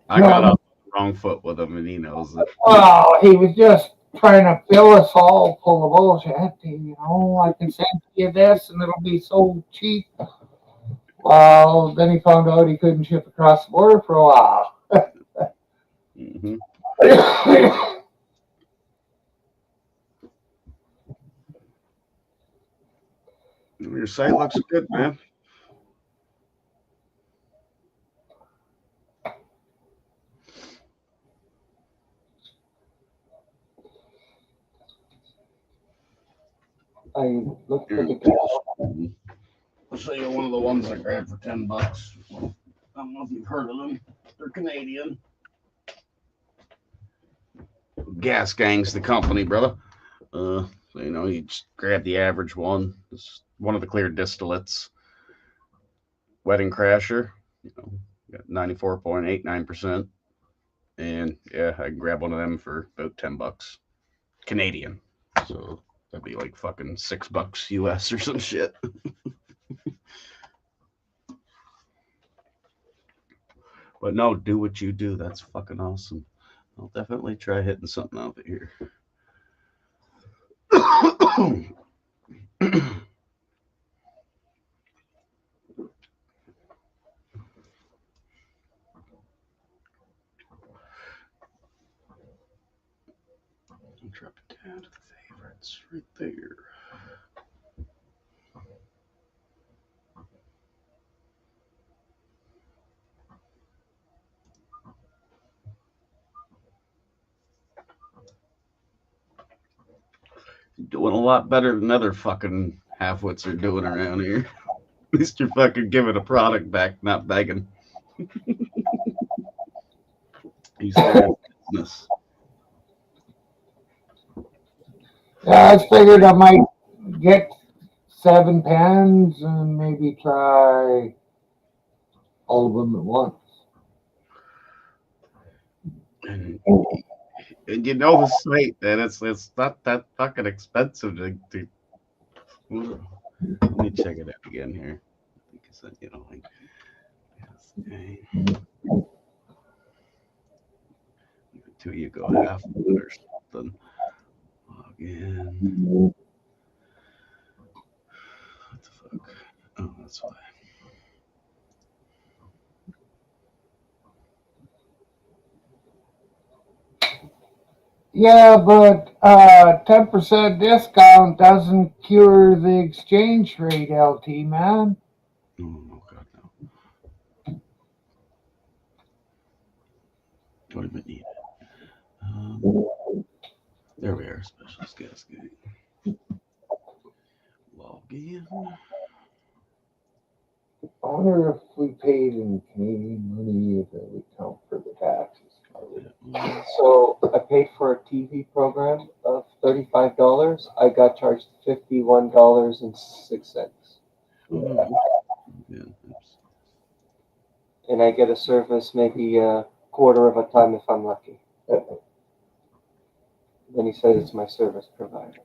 I got off the wrong foot with him, and he knows it. Well, he was just trying to fill us all full of bullshit. You know, I can send you this, and it'll be so cheap. Well, then he found out he couldn't ship across the border for a while. Mm-hmm. Your site looks good, man. I looked for the gal. I'll show you one of the ones I grabbed for $10. I don't know if you've heard of them. They're Canadian. Gas Gang's the company, brother. So, you know, you just grab the average one. It's one of the clear distillates. Wedding Crasher, you know, got 94.89%. And yeah, I can grab one of them for about $10 Canadian. So that'd be like fucking $6 US or some shit. But no, do what you do. That's fucking awesome. I'll definitely try hitting something out of here. I'll drop it down to the favorites right there. Doing a lot better than other fucking half-wits are doing around here. At least you're fucking giving a product back, not begging. He's business. Yeah, I figured I might get 7 pens and maybe try all of them at once. And you know the site, man. It's not that fucking expensive to let me check it out again here. Because you know, like okay. Two you go half or something. Log in. What the fuck? Oh, that's why. Yeah, but 10% discount doesn't cure the exchange rate, LT, man. Oh, God, no. What do we need? There we are. Specialist gas gang. Log in. I wonder if we paid in Canadian money if it would count for the taxes. So I paid for a TV program of $35. I got charged $51.06. Yeah. And I get a service maybe a quarter of a time if I'm lucky. Then he says it's my service provider.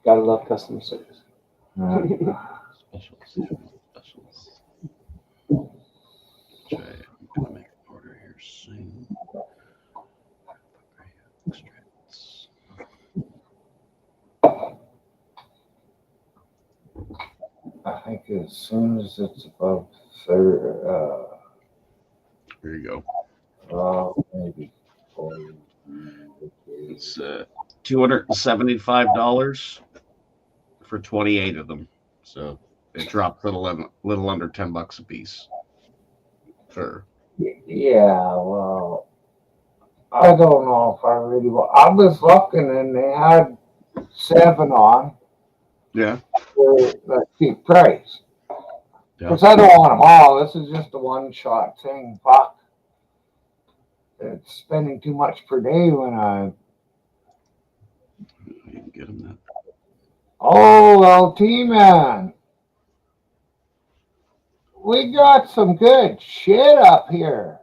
Gotta love customer service. Specials. Okay, I'm gonna make an order here soon. Extracts. I think as soon as it's above third, Here you go. maybe 40. It's $275 for 28 of them. So it dropped little under $10 a piece. For Yeah, well, I don't know if I really want. I was looking and they had 7 on yeah. for the cheap price. Yeah. Because I don't want them all. This is just a one-shot thing. Fuck. It's spending too much per day when I. You can get them that. Oh, LT man. We got some good shit up here.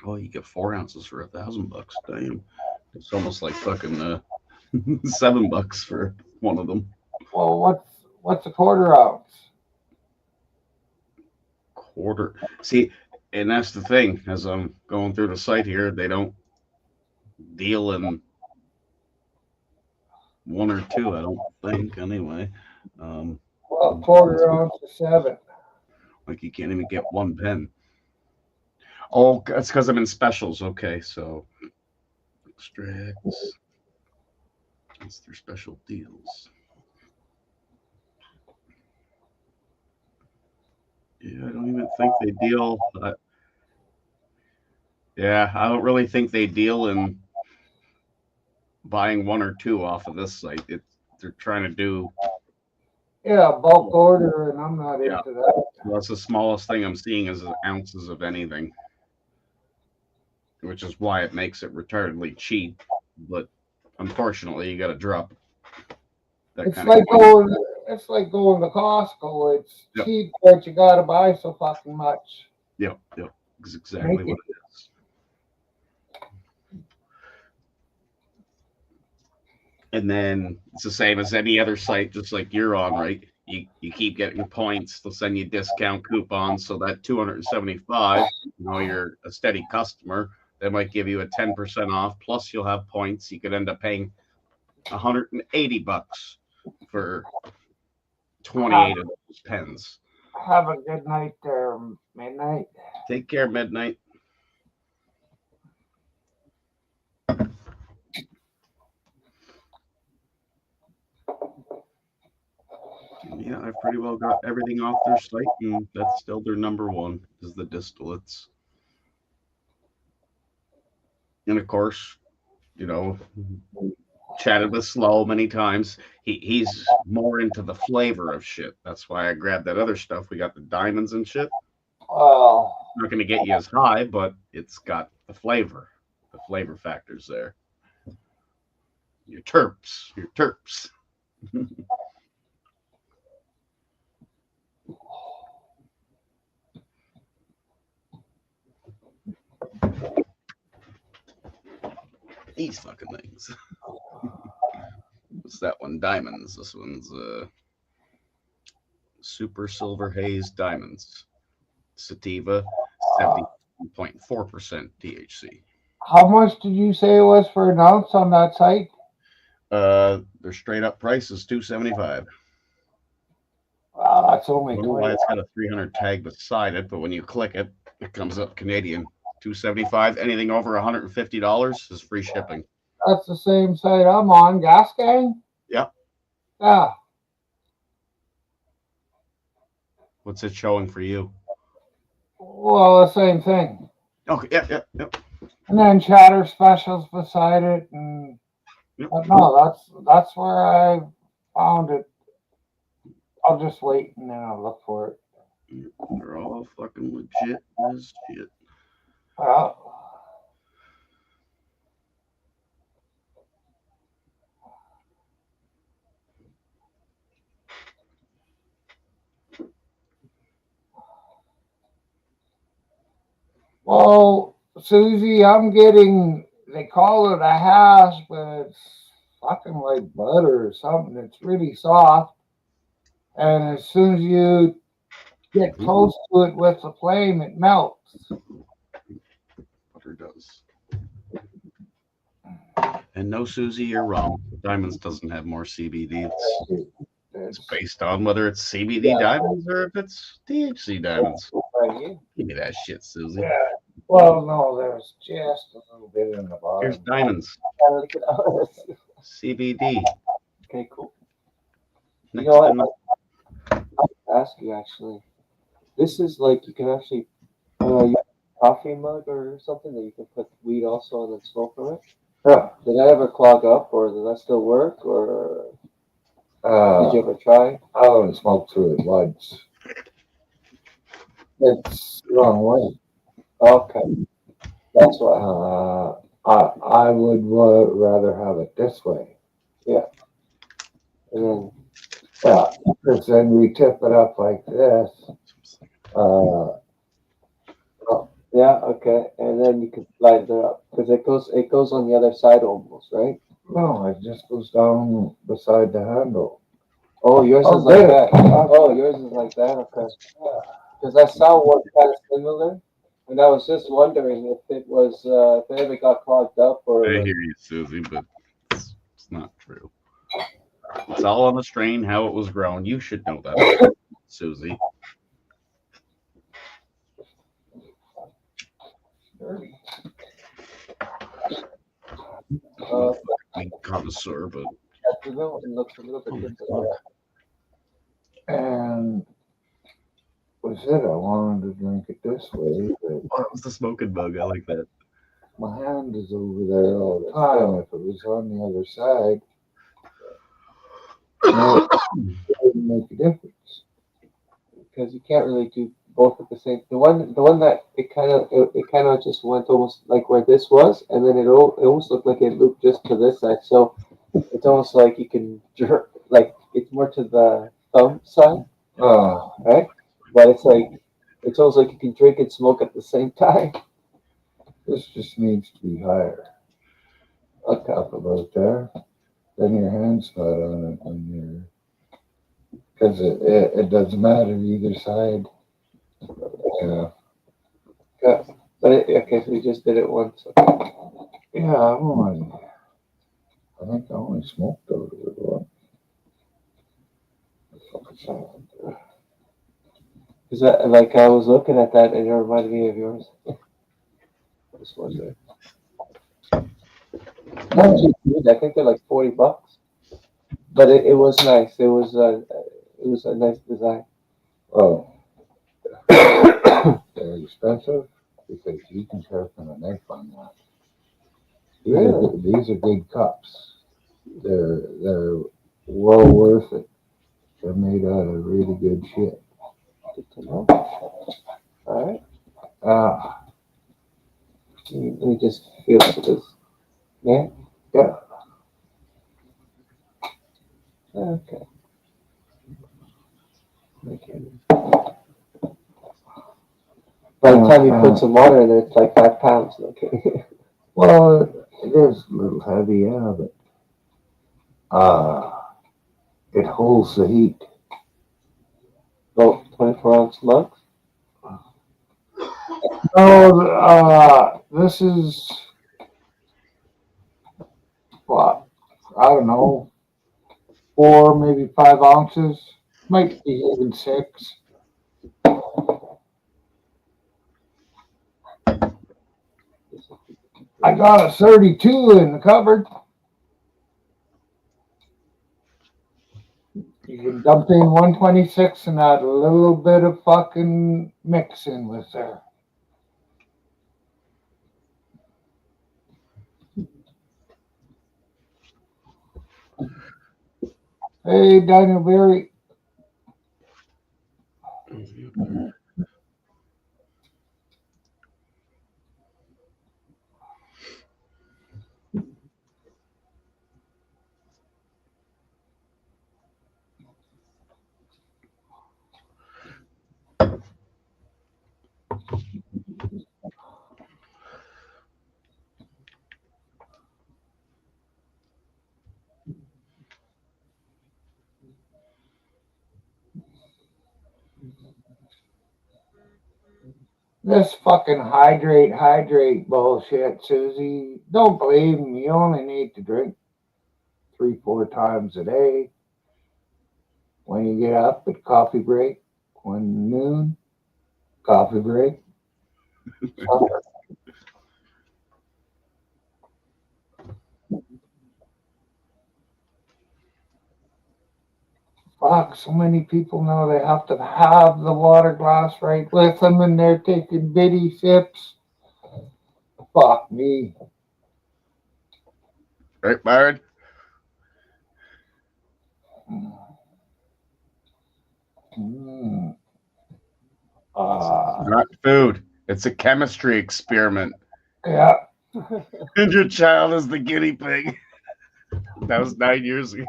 Oh, you get 4 ounces for $1,000. Damn. It's almost like fucking $7 for one of them. Well, what's a quarter ounce? Quarter. See, and that's the thing. As I'm going through the site here, they don't deal in 1 or 2. I don't think, anyway. Well, quarter ounce is 7. Like you can't even get 1 pen. Oh, that's because I'm in specials. Okay, so extracts. That's their special deals. Yeah, I don't even think they deal. Yeah, I don't really think they deal in buying 1 or 2 off of this site. They're trying to do. Yeah, bulk order, and I'm not into that. That's the smallest thing I'm seeing is ounces of anything, which is why it makes it retardedly cheap. But unfortunately, you got to drop. It's like going to Costco. It's cheap, but you got to buy so fucking much. Yep, it's exactly what it is. And then it's the same as any other site, just like you're on, right? You keep getting points. They'll send you discount coupons. So that 275, you're a steady customer. They might give you a 10% off. Plus, you'll have points. You could end up paying $180 for 28 of those pens. Have a good night there, Midnight. Take care, Midnight. Yeah, I've pretty well got everything off their site, and that's still their number one is the distillates. And of course, chatted with Slow many times. He's more into the flavor of shit. That's why I grabbed that other stuff. We got the diamonds and shit. Well, It's not going to get you as high, but it's got the flavor factors there. Your terps. These fucking things. What's that one? Diamonds. This one's Super Silver Haze Diamonds. Sativa, 70.4% THC. how much did you say it was for an ounce on that site? Their straight up price is $275. Wow, that's only I don't know 20. why it's got a 300 tag beside it, but when you click it, it comes up Canadian. $275. Anything over $150 is free shipping. That's the same site I'm on, Gas Gang? Yep. Yeah. What's it showing for you? Well, the same thing. Okay, yep. And then Chatter Specials beside it, and but no, that's where I found it. I'll just wait and then I'll look for it. They're all fucking legit as shit. Well, Susie, I'm getting, they call it a hash, but it's fucking like butter or something. It's really soft. And as soon as you get close to it with the flame, it melts. Butter does. And no, Susie, you're wrong. Diamonds doesn't have more CBD. It's based on whether it's CBD diamonds or if it's THC diamonds. Right here. Give me that shit, Susie. Yeah. Well, no, there's just a little bit in the Here's bottom. diamonds. Look at ours. CBD. Okay, cool. Next know what? to I'll ask you actually. This is like you can actually you have a coffee mug or something that you can put weed also and then smoke from it. Yeah. Did that ever clog up or did that still work or did you ever try? I only smoked through it once. It's the wrong way. Okay. That's why. I would rather have it this way. And then Yeah, because then we tip it up like this. yeah, okay. And then you can light it up. Because it goes on the other side almost, right? No, it just goes down beside the handle. Oh, yours Oh, is like good. that. Oh, yours is like that. Okay. Because I saw one kind of similar, and I was just wondering if it was if it ever got clogged up or. I hear you, Susie, but it's not true. It's all on the strain, how it was grown. You should know that, Susie. I'm a connoisseur, but It looks a little bit different. And was it? I wanted to drink it this way, but what was the smoking bug? I like that. my hand is over there all the time. If it was on the other side, no, it wouldn't make a difference. Because you can't really do both at the same. The one that it kind of just went almost like where this was, and then it almost looked like it looped just to this side. So it's almost like you can jerk, like it's more to the thumb side, right? But it's almost like you can drink and smoke at the same time. This just needs to be higher. Okay. Up about there. Then your hand's not on it when you're. Because it doesn't matter either side. Yeah. Yeah. But okay, so we just did it once. Yeah, I think I only smoked out of it once. Is that like I was looking at that and it reminded me of yours? This was it. I think they're like $40, but it was nice. It was a nice design. Oh. They're expensive because you can sharpen a knife on that. These are big cups. They're well worth it. They're made out of really good shit. Good to know. All right. Let me just feel this. Yeah. Yeah. Okay. By the time you put some water in it, it's like 5 pounds. Okay. Well, it is a little heavy, yeah, but it holds the heat. Oh, 24-ounce mugs? No, this is what? I don't know, 4, maybe 5 ounces. Might be even 6. I got a 32 in the cupboard. You can dump in 126 and add a little bit of fucking mix in with there. Hey, Daniel Berry. This fucking hydrate bullshit, Susie. Don't believe me. You only need to drink 3-4 times a day. When you get up at coffee break, when noon, coffee break. Fuck, so many people know they have to have the water glass right with them and they're taking bitty sips. Fuck me. Right, Byron? Mm. Not food. It's a chemistry experiment. Yeah. And your child is the guinea pig. That was 9 years ago.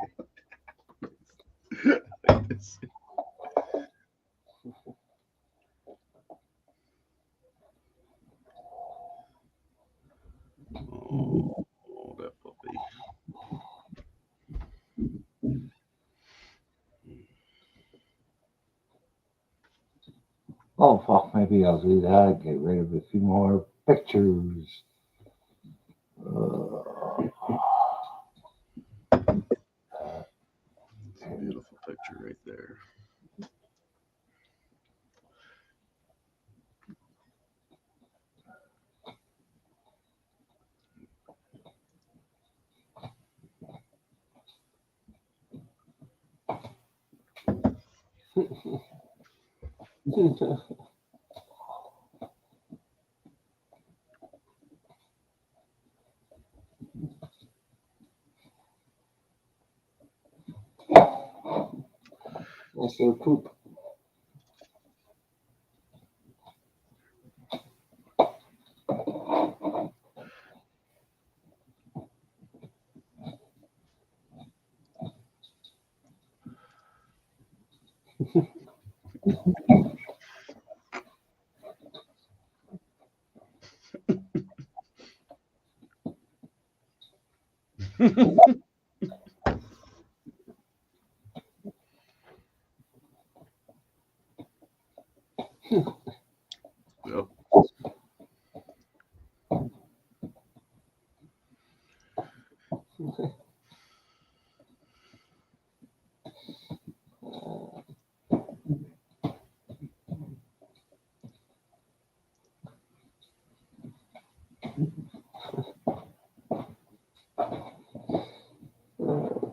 Oh, that puppy. Oh, fuck, maybe I'll do that. Get rid of a few more pictures. It's a beautiful picture right there. Nice little poop. Yep.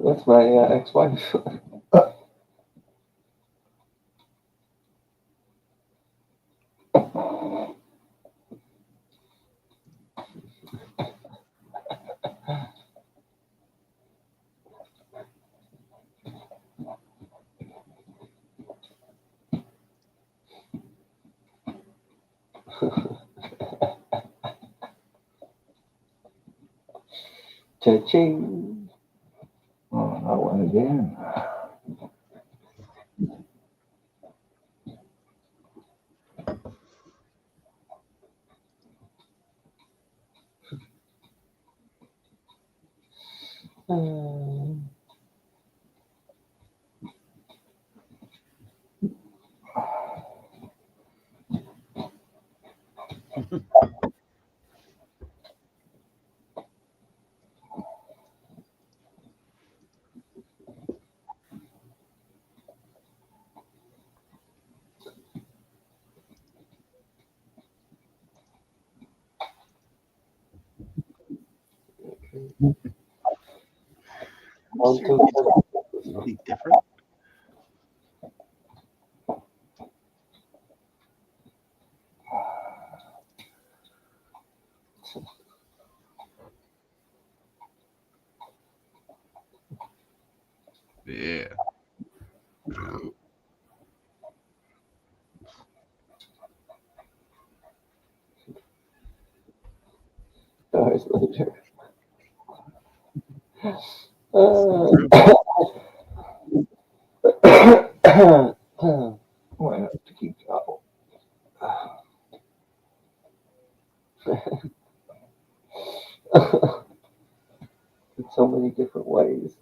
That's my ex-wife. Cha-ching. Oh, that one again. Something different? Yeah. Hours later. Why not to keep going? In so many different ways.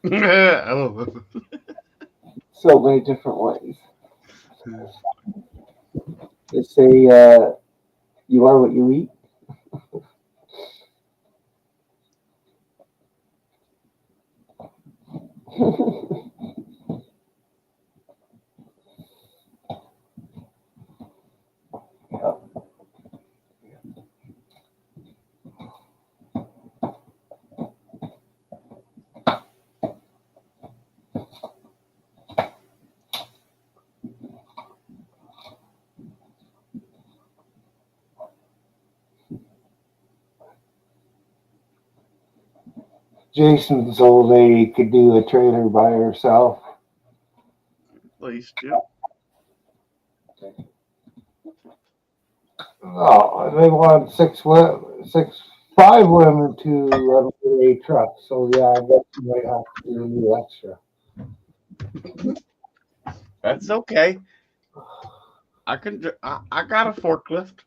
Oh. So many different ways. They say you are what you eat. Jason's old lady could do a trailer by herself. At least, yeah. Oh, they want 5 women to run a truck. So yeah, I guess you might have to do a little extra. That's okay. I got a forklift.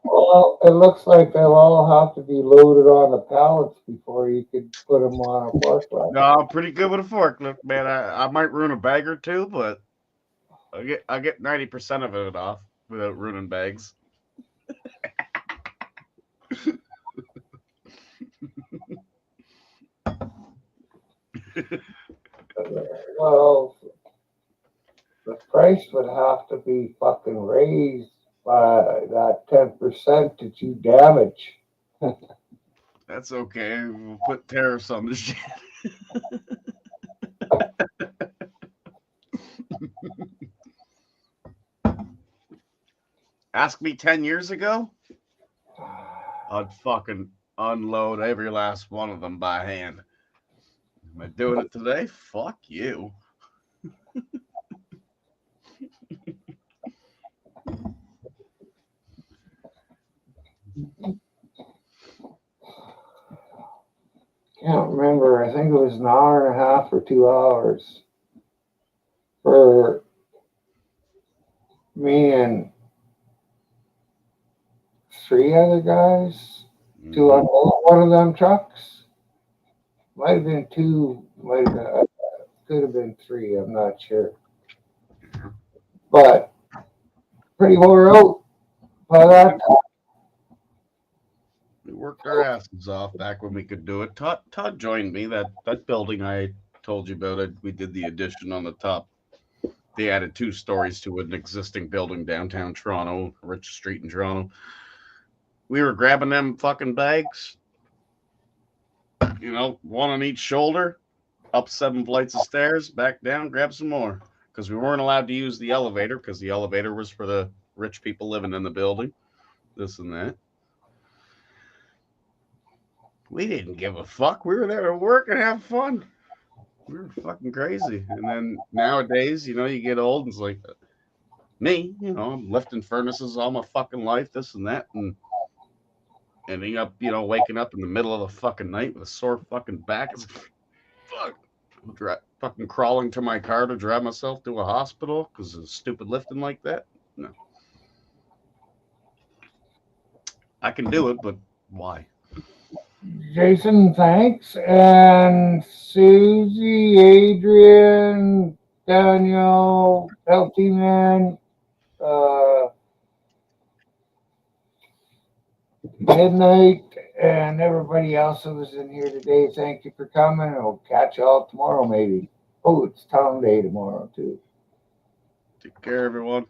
Well, it looks like they'll all have to be loaded on the pallets before you could put them on a forklift. No, I'm pretty good with a forklift, man. I might ruin a bag or two, but I get 90% of it off without ruining bags. Well, the price would have to be fucking raised by that 10% that you damage. That's okay. We'll put tariffs on this shit. Ask me 10 years ago, I'd fucking unload every last one of them by hand. Am I doing it today? Fuck you. Can't remember. I think it was an hour and a half or 2 hours for me and 3 other guys to unload one of them trucks. Might have been 2, could have been 3, I'm not sure. But pretty wore out by that time. We worked our asses off back when we could do it. Todd joined me. That building I told you about, we did the addition on the top. They added 2 stories to an existing building downtown Toronto, Rich Street in Toronto. We were grabbing them fucking bags, you know, one on each shoulder, up 7 flights of stairs, back down, grab some more. Because we weren't allowed to use the elevator, because the elevator was for the rich people living in the building, this and that. We didn't give a fuck. We were there to work and have fun. We were fucking crazy. And then nowadays, you know, you get old and it's like me, you know, I'm lifting furnaces all my fucking life, this and that, and ending up, you know, waking up in the middle of the fucking night with a sore fucking back. It's fuck. Fucking crawling to my car to drive myself to a hospital because of stupid lifting like that. No. I can do it, but why? Jason, thanks. And Susie, Adrian, Daniel, LT Man, Midnight, and everybody else who was in here today. Thank you for coming. And we'll catch you all tomorrow, maybe. Oh, it's Town Day tomorrow, too. Take care, everyone.